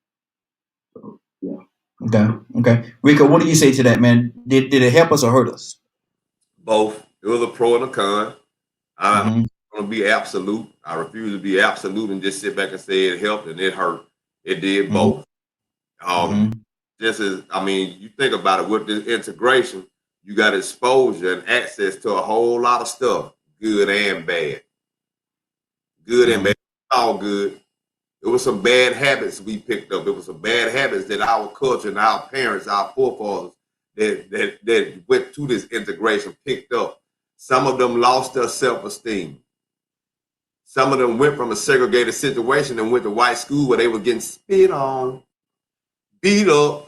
So, yeah. Okay. Rico, what do you say to that, man? Did it help us or hurt us? Both. It was a pro and a con. I'm going to be absolute. I refuse to be absolute and just sit back and say it helped and it hurt. It did both. Just as, you think about it, with this integration, you got exposure and access to a whole lot of stuff, good and bad. Good and bad, all good. It was some bad habits we picked up. It was some bad habits that our culture and our parents, our forefathers, that went through this integration picked up. Some of them lost their self-esteem. Some of them went from a segregated situation and went to white school where they were getting spit on, beat up,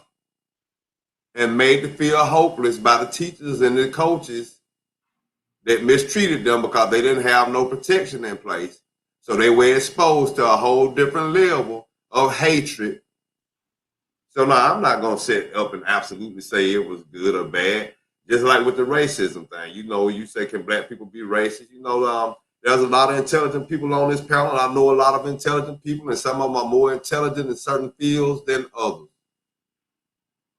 and made to feel hopeless by the teachers and the coaches that mistreated them because they didn't have no protection in place. So they were exposed to a whole different level of hatred. So now I'm not going to sit up and absolutely say it was good or bad. Just like with the racism thing, you say, can black people be racist? There's a lot of intelligent people on this panel. I know a lot of intelligent people, and some of them are more intelligent in certain fields than others.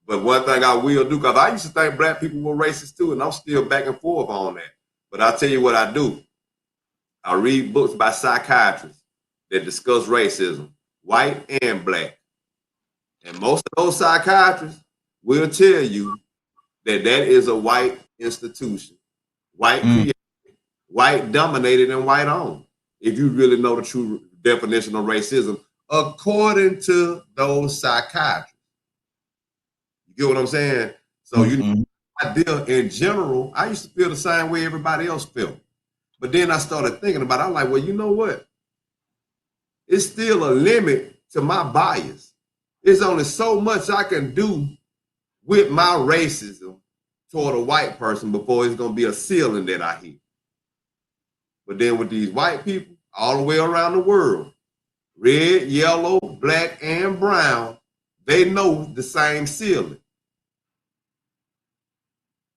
But one thing I will do, because I used to think black people were racist too, and I'm still back and forth on that. But I'll tell you what I do. I read books by psychiatrists that discuss racism, white and black. And most of those psychiatrists will tell you that that is a white institution, white created, white dominated, and white owned. If you really know the true definition of racism, according to those psychiatrists. You get what I'm saying? So you know, idea in general, I used to feel the same way everybody else felt. But then I started thinking about it. I'm like, well, you know what? It's still a limit to my bias. There's only so much I can do with my racism toward a white person before it's going to be a ceiling that I hit. But then with these white people all the way around the world, red, yellow, black, and brown, they know the same ceiling.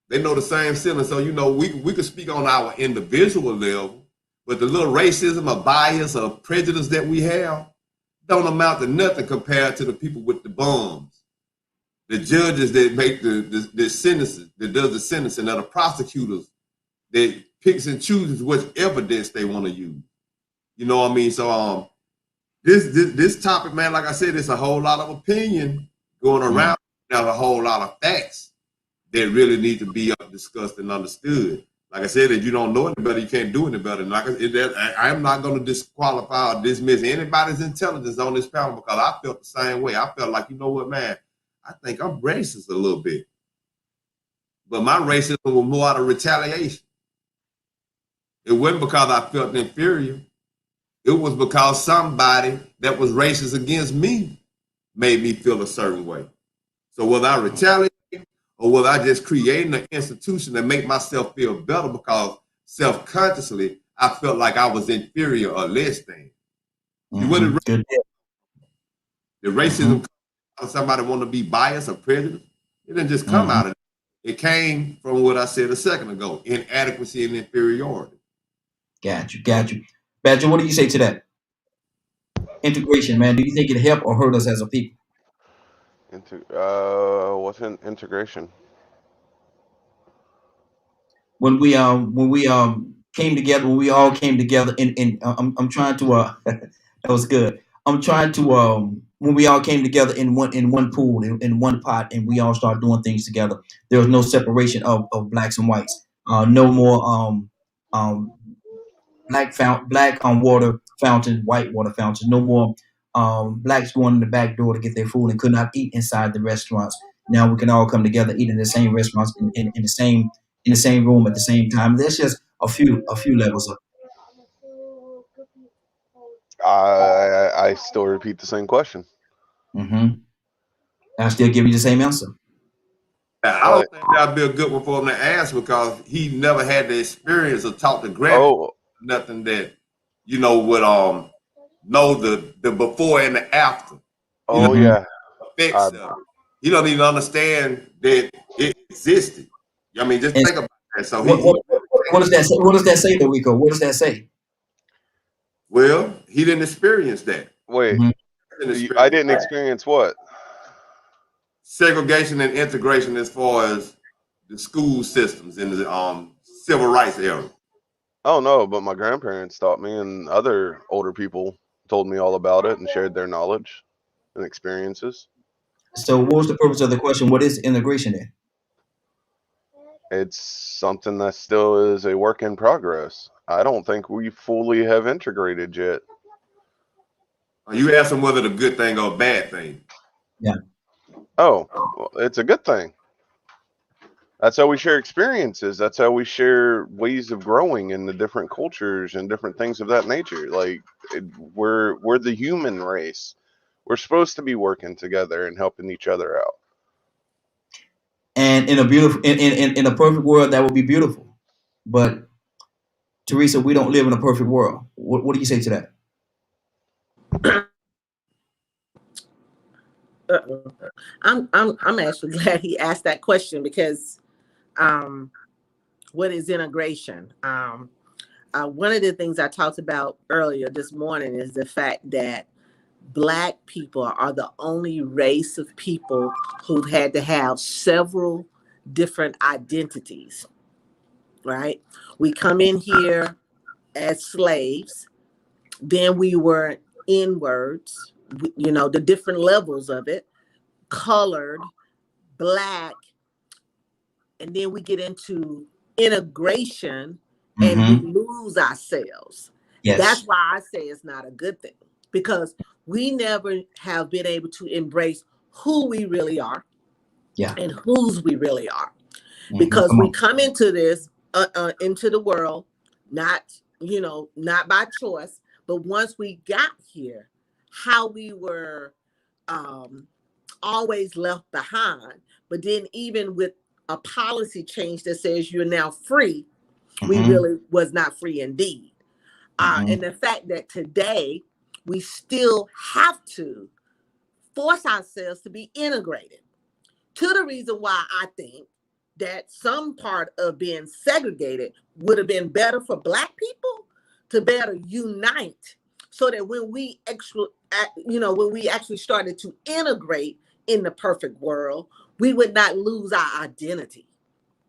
They know the same ceiling. So, you know, we could speak on our individual level, but the little racism or bias or prejudice that we have don't amount to nothing compared to the people with the bombs, the judges that make the sentences, that does the sentencing, or the prosecutors that picks and chooses which evidence they want to use. You know what I mean? So this topic, man, like I said, it's a whole lot of opinion going around, not a whole lot of facts that really need to be discussed and understood. Like I said, if you don't know any better, you can't do any better. And like I am not going to disqualify or dismiss anybody's intelligence on this panel, because I felt the same way. I felt like, you know what, man, I think I'm racist a little bit. But my racism was more out of retaliation. It wasn't because I felt inferior. It was because somebody that was racist against me made me feel a certain way. So whether I retaliate or whether I just create an institution that make myself feel better because self-consciously I felt like I was inferior or less than. The racism, somebody want to be biased or prejudiced, it didn't just come out of it. It came from what I said a second ago, inadequacy and inferiority. Got you. Badger, what do you say to that? Integration, man. Do you think it helped or hurt us as a people? What's integration? When we came together, when we all came together, I'm trying to that was good. I'm trying to when we all came together in one pool, in one pot, and we all started doing things together. There was no separation of blacks and whites. No more black water fountain, white water fountain. No more blacks going in the back door to get their food and could not eat inside the restaurants. Now we can all come together, eat in the same restaurants, in the same room at the same time. There's just a few levels of. I still repeat the same question. I still give you the same answer. I don't think that'd be a good one for him to ask, because he never had the experience or taught the graphic, nothing that, you know, would know the before and the after. Effects of it. He don't even understand that it existed. I mean, just think about that. So what does that say? What does that say, Rico? What does that say? Well, he didn't experience that. Wait, I didn't experience what? Segregation and integration as far as the school systems in the civil rights era. Oh no, but my grandparents taught me, and other older people told me all about it and shared their knowledge and experiences. So what was the purpose of the question? What is integration then? It's something that still is a work in progress. I don't think we fully have integrated yet. Are you asking whether it's a good thing or a bad thing? Yeah. Oh, well, it's a good thing. That's how we share experiences. That's how we share ways of growing in the different cultures and different things of that nature. Like we're the human race. We're supposed to be working together and helping each other out. And in a perfect world, that would be beautiful. But Teresa, we don't live in a perfect world. What do you say to that? I'm actually glad he asked that question, because what is integration? one of the things I talked about earlier this morning is the fact that Black people are the only race of people who've had to have several different identities, right? We come in here as slaves, then we were N-words, the different levels of it, colored, Black, and then we get into integration and we lose ourselves. Yes. That's why I say it's not a good thing, because we never have been able to embrace who we really are, and whose we really are. Because we come into this, into the world, not by choice, but once we got here, how we were always left behind. But then even with a policy change that says you're now free, we really was not free indeed. And the fact that today we still have to force ourselves to be integrated, to the reason why I think that some part of being segregated would have been better for Black people to better unite, so that when we actually started to integrate in the perfect world, we would not lose our identity.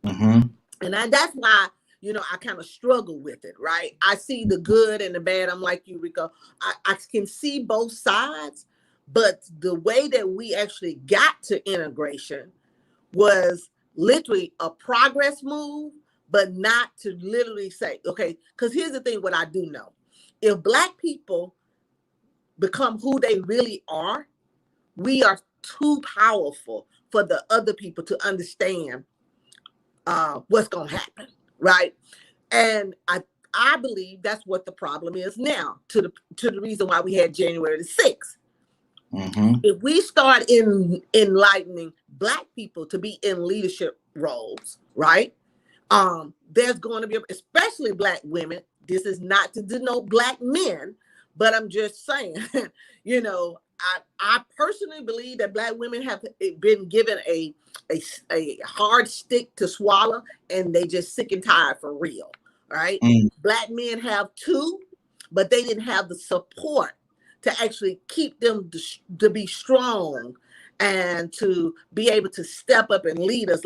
And that's why, I kind of struggle with it, right? I see the good and the bad. I'm like you, Rico. I can see both sides, but the way that we actually got to integration was literally a progress move, but not to literally say, okay, because here's the thing, what I do know. If Black people become who they really are, we are too powerful for the other people to understand what's going to happen, right? And I believe that's what the problem is now, to the reason why we had January the 6th. If we start enlightening Black people to be in leadership roles, right? There's going to be, especially Black women. This is not to denote Black men, but I'm just saying, I personally believe that Black women have been given a hard stick to swallow, and they just sick and tired for real, right? Black men have too, but they didn't have the support to actually keep them to be strong and to be able to step up and lead us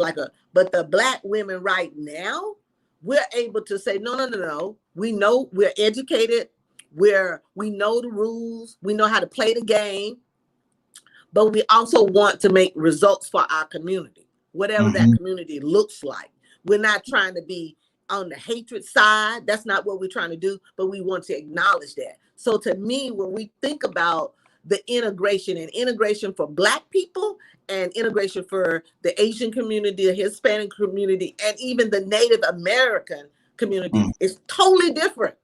but the Black women right now, we're able to say, no. We know, we're educated, we know the rules, we know how to play the game, but we also want to make results for our community, whatever that community looks like. We're not trying to be on the hatred side. That's not what we're trying to do, but we want to acknowledge that. So to me, when we think about the integration for Black people and integration for the Asian community, the Hispanic community, and even the Native American community, is totally different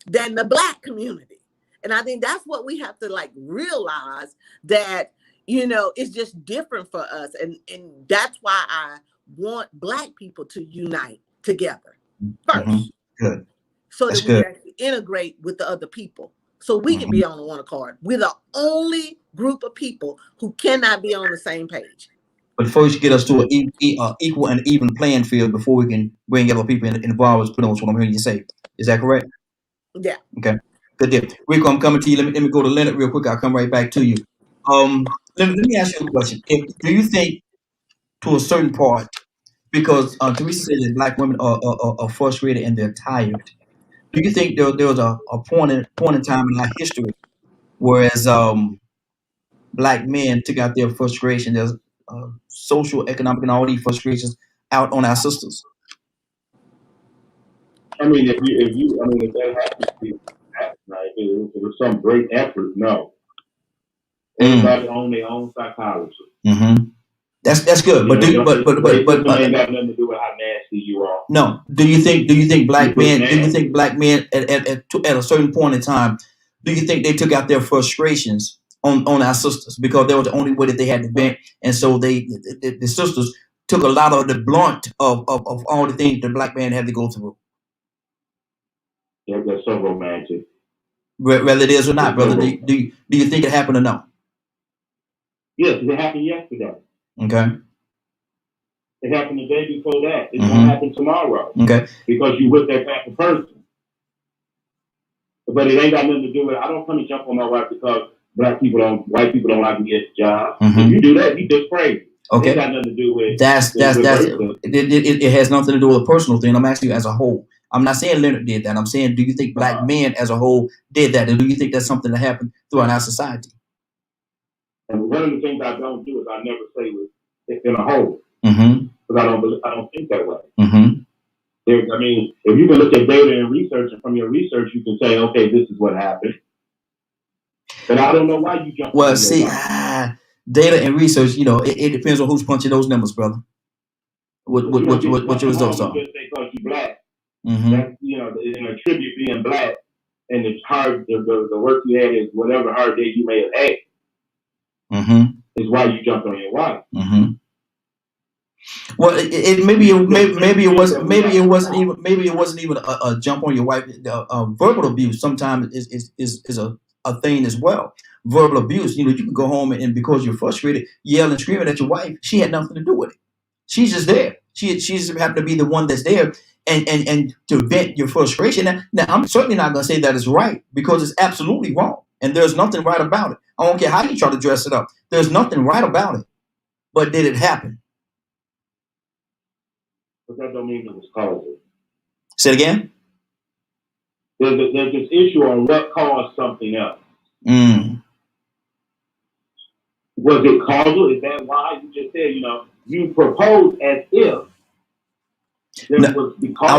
than the Black community. And I think that's what we have to realize, that, it's just different for us. And that's why I want Black people to unite together first. Good. So that we actually integrate with the other people, so we can be on one accord. We're the only group of people who cannot be on the same page. But first, get us to an equal and even playing field before we can bring other people involved. Put on what I'm hearing you say. Is that correct? Yeah. Okay. Good deal. Rico, I'm coming to you. Let me go to Leonard real quick. I'll come right back to you. Let me ask you a question. Do you think, to a certain part, because Teresa said that Black women are frustrated and they're tired, do you think there was a point in time in our history, whereas Black men took out their frustration, there's social, economic, and all these frustrations out on our sisters? I mean, if that happens, right? If it was some great effort, no. Everybody on their own psychology. That's good, but ain't got nothing to do with how nasty you are. No. Do you think Black men? Do you think Black men at a certain point in time? Do you think they took out their frustrations on our sisters because that was the only way that they had to vent, and so the sisters took a lot of the blunt of all the things the Black man had to go through? Yeah, that's so romantic. Whether it is or not, brother, do you think it happened or no? Yes, it happened yesterday. Okay. It happened the day before that. It's gonna happen tomorrow. Okay. Because you with that type of person. But it ain't got nothing to do with it. I don't come and jump on my wife because white people don't like to get jobs. If you do that, you just crazy. Okay. It got nothing to do with it has nothing to do with a personal thing. I'm asking you as a whole. I'm not saying Leonard did that. I'm saying, do you think black men as a whole did that? And do you think that's something that happened throughout our society? And one of the things I don't do is I never say it in a whole. Mm-hmm. Because I don't think that way. Mm-hmm. I mean, if you can look at data and research, and from your research, you can say, okay, this is what happened. But I don't know why you jump. Well, see, data and research, you know, it depends on who's punching those numbers, brother. What your results are. Just because you black, mm-hmm. That's, you know, and attribute being black, and it's hard. The work you had is whatever hard day you may have had. Mm-hmm. Is why you jumped on your wife. Mm-hmm. Well, maybe it wasn't even a jump on your wife. Verbal abuse sometimes is a thing as well. Verbal abuse, you know, you can go home and because you're frustrated, yell and screaming at your wife. She had nothing to do with it. She's just there. She just happened to be the one that's there and to vent your frustration. Now I'm certainly not going to say that is right because it's absolutely wrong, and there's nothing right about it. I don't care how you try to dress it up. There's nothing right about it. But did it happen? But that don't mean it was causal. Say it again. There's this issue on what caused something else. Mm. Was it causal? Is that why you just said, you know, you proposed as if there was because I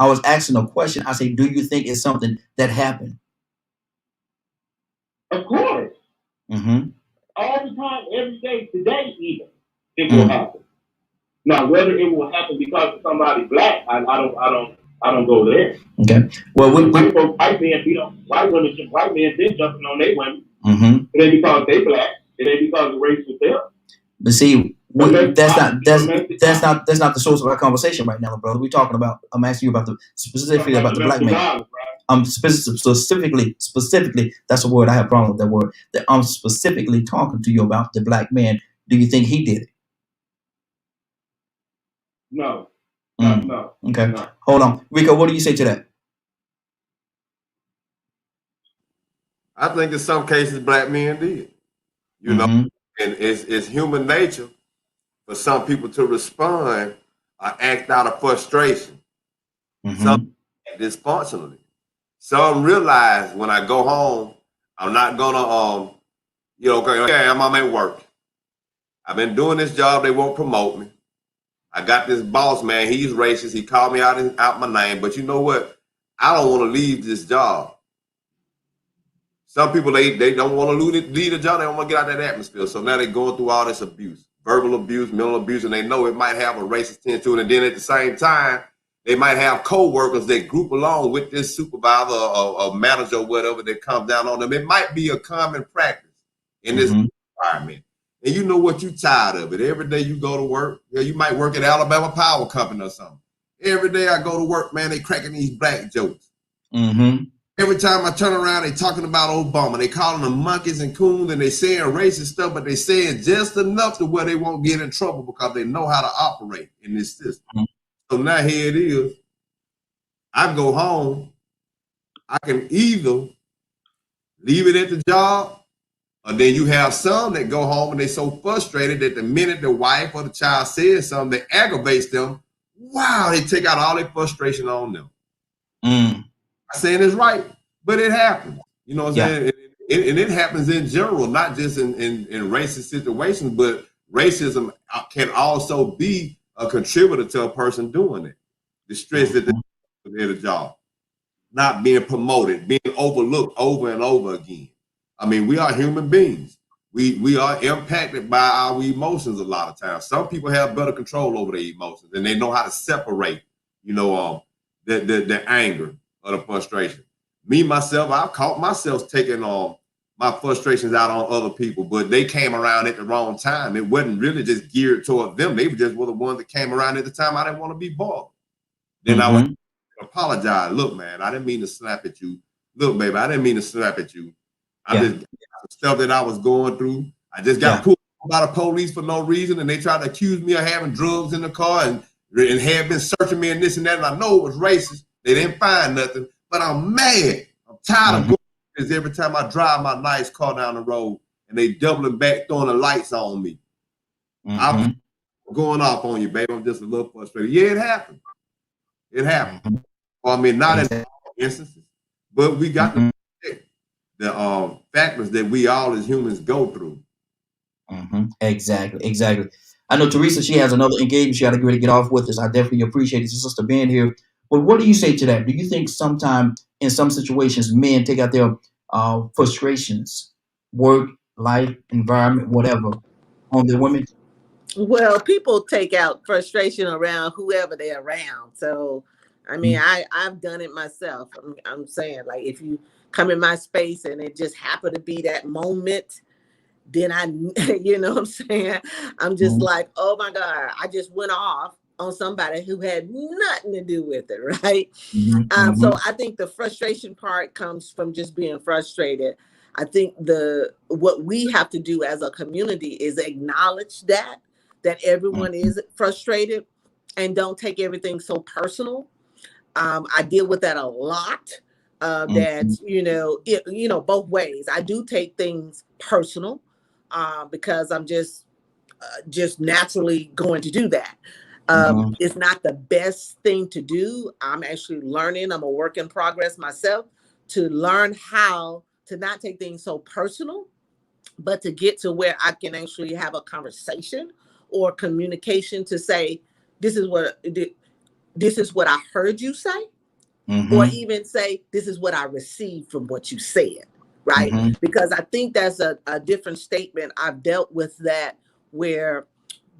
was asking a question. I say, do you think it's something that happened? Of course. Mm-hmm. All the time, every day, today even, it will happen. Now, whether it will happen because of somebody black, I don't go there. Okay. Well, white men been jumping on their women. Mm-hmm. It ain't because they black. It ain't because the race was there. But see, that's not the source of our conversation right now, brother. I'm asking you specifically about the black man. I'm specifically, that's a word I have a problem with that word. That I'm specifically talking to you about the black man. Do you think he did it? No. No. Okay. No. Hold on. Rico, what do you say to that? I think in some cases black men did. You know, and it's human nature for some people to respond or act out of frustration. Some dysfunctionally. Some realize when I go home, I'm not gonna okay, I'm at work. I've been doing this job, they won't promote me. I got this boss, man, he's racist. He called me out my name, but you know what? I don't want to leave this job. Some people, they don't want to leave the job. They don't want to get out of that atmosphere. So now they're going through all this abuse, verbal abuse, mental abuse, and they know it might have a racist tint to it. And then at the same time, they might have co-workers that group along with this supervisor or manager or whatever that comes down on them. It might be a common practice in this environment. And you know what? You're tired of it. Every day you go to work, you might work at Alabama Power Company or something. Every day I go to work, man, they cracking these black jokes. Every time I turn around, they talking about Obama. They calling them monkeys and coons, and they saying racist stuff, but they saying just enough to where they won't get in trouble because they know how to operate in this system. So now here it is. I go home. I can either leave it at the job, or then you have some that go home and they so frustrated that the minute the wife or the child says something that aggravates them, wow, they take out all their frustration on them. I'm saying it's right, but it happens. You know what I'm saying? And it happens in general, not just in racist situations, but racism can also be a contributor to a person doing it. The stress that they're at a job, not being promoted, being overlooked over and over again. I mean, we are human beings. We are impacted by our emotions a lot of times. Some people have better control over their emotions and they know how to separate, the anger or the frustration. Me, myself, I've caught myself taking my frustrations out on other people, but they came around at the wrong time. It wasn't really just geared toward them. They were the ones that came around at the time I didn't want to be bothered. Then I would apologize. Look, man, I didn't mean to snap at you. Look, baby, I didn't mean to snap at you. I just stuff that I was going through. I just got pulled by the police for no reason, and they tried to accuse me of having drugs in the car and had been searching me and this and that, and I know it was racist. They didn't find nothing, but I'm mad. I'm tired of going because every time I drive my nice car down the road and they doubling back, throwing the lights on me. I'm going off on you, baby. I'm just a little frustrated. Yeah, it happened. It happened. Well, I mean, not in all instances, but we got to protect the factors that we all as humans go through. Exactly. I know Teresa, she has another engagement. She got to get ready to get off with us. I definitely appreciate your sister being here. But what do you say to that? Do you think sometimes in some situations men take out their frustrations, work, life, environment, whatever, on the women? Well, people take out frustration around whoever they're around. So, I mean, I've done it myself. I'm saying, like, if you come in my space and it just happened to be that moment, then you know what I'm saying? I'm just like, oh my God, I just went off on somebody who had nothing to do with it, right? So I think the frustration part comes from just being frustrated. I think what we have to do as a community is acknowledge that everyone is frustrated and don't take everything so personal. I deal with that a lot. That both ways. I do take things personal because I'm just naturally going to do that. It's not the best thing to do. I'm actually learning. I'm a work in progress myself to learn how to not take things so personal, but to get to where I can actually have a conversation or communication to say, this is what I heard you say, or even say, this is what I received from what you said, right? Because I think that's a different statement. I've dealt with that where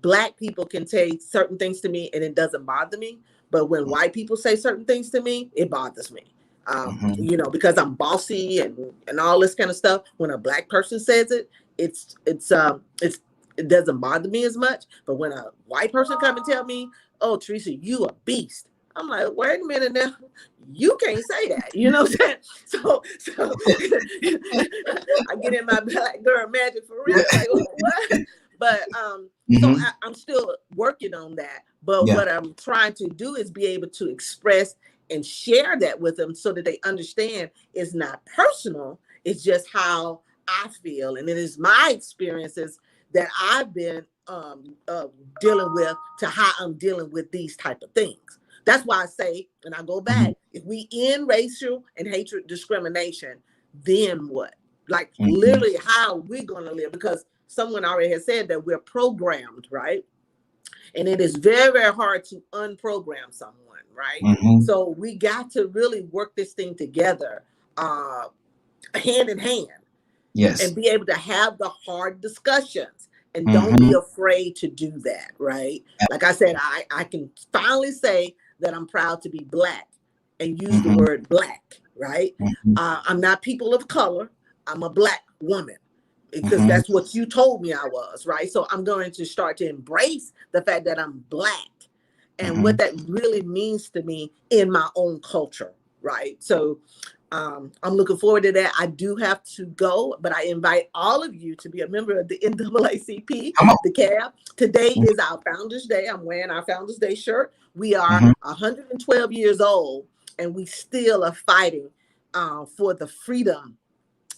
Black people can say certain things to me and it doesn't bother me. But when white people say certain things to me, it bothers me. Because I'm bossy and all this kind of stuff. When a Black person says it, it doesn't bother me as much. But when a white person come and tell me, oh, Teresa, you a beast. I'm like, wait a minute now. You can't say that. You know what I'm saying? So I get in my Black girl magic for real. Like, what? But so I'm still working on that. But what I'm trying to do is be able to express and share that with them so that they understand it's not personal. It's just how I feel. And it is my experiences that I've been dealing with to how I'm dealing with these type of things. That's why I say, and I go back, if we end racial and hatred discrimination, then what? Like literally how we're going to live, because someone already has said that we're programmed, right? And it is very, very hard to unprogram someone, right? So we got to really work this thing together, hand in hand. Yes. And be able to have the hard discussions. And don't be afraid to do that, right? Like I said, I can finally say that I'm proud to be Black and use the word Black, right? I'm not people of color. I'm a Black woman. Because that's what you told me I was, right? So I'm going to start to embrace the fact that I'm Black and what that really means to me in my own culture, right? So I'm looking forward to that. I do have to go, but I invite all of you to be a member of the NAACP, the CAB. Today is our Founders Day. I'm wearing our Founders Day shirt. We are 112 years old, and we still are fighting for the freedom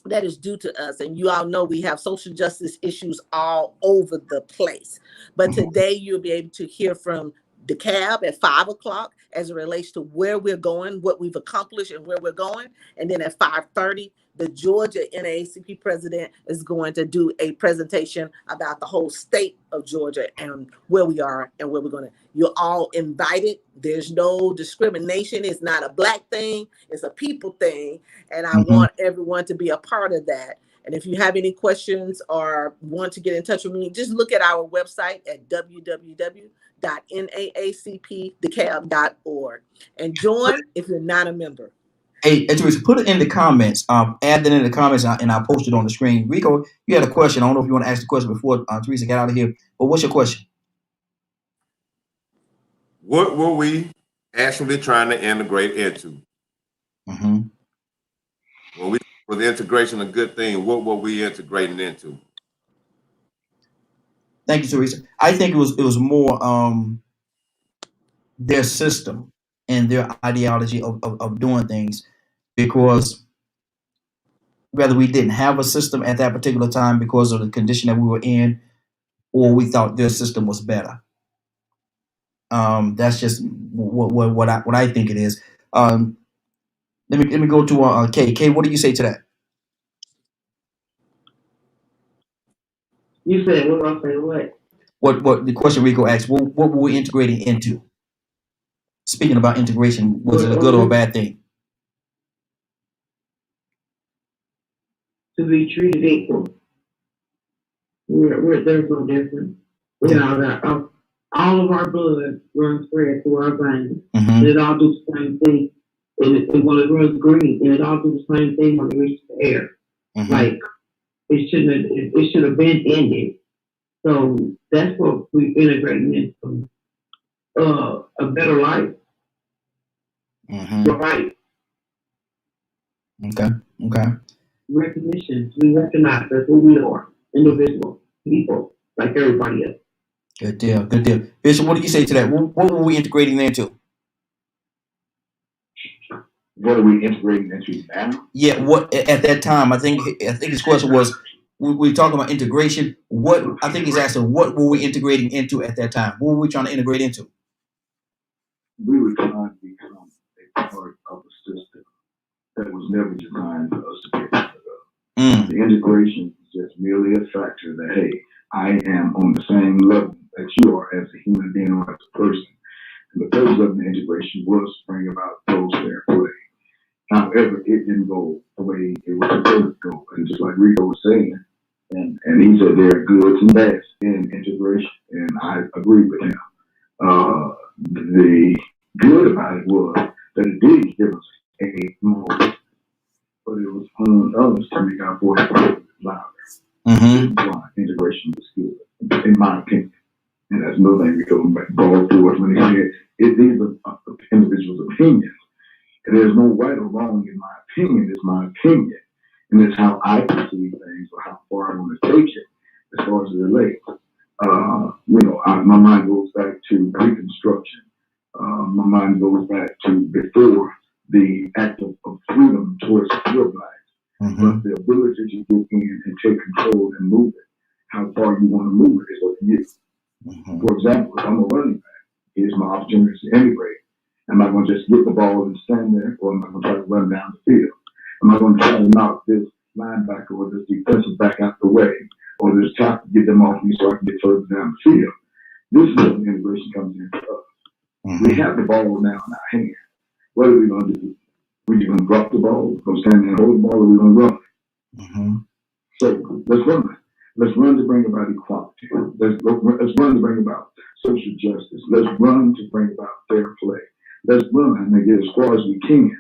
that is due to us. And you all know we have social justice issues all over the place. But today you'll be able to hear from the CAB at 5 o'clock as it relates to where we're going, what we've accomplished and where we're going. And then at 5:30, the Georgia NAACP president is going to do a presentation about the whole state of Georgia and where we are and where we're going to. You're all invited. There's no discrimination. It's not a Black thing. It's a people thing. And I want everyone to be a part of that. And if you have any questions or want to get in touch with me, just look at our website at www.naacpdecab.org and join if you're not a member. Hey, Teresa, put it in the comments. Add that in the comments, and I'll post it on the screen. Rico, you had a question. I don't know if you want to ask the question before Teresa got out of here, but what's your question? What were we actually trying to integrate into? When was integration a good thing? What were we integrating into? Thank you, Teresa. I think it was more their system. in their ideology of doing things, because whether we didn't have a system at that particular time because of the condition that we were in, or we thought their system was better. That's just what I think it is. Let me go to Kay. Kay, what do you say to that? You said, what I say, what? What the question Rico asked? What were we integrating into? Speaking about integration, was it a good or a bad thing? To be treated equal. There's no difference. You know, that all of our blood runs red through our veins. And it all do the same thing. And when it runs green, and it all do the same thing when it reaches the air. Like, it should have been ended. So that's what we integrating into. A better life. Right. Okay. Recognition. We recognize that who we are. Individual people, like everybody else. Good deal. Bishop, what do you say to that? What were we integrating into? What are we integrating into now? Yeah, what at that time? I think his question was, we talking about integration. What I think he's asking, what were we integrating into at that time? What were we trying to integrate into? We were trying to become a part of a system that was never designed for us to be able to go. The integration is just merely a factor that, hey, I am on the same level that you are as a human being or as a person. And the purpose of the integration was to bring about those fair play. However, it didn't go the way it was supposed to go. And just like Rico was saying, and he said there are goods and bads in integration, and I agree with him. The good about it was that it did give us a moment, but it was on us to make our voice louder. This is why integration was good, in my opinion. And that's another thing we go back through us when they said these are individuals' opinions. And there's no right or wrong in my opinion. It's my opinion. And it's how I perceive things or how far I want to take it as far as it relates. My mind goes back to Reconstruction. My mind goes back to before the act of freedom towards your life. But the ability to get in and take control and move it, how far you want to move it is up to you. For example, if I'm a running back, here's my opportunity to integrate. Am I going to just get the ball and stand there, or am I going to try to run down the field? Am I going to try to knock this linebacker or this defensive back out the way, or this tackle, get them off me so I can get further down the field? This is where the integration comes in for us. We have the ball now in our hand. What are we going to do? We're going to drop the ball, we're going to stand there and hold the ball, or we're going to run. So let's run. Let's run to bring about equality. Let's run to bring about social justice. Let's run to bring about fair play. Let's run and get as far as we can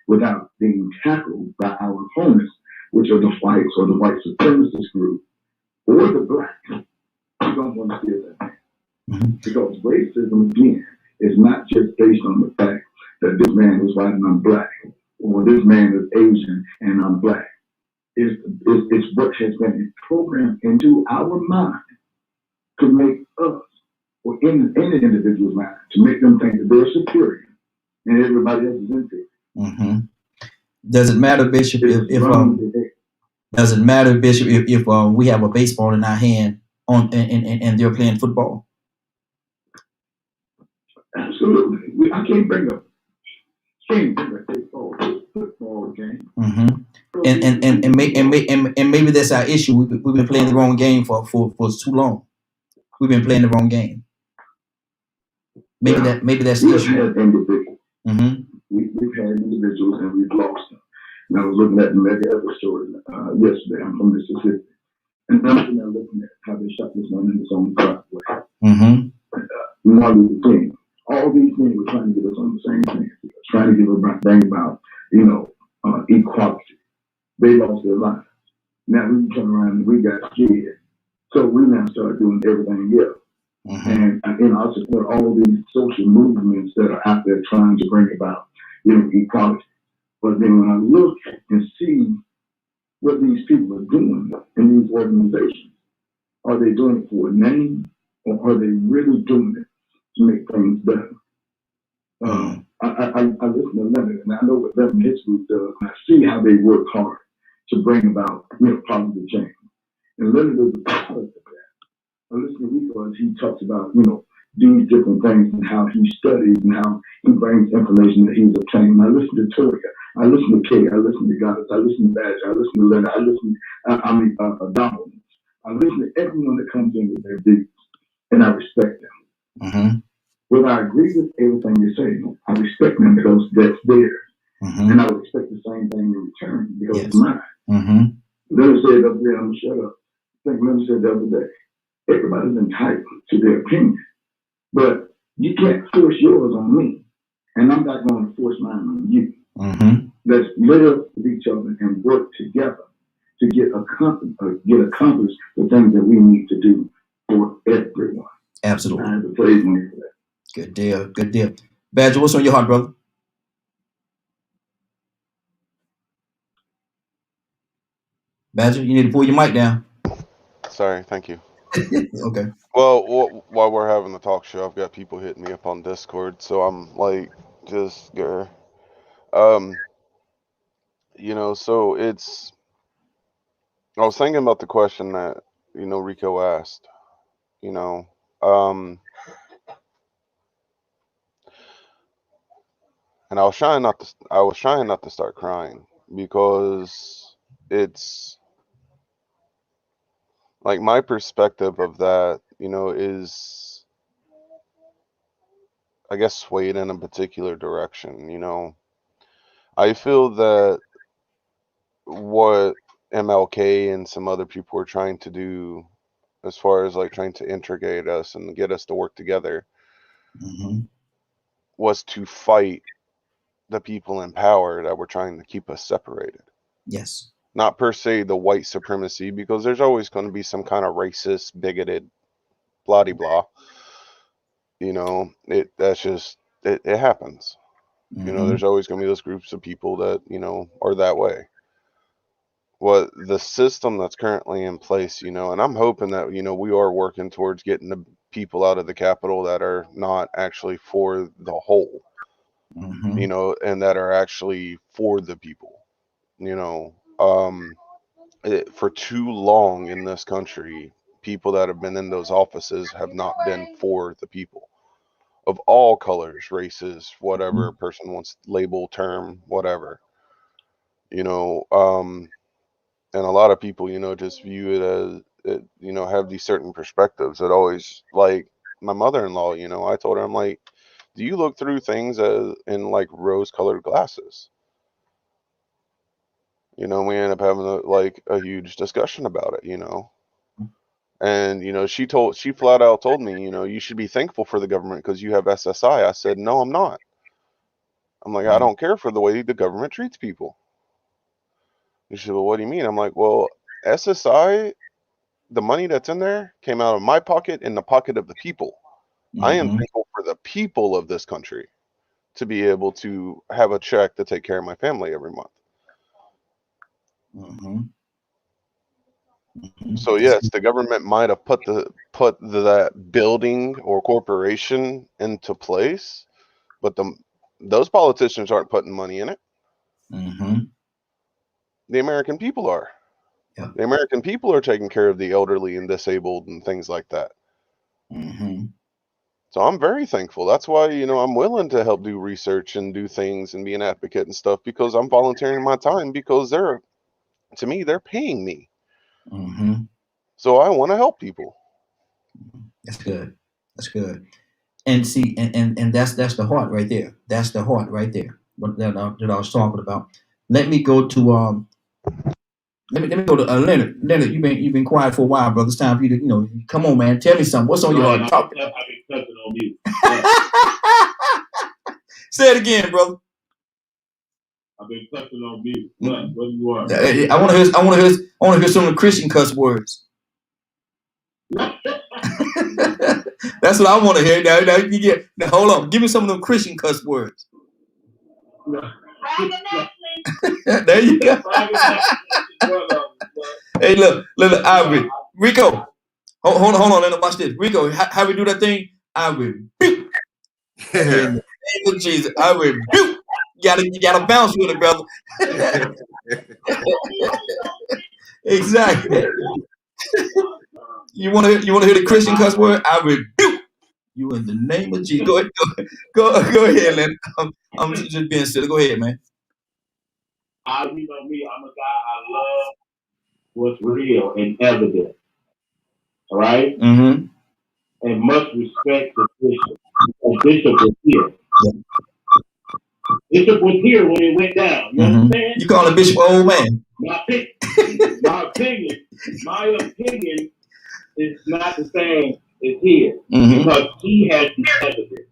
without being tackled by our opponents, which are the whites or the white supremacist group or the blacks. We don't want to see that. Because racism, again, is not just based on the fact that this man is white and I'm black, or this man is Asian and I'm black. It's what has been programmed into our mind to make us, or in the individual's mind, to make them think that they're superior and everybody else is inferior. Does it matter, Bishop, if we have a baseball in our hand and they're playing football? Absolutely. I can't bring a football game. And maybe that's our issue. We've been playing the wrong game for too long. We've been playing the wrong game. Maybe that's the issue. We've had individuals and we've lost them. And I was looking at the Mega Ever story yesterday. I'm from Mississippi, and I'm looking at how they shot this man in his own driveway. Martin Luther King. All these things were trying to get us on the same thing, trying to give a thing about equality. They lost their lives. Now we turn around and we got scared, so we now start doing everything else. And I support all these social movements that are out there trying to bring about equality. But then when I look and see what these people are doing in these organizations, are they doing it for a name, or are they really doing it to make things better? I listen to Leonard, and I know what Leonard and his group does, and I see how they work hard to bring about, positive change. And Leonard is a product of that. I listen to Rico as he talks about, these different things and how he studies and how he brings information that he's obtained. I listen to Turka, I listen to Kay, I listen to Goddess, I listen to Badger, I listen to Leonard, I listen to Dominance. I listen to everyone that comes in with their views, and I respect them. Mm-hmm. Whether I agree with everything you're saying, I respect them because that's theirs. Mm-hmm. And I would expect the same thing in return because it's mine. Mm-hmm. Leonard said the other day, I'm going to shut up. I think Leonard said the other day, everybody's entitled to their opinion, but you can't force yours on me, and I'm not going to force mine on you. Mm-hmm. Let's live with each other and work together to get accomplished the things that we need to do for everyone. Absolutely. I have to praise me for that. Good deal. Good deal. Badger, what's on your heart, brother? Badger, you need to pull your mic down. Sorry, thank you. Okay. Well, while we're having the talk show, I've got people hitting me up on Discord, so I'm like, just go. So it's. I was thinking about the question that Rico asked. And I was trying not to start crying because it's like my perspective of that, is, I guess, swayed in a particular direction. I feel that what MLK and some other people were trying to do, as far as like trying to integrate us and get us to work together, mm-hmm. was to fight the people in power that were trying to keep us separated. Yes. Not per se the white supremacy, because there's always going to be some kind of racist, bigoted, blah de blah. That's just it happens. Mm-hmm. There's always going to be those groups of people that are that way. What the system that's currently in place, and I'm hoping that we are working towards getting the people out of the Capitol that are not actually for the whole. Mm-hmm. And that are actually for the people. For too long in this country, people that have been in those offices have not been for the people of all colors, races, whatever mm-hmm. person wants label, term, whatever. And a lot of people, just view it as, have these certain perspectives that always, like my mother-in-law, I told her, I'm like, do you look through things in like rose-colored glasses? We end up having a huge discussion about it, And, she flat out told me, you should be thankful for the government because you have SSI. I said, no, I'm not. I'm like, I don't care for the way the government treats people. She said, well, what do you mean? I'm like, well, SSI, the money that's in there came out of my pocket and the pocket of the people. Mm-hmm. I am thankful for the people of this country to be able to have a check to take care of my family every month. Mm-hmm. Mm-hmm. So yes, the government might have put that building or corporation into place, but those politicians aren't putting money in it. Mm-hmm. The American people are. Yeah. The American people are taking care of the elderly and disabled and things like that. Mm-hmm. So I'm very thankful. That's why, I'm willing to help do research and do things and be an advocate and stuff, because I'm volunteering my time, because they're paying me. Mm-hmm. So I want to help people. That's good. That's good. And see, and that's the heart right there. That's the heart right there. What that I was talking about. Let me go to let me go to Leonard. Leonard, you've been quiet for a while, brother. It's time for you to come on, man. Tell me something. What's on your heart? Talk. I've been touching on you. Say it again, brother. I've been touching on you. What you are? I want to hear some of the Christian cuss words. That's what I want to hear. Now hold on. Give me some of them Christian cuss words. There you go. Hey, look, Ivory. Rico. Hold on, Leonard, watch this. Rico, how we do that thing? I rebuke. In the name of Jesus, I rebuke. You gotta bounce with it, brother. Exactly. You wanna hear the Christian cuss word? I rebuke you in the name of Jesus. Go ahead, Lynn. I'm just being silly. Go ahead, man. You know me, I'm a guy, I love what's real and evident. All right? Mm-hmm. And much respect to Bishop. The Bishop was here. Yeah. Bishop was here when it went down. You understand? You call the Bishop old man? My opinion is not the same as his. Because he has the evidence.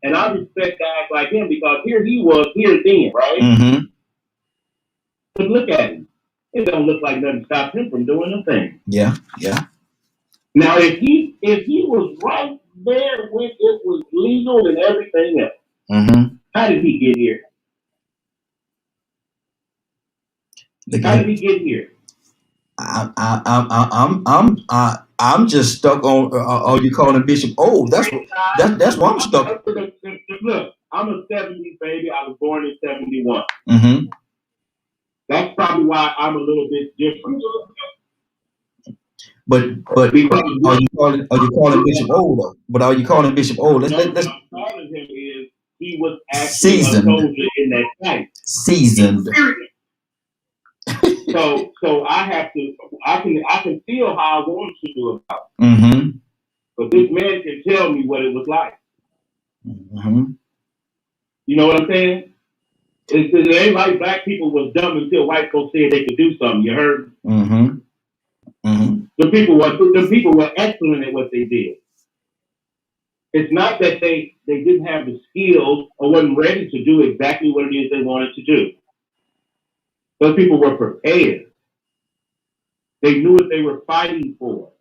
And I respect guys like him because here he was, here then, right? But look at him. It don't look like nothing stopped him from doing a thing. Yeah. Now, if he was right there when it was legal and everything else, how did he get here? How did he get here? I'm just stuck on. Are you calling Bishop old? That's why I'm stuck. Look, I'm a 70s baby. I was born in 71. That's probably why I'm a little bit different. But are you calling Bishop old though? But are you calling Bishop old? Let's what I'm calling him is he was actually seasoned. a soldier in that fight. Seasoned. So I can feel how I want to do about it. But this man can tell me what it was like. You know what I'm saying? It ain't like black people was dumb until white folks said they could do something. You heard? The people were excellent at what they did. It's not that they didn't have the skills or wasn't ready to do exactly what it is they wanted to do. Those people were prepared. They knew what they were fighting for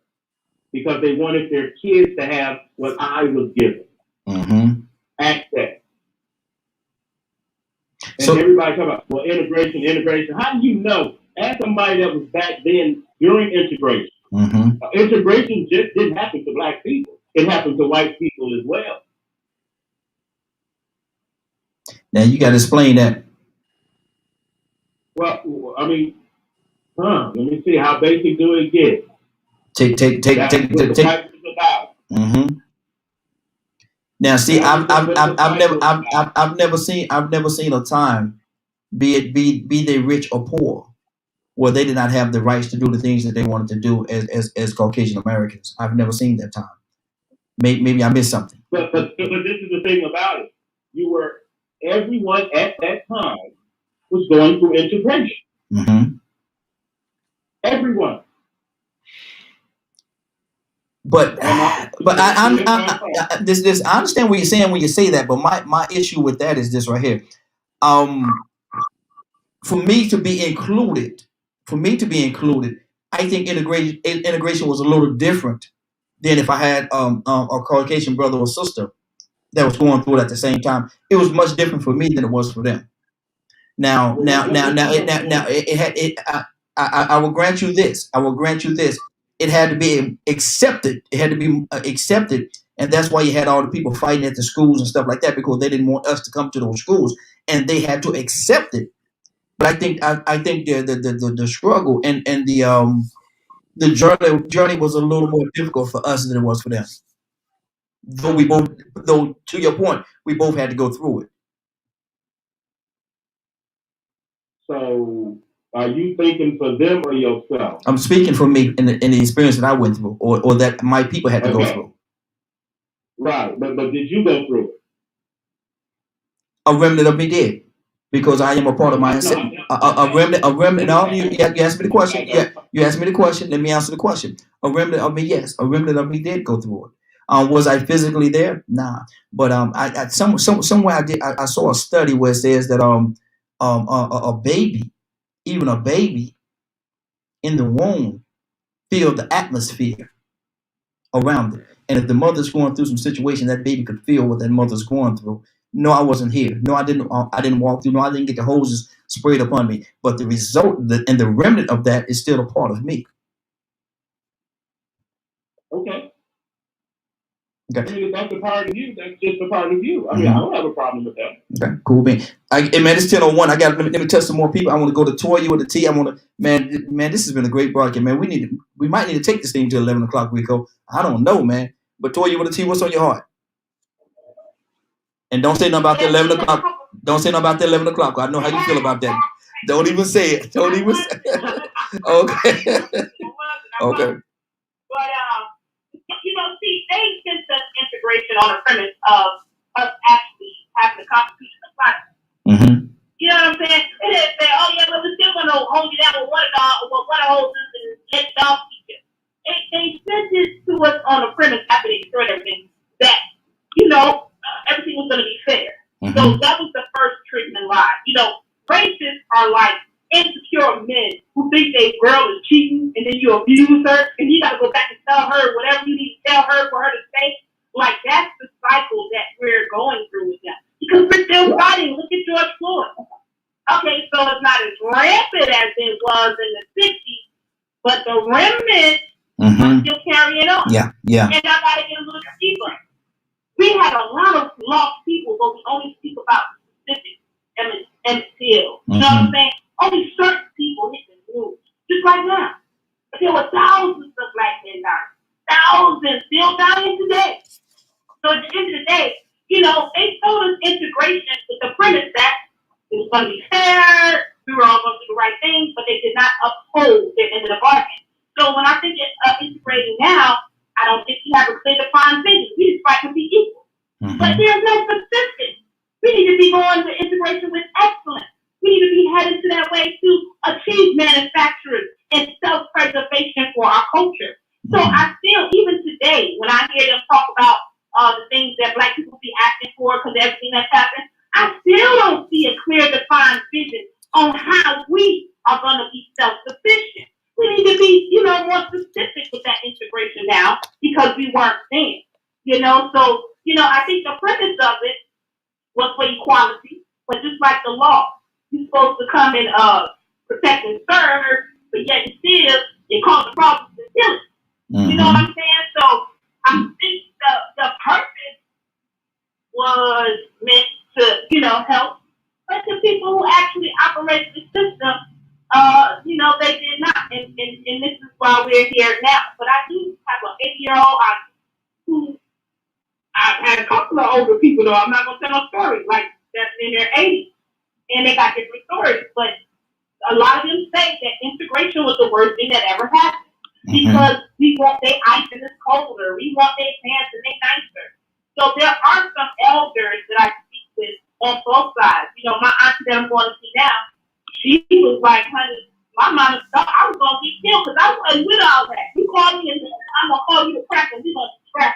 because they wanted their kids to have what I was given. Access. And so everybody talk about, well, integration. How do you know? Ask somebody that was back then during integration. Integration just didn't happen to black people. It happened to white people as well. Now you got to explain that. Well, I mean, let me see how basic do it get. Take. Now, see, I've never seen a time, be they rich or poor, where they did not have the rights to do the things that they wanted to do as Caucasian Americans. I've never seen that time. Maybe I missed something. But this is the thing about it. Everyone at that time was going through integration. Everyone. But I understand what you're saying when you say that, but my issue with that is this right here. For me to be included, I think integration was a little different than if I had a Caucasian brother or sister that was going through it at the same time. It was much different for me than it was for them. I will grant you this. It had to be accepted. And that's why you had all the people fighting at the schools and stuff like that, because they didn't want us to come to those schools, and they had to accept it. But I think the struggle and the journey was a little more difficult for us than it was for them. Though to your point, we both had to go through it. So, are you thinking for them or yourself? I'm speaking for me in the experience that I went through, or that my people had to go through. Right, but did you go through it? A remnant of me did, because I am a part of my a remnant. No, you asked me the question. Yeah, you asked me the question. Let me answer the question. A remnant of me, yes. A remnant of me did go through it. Was I physically there? Nah, but somewhere I saw a study where it says that a baby, even a baby in the womb, feel the atmosphere around it. And if the mother's going through some situation, that baby could feel what that mother's going through. No, I wasn't here. No, I didn't walk through. No, I didn't get the hoses sprayed upon me. But the result and the remnant of that is still a part of me. Okay. Okay. I mean, if that's a part of you, that's just a part of you. I mean, I don't have a problem with that. Okay, cool, man. Man, it's 10:01. Let me tell some more people. I want to go to Toya with the T. I want to, man. This has been a great broadcast, man. We might need to take this thing to 11 o'clock, Rico. I don't know, man. But Toya with the T, what's on your heart? And don't say nothing about the 11 o'clock. Don't say nothing about the 11 o'clock. I know how you feel about that. Don't even say it. Don't even say it. Okay. Okay. But see, they insist us integration on the premise of us actually having the Constitution apply. Mm-hmm. You know what I'm saying? It is say, oh yeah, but we're still gonna hold you down with one hoses and let dogs teach you. They sent this to us on the premise after they destroyed everything that everything was gonna be fair. Mm-hmm. So that was the first treatment lie. Racists are like insecure men who think their girl is cheating and then you abuse her and you gotta go back and tell her whatever you need to tell her for her to stay. Like that's the cycle that we're going through with them. Because we're still fighting. Look at George Floyd. Okay, so it's not as rampant as it was in the 60s, but the remnants are still carrying on. Yeah. And I gotta get a little deeper. We had a lot of lost people, but we only speak about specific Emmett Till. You know what I'm saying? Only certain people hit the news. Just like now. But there were thousands of black men dying. Thousands still dying today. So at the end of the day, they told us integration with the premise that it was going to be fair, we were all going to do the right thing, but they did not uphold their end of the bargain. So when I think of integrating now, I don't think you have a clear defined vision. We just fight to be equal. But there's no persistence. We need to be going to integration with excellence. We need to be headed to that way to achieve manufacturers and self-preservation for our culture. So I still, even today, when I hear them talk about the things that black people be asking for because everything that's happened, I still don't see a clear defined vision on how we are going to be self-sufficient. We need to be, more specific with that integration now because we weren't then. So, I think the premise of it was for equality, but just like the law, you're supposed to come and protect and serve, but yet still you cause the problem to kill it. You know what I'm saying? So I think the purpose was meant to, help, but the people who actually operate the system, they did not. And this is why we're here now. But I do have an 8-year-old who I've had a couple of older people, though. I'm not going to tell no stories like that's in their 80s. And they got different stories. But a lot of them say that integration was the worst thing that ever happened. Because we want their ice and it's colder. We want their pants and they're nicer. So there are some elders that I speak with on both sides. My auntie that I'm going to see now, she was like, honey, my mama thought I was going to get killed because I wasn't with all that. You call me and I'm going to call you the crack and we're going to scrap.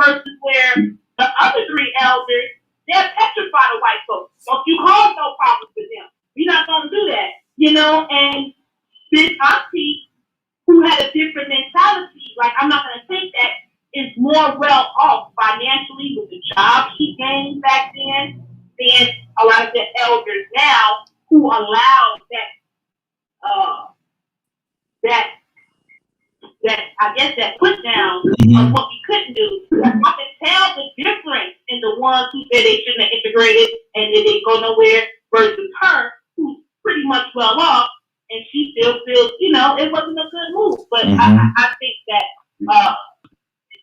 Versus where the other 3 elders, they're petrified of white folks. Don't you cause no problems with them. We're not going to do that. And this auntie who had a different mentality, like I'm not going to take that, is more well off financially with the job she gained back then than a lot of the elders now who allowed that put down of what we couldn't do. I can tell the difference in the ones who said they shouldn't have integrated and they didn't go nowhere versus her, who's pretty much well off, and she still feels, it wasn't a good move. But I think that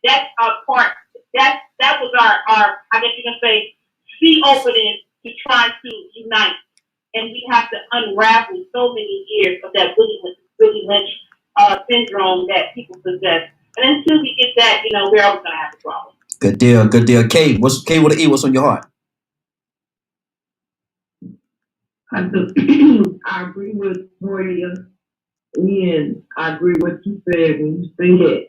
that's our part. That was our I guess you can say, sea opening to try to unite. And we have to unravel so many years of that Willie Lynch syndrome that people possess. And until we get that, we're always going to have a problem. Good deal. K with an E, what's on your heart? I agree with Toya, and I agree with what you said when you said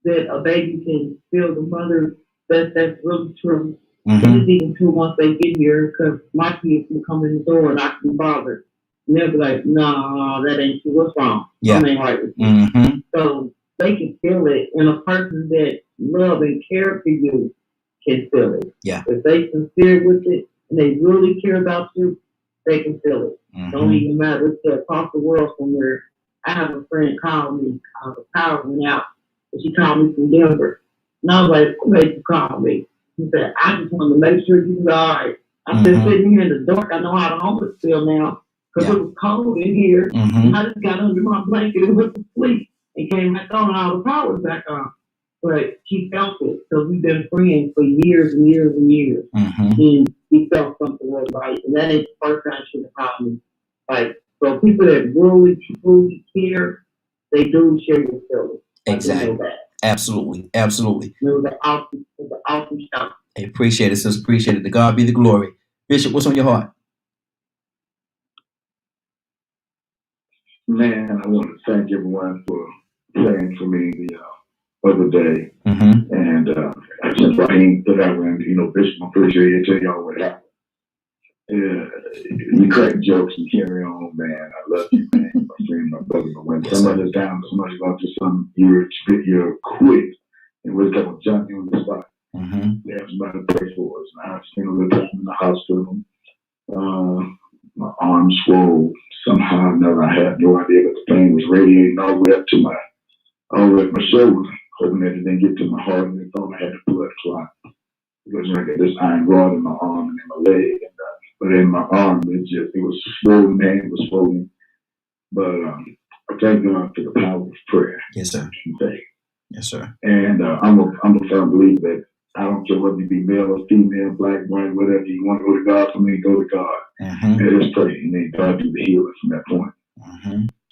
that a baby can feel the mother. That's really true. It's even true once they get here, because my kids can come in the door and I can bother. And they'll be like, no, that ain't true. What's wrong? Something ain't right with you. So they can feel it, and a person that love and care for you can feel it. Yeah. If they sincere with it and they really care about you, they can feel it. Don't even matter if they're across the world somewhere. I have a friend call me, the power went out, and she called me from Denver. And I was like, what made you call me? He said, I just wanted to make sure you was all right. I've been sitting here in the dark. I know how the homeless feel now because it was cold in here. I just got under my blanket and went to sleep and came back on and all the power was back on. But he felt it. So we've been friends for years and years and years. And he felt something was right. And that ain't the first time she called me. Like, so people that really, truly care, they do share your feelings. Exactly. Absolutely. Absolutely. It was an awesome show. I appreciate it, sis. Appreciate it. To God be the glory. Bishop, what's on your heart? Man, I want to thank everyone for praying for me the other day. And since Raheem put out when, Bishop, I'm pretty sure he'll tell y'all what happened. We crack jokes and carry on, man. I love you, man. My friend, my brother. But when somebody's down, somebody's going through something, you're quick. And we're going to jump in the spot. We have somebody to pray for us. And I spent a little time in the hospital. My arm swole. Somehow or another, I had no idea, but the pain was radiating all the way up to my shoulder, hoping that it didn't get to my heart, and they thought I had a blood clot. Because I got this iron rod in my arm and in my leg, but in my arm, it was swollen, man, it was swollen. But I thank God for the power of prayer. Yes, sir. Yes, sir. And I'm a firm believer that I don't care whether you be male or female, black, white, whatever. You want to go to God for me, go to God. And just pray. And then God do the healing from that point.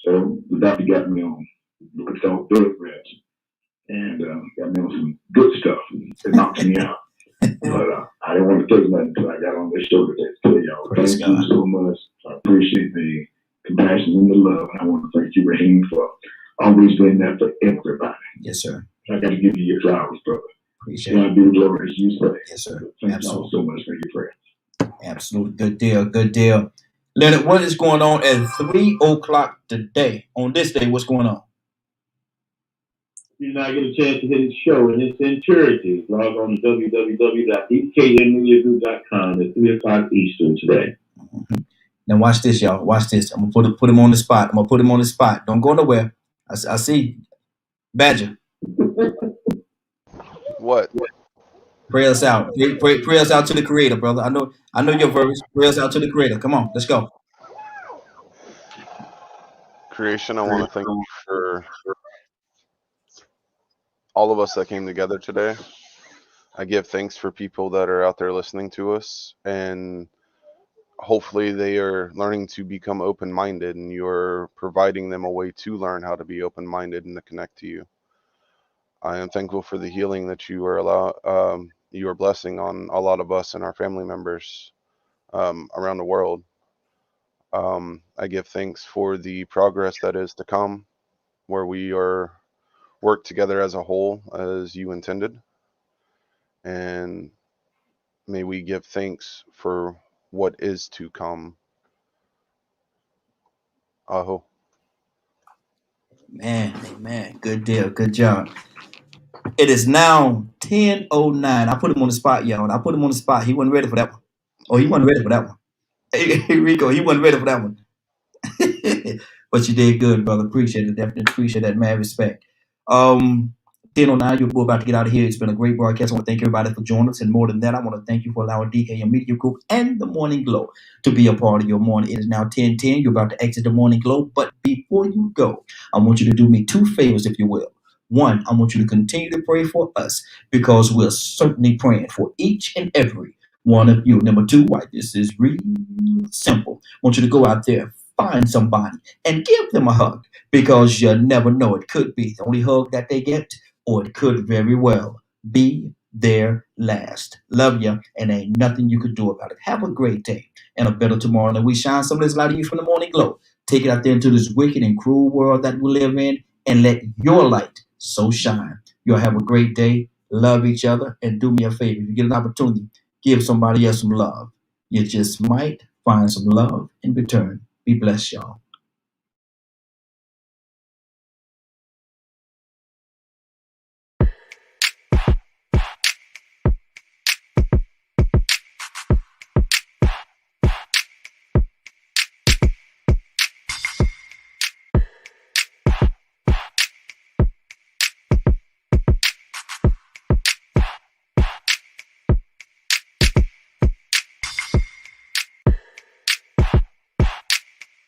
So the doctor got me on what's called blood rest. And got me on some good stuff. It knocked me out. But I didn't want to take nothing until I got on this show today to tell y'all. Thank you so much. I appreciate the compassion and the love. And I want to thank you, Raheem, for always doing that for everybody. Yes, sir. I got to give you your flowers, brother. Appreciate it. God be the glory as you say. Yes, sir. Thank you all so much for your prayer. Absolutely. Good deal. Good deal. Leonard, what is going on at 3:00 today? On this day, what's going on? You not get a chance to hear the show in its entirety, log on to www.ekmmediagroup.com at 3:00 Eastern today. Now watch this, y'all. Watch this. I'm gonna put him on the spot. Don't go nowhere. I see. Badger. What? Pray us out. Pray us out to the Creator, brother. I know your verse. Pray us out to the Creator. Come on, let's go. Creation, I want to thank you for all of us that came together today. I give thanks for people that are out there listening to us, and hopefully they are learning to become open-minded, and you're providing them a way to learn how to be open-minded and to connect to you. I am thankful for the healing that you are blessing on a lot of us and our family members around the world. I give thanks for the progress that is to come, where we are work together as a whole as you intended. And may we give thanks for what is to come. Aho. Man, good deal. Good job. It is now 10:09. I put him on the spot, y'all. I put him on the spot. He wasn't ready for that one. Oh, he wasn't ready for that one. Hey, Rico, he wasn't ready for that one. But you did good, brother. Appreciate it. Definitely appreciate that, man. Respect. 10:09, we're about to get out of here. It's been a great broadcast. I want to thank everybody for joining us. And more than that, I want to thank you for allowing DKM Media Group and the Morning Glow to be a part of your morning. It is now 10:10. You're about to exit the Morning Glow. But before you go, I want you to do me two favors, if you will. One, I want you to continue to pray for us because we're certainly praying for each and every one of you. Number two, why this is real simple. I want you to go out there, find somebody, and give them a hug because you never know. It could be the only hug that they get, or it could very well be their last. Love you, and ain't nothing you could do about it. Have a great day and a better tomorrow. And we shine some of this light of you from the Morning Glow. Take it out there into this wicked and cruel world that we live in, and let your light so shine. You'll have a great day. Love each other, and do me a favor. If you get an opportunity, give somebody else some love. You just might find some love in return. Be blessed, y'all.